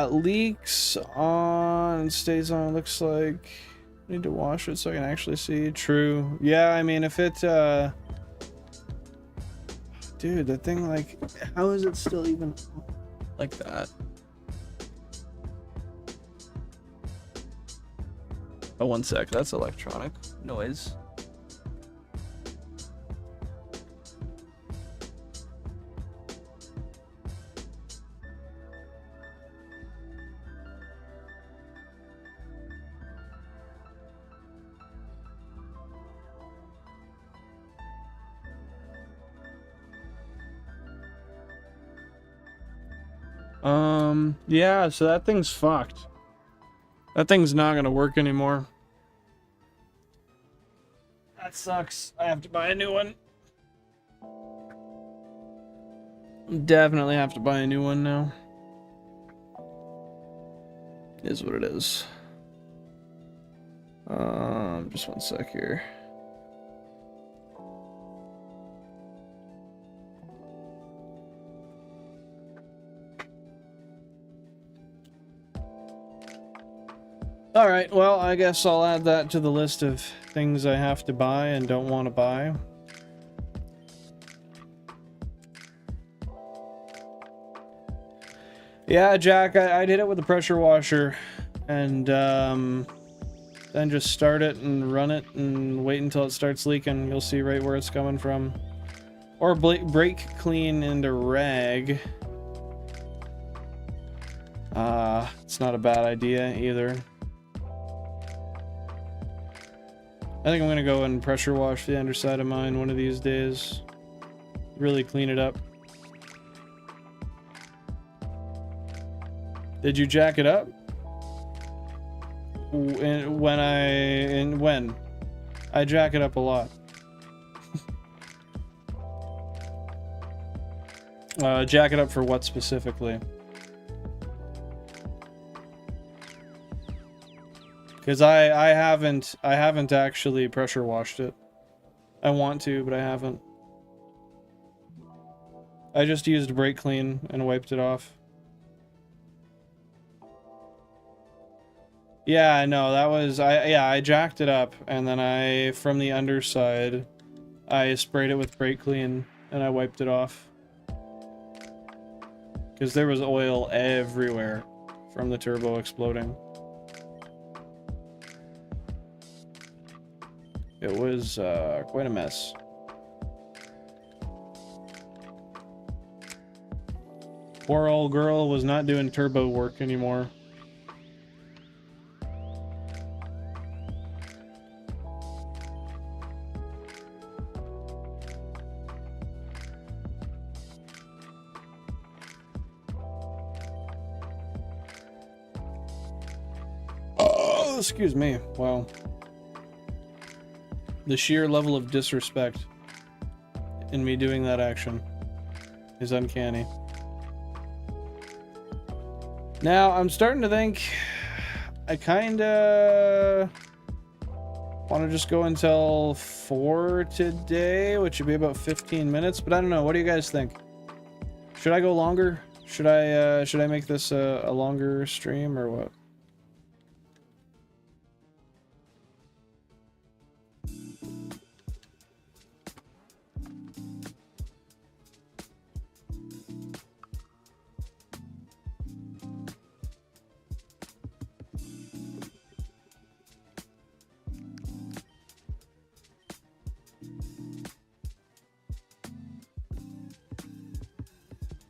Leaks on, stays on, looks like. Need to wash it so I can actually see. True. Yeah, I mean, if it, dude, the thing, like, how is it still even like that? Oh, one sec, that's electronic noise. Yeah, so that thing's fucked. That thing's not gonna work anymore. That sucks. I have to buy a new one. Definitely have to buy a new one now. Is what it is. Just one sec here. Alright, well, I guess I'll add that to the list of things I have to buy and don't want to buy. Yeah, Jack, I did it with the pressure washer, and then just start it and run it and wait until it starts leaking. You'll see right where it's coming from. Or brake clean into rag. It's not a bad idea either. I think I'm gonna go and pressure wash the underside of mine one of these days. Really clean it up. Did you jack it up? When I jack it up a lot. Jack it up for what specifically? Because I haven't actually pressure washed it. I want to, but I haven't. I just used brake clean and wiped it off. Yeah, I know, that was I jacked it up, and then from the underside I sprayed it with brake clean and I wiped it off. Because there was oil everywhere from the turbo exploding. It was quite a mess. Poor old girl was not doing turbo work anymore. Excuse me. Wow. The sheer level of disrespect in me doing that action is uncanny. Now, I'm starting to think I kinda want to just go until 4 today, which would be about 15 minutes, but I don't know. What do you guys think? Should I go longer? Should I make this a longer stream or what?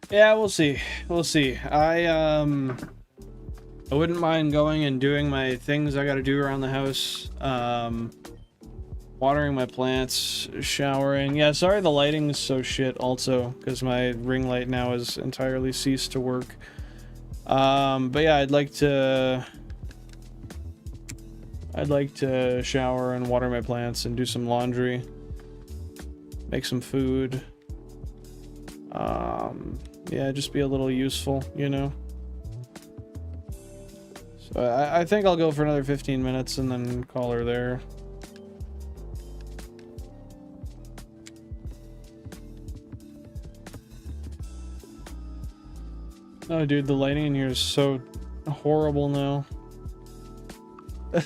Yeah, we'll see. We'll see. I wouldn't mind going and doing my things I gotta do around the house. Watering my plants, showering. Yeah, sorry the lighting is so shit also, because my ring light now has entirely ceased to work. But yeah, I'd like to shower and water my plants and do some laundry. Make some food. Yeah, just be a little useful, you know? So I think I'll go for another 15 minutes and then call her there. Oh, dude, the lighting in here is so horrible now. It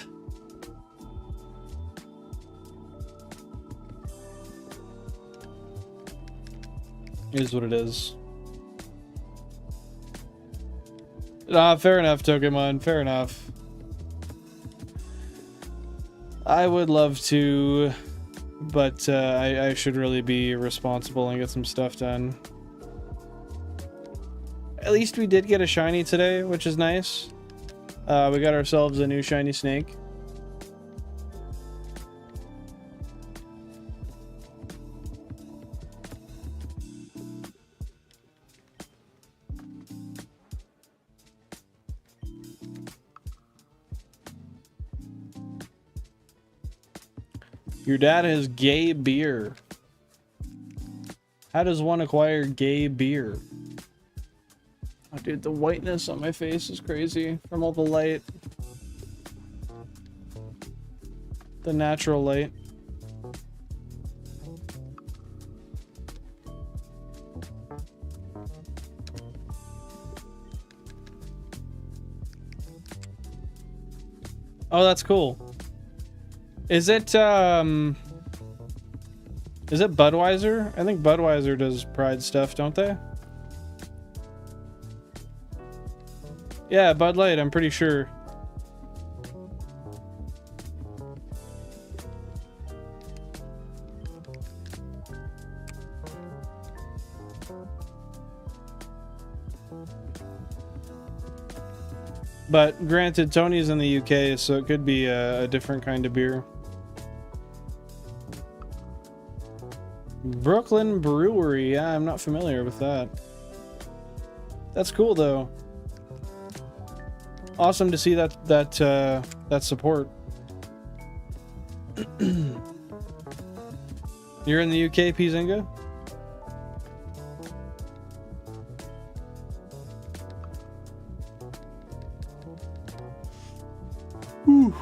is what it is. Fair enough, Pokemon. Fair enough. I would love to, but I should really be responsible and get some stuff done. At least we did get a shiny today, which is nice. We got ourselves a new shiny snake. Your dad has gay beer. How does one acquire gay beer? Oh, dude, the whiteness on my face is crazy from all the light. The natural light. Oh, that's cool. Is it Budweiser? I think Budweiser does Pride stuff, don't they? Yeah, Bud Light, I'm pretty sure. But granted, Tony's in the UK, so it could be a different kind of beer. Brooklyn Brewery, yeah, I'm not familiar with that. That's cool though. Awesome to see that support. You're in the UK, Pizinga? Whew.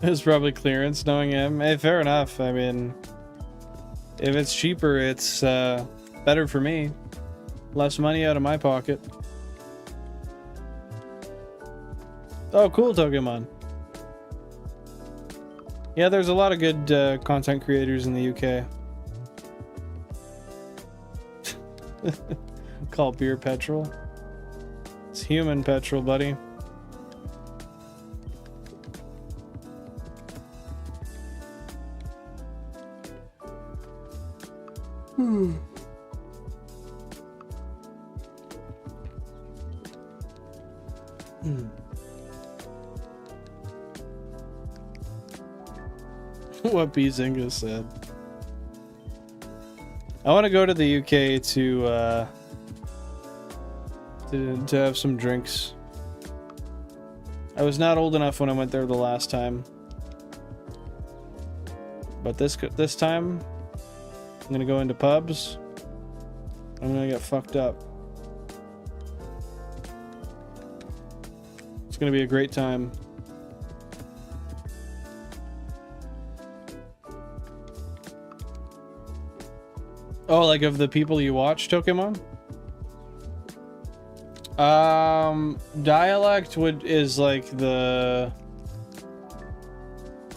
It was probably clearance, knowing him. Hey, fair enough. I mean, if it's cheaper, it's better for me. Less money out of my pocket. Oh, cool, Pokemon. Yeah, there's a lot of good content creators in the UK. Call beer petrol. It's human petrol, buddy. What B Zinga said. I want to go to the UK to have some drinks. I was not old enough when I went there the last time, but this time I'm gonna go into pubs. I'm gonna get fucked up. It's gonna be a great time. Oh, like of the people you watch, Pokemon? Dialect is like the...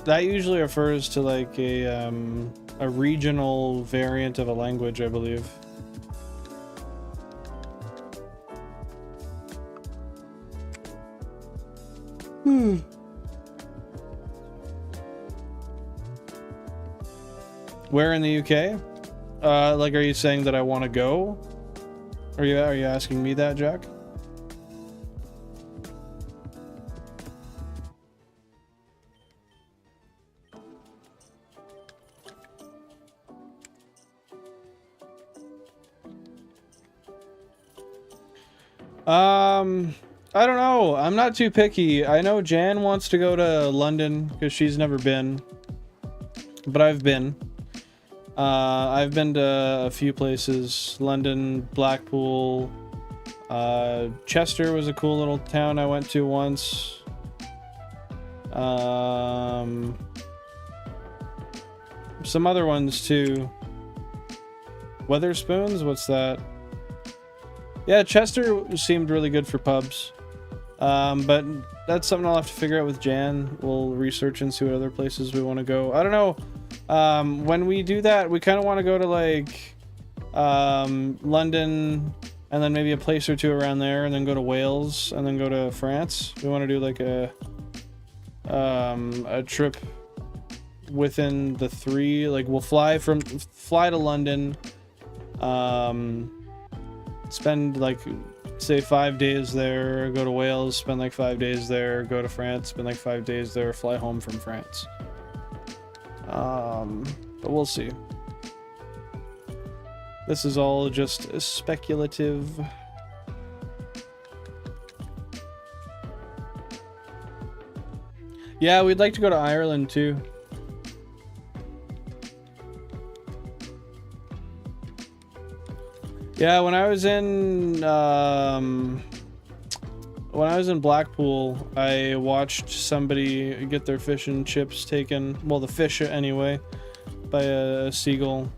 That usually refers to like a regional variant of a language, I believe. Where in the UK? Like, are you saying that I want to go? Are you asking me that, Jack? I don't know. I'm not too picky. I know Jan wants to go to London because she's never been, but I've been. I've been to a few places. London, Blackpool, Chester was a cool little town I went to once. Some other ones too. Weatherspoons? What's that? Yeah, Chester seemed really good for pubs. But that's something I'll have to figure out with Jan. We'll research and see what other places we want to go. I don't know. When we do that, we kind of want to go to like London and then maybe a place or two around there, and then go to Wales and then go to France. We want to do like a trip within the three. Like we'll fly to London, spend like say 5 days there, go to Wales, spend like 5 days there, go to France, spend like 5 days there, fly home from France. But we'll see. This is all just speculative. Yeah, we'd like to go to Ireland too. Yeah, when I was in Blackpool, I watched somebody get their fish and chips taken, well, the fish anyway, by a seagull.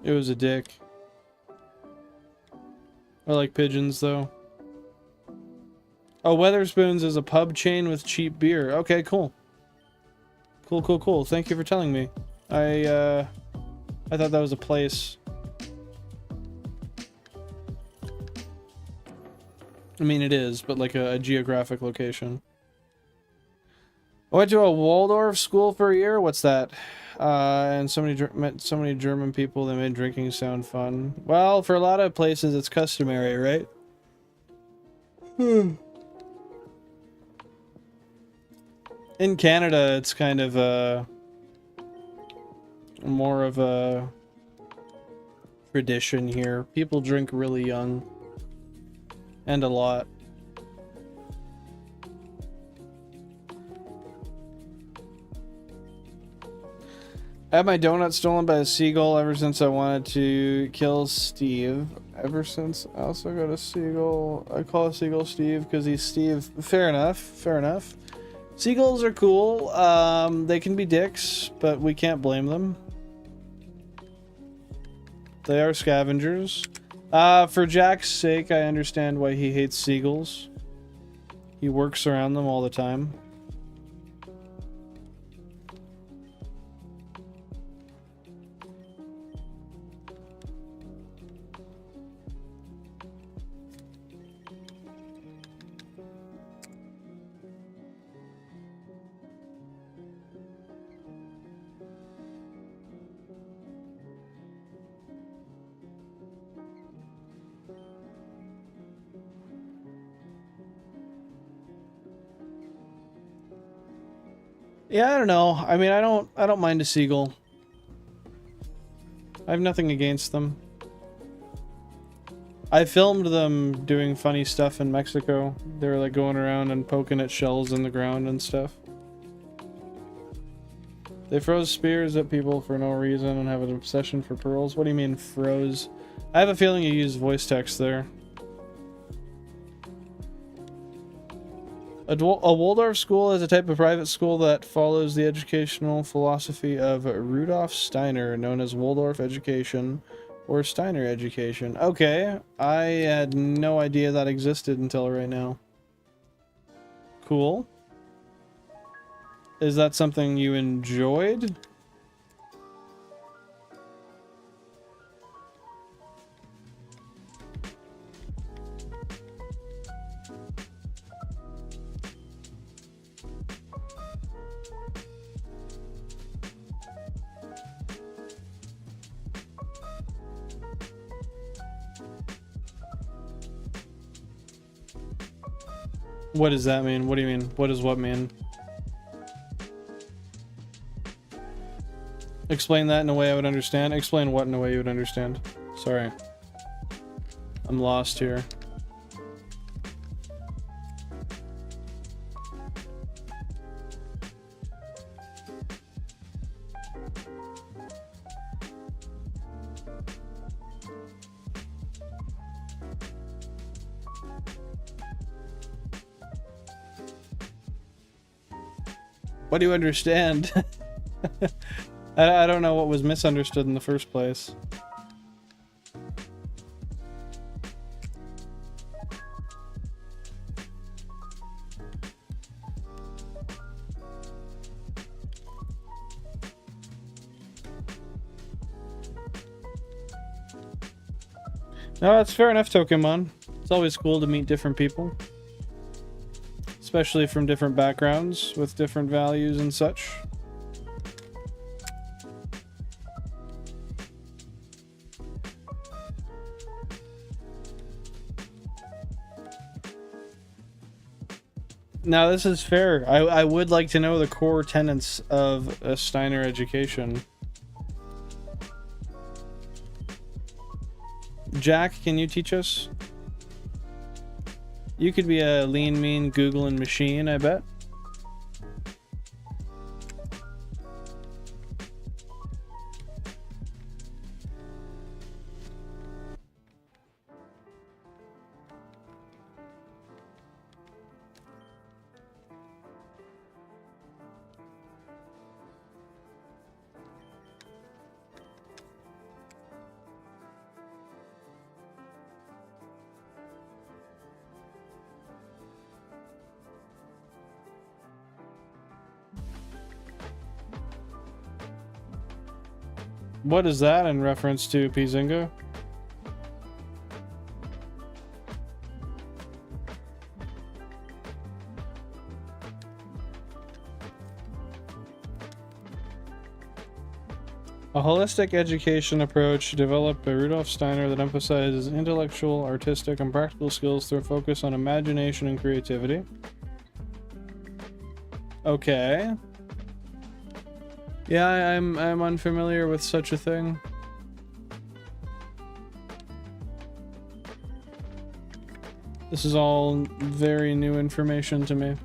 It was a dick. I like pigeons though. Oh, Weatherspoons is a pub chain with cheap beer. Okay, cool. Cool. Thank you for telling me. I thought that was a place. I mean, it is, but like a geographic location. I went to a Waldorf school for a year. What's that? And met so many German people that made drinking sound fun. Well, for a lot of places, it's customary, right? In Canada, it's kind of more of a tradition here. People drink really young. And a lot. I had my donut stolen by a seagull ever since I wanted to kill Steve. Ever since I also got a seagull. I call a seagull Steve because he's Steve. Fair enough. Seagulls are cool. They can be dicks, but we can't blame them. They are scavengers. For Jack's sake, I understand why he hates seagulls. He works around them all the time. Yeah, I don't know. I mean, I don't mind a seagull. I have nothing against them. I filmed them doing funny stuff in Mexico. They were like going around and poking at shells in the ground and stuff. They froze spears at people for no reason and have an obsession for pearls. What do you mean froze? I have a feeling you used voice text there. A Waldorf school is a type of private school that follows the educational philosophy of Rudolf Steiner, known as Waldorf education or Steiner education. Okay, I had no idea that existed until right now. Cool. Is that something you enjoyed? What does that mean? What do you mean? What does what mean? Explain that in a way I would understand. Explain what in a way you would understand. Sorry. I'm lost here. What do you understand? I don't know what was misunderstood in the first place. No, that's fair enough, Pokemon. It's always cool to meet different people. Especially from different backgrounds, with different values and such. Now, this is fair. I would like to know the core tenets of a Steiner education. Jack, can you teach us? You could be a lean, mean Googling machine, I bet. What is that in reference to, Pizingo? A holistic education approach developed by Rudolf Steiner that emphasizes intellectual, artistic, and practical skills through a focus on imagination and creativity. Okay. Yeah, I'm unfamiliar with such a thing. This is all very new information to me.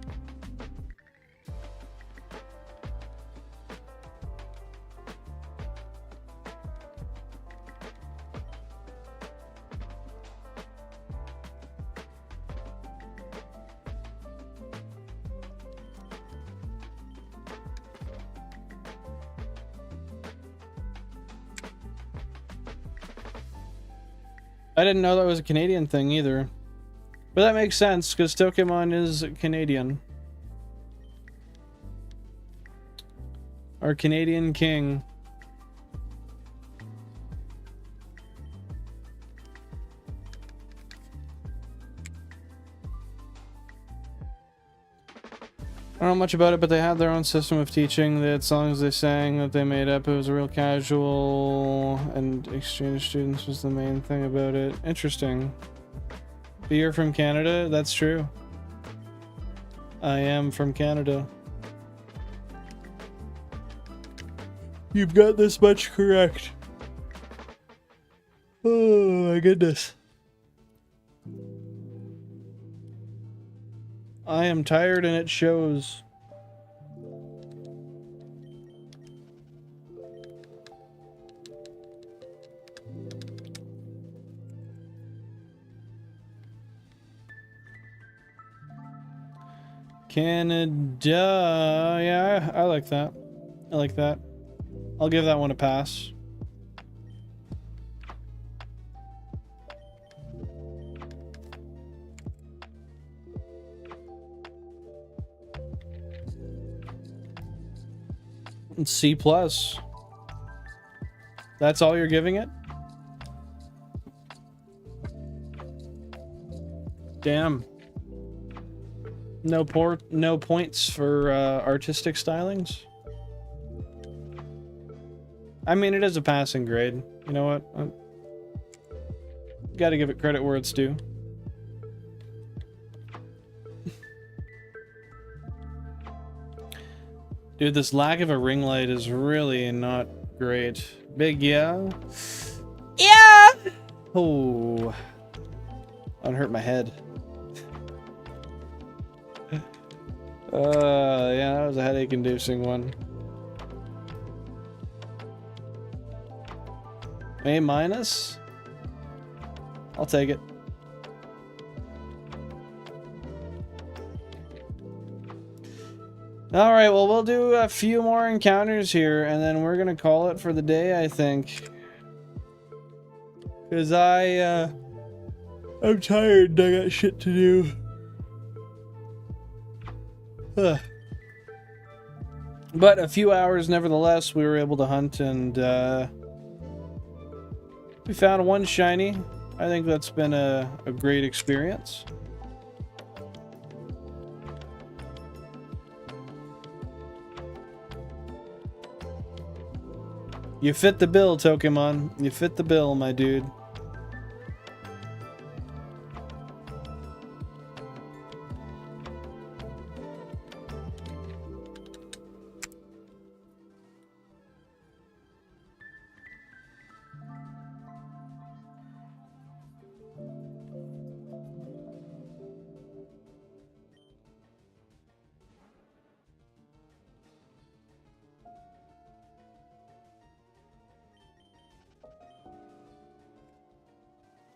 I didn't know that was a Canadian thing either. But that makes sense, because Pokemon is Canadian. Our Canadian king. I don't know much about it, but they had their own system of teaching. They had songs they sang that they made up. It was a real casual, and exchange students was the main thing about it. Interesting. But you're from Canada? That's true. I am from Canada. You've got this much correct. Oh my goodness. I am tired and it shows. Canada. Yeah, I like that. I like that. I'll give that one a pass. C plus. That's all you're giving it? Damn. No points for artistic stylings? I mean, it is a passing grade. You know what? Gotta give it credit where it's due. Dude, this lack of a ring light is really not great. Big yeah? Yeah! Oh. That hurt my head. Yeah, that was a headache-inducing one. A minus? I'll take it. Alright, well, we'll do a few more encounters here, and then we're gonna call it for the day, I think. Because I'm tired and I got shit to do. Ugh. But a few hours, nevertheless, we were able to hunt, and we found one shiny. I think that's been a great experience. You fit the bill, Pokemon. You fit the bill, my dude.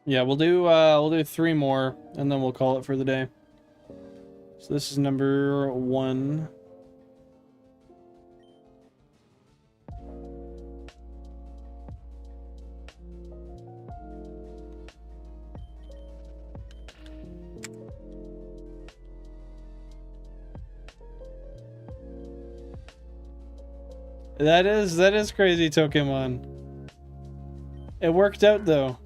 Yeah, we'll do 3 more, and then we'll call it for the day. So this is number 1. That is crazy, Pokemon. It worked out though.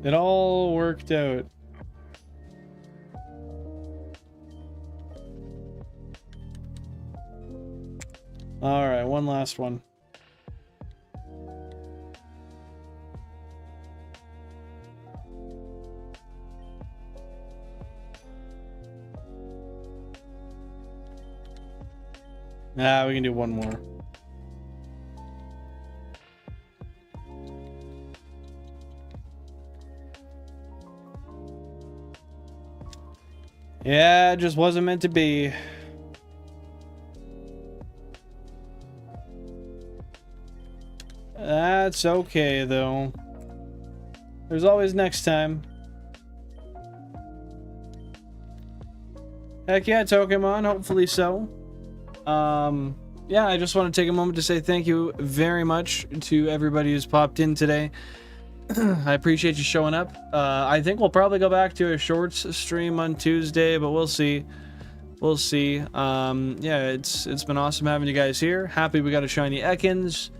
It all worked out. All right, one last one. We can do one more. Yeah, it just wasn't meant to be. That's okay, though. There's always next time. Heck yeah, Pokemon. Hopefully so. Yeah, I just want to take a moment to say thank you very much to everybody who's popped in today. I appreciate you showing up. I think we'll probably go back to a shorts stream on Tuesday, but we'll see. We'll see. Yeah, it's been awesome having you guys here. Happy we got a shiny Ekans,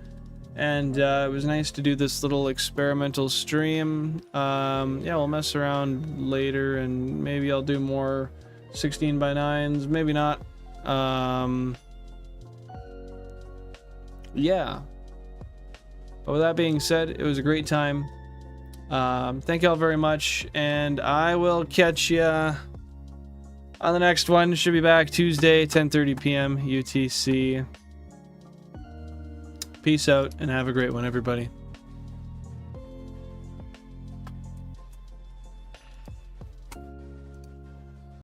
and it was nice to do this little experimental stream. Yeah, we'll mess around later, and maybe I'll do more 16x9s. Maybe not. Yeah. But with that being said, it was a great time. Thank you all very much, and I will catch ya on the next one. Should be back Tuesday, 10:30 p.m. UTC. Peace out and have a great one, everybody.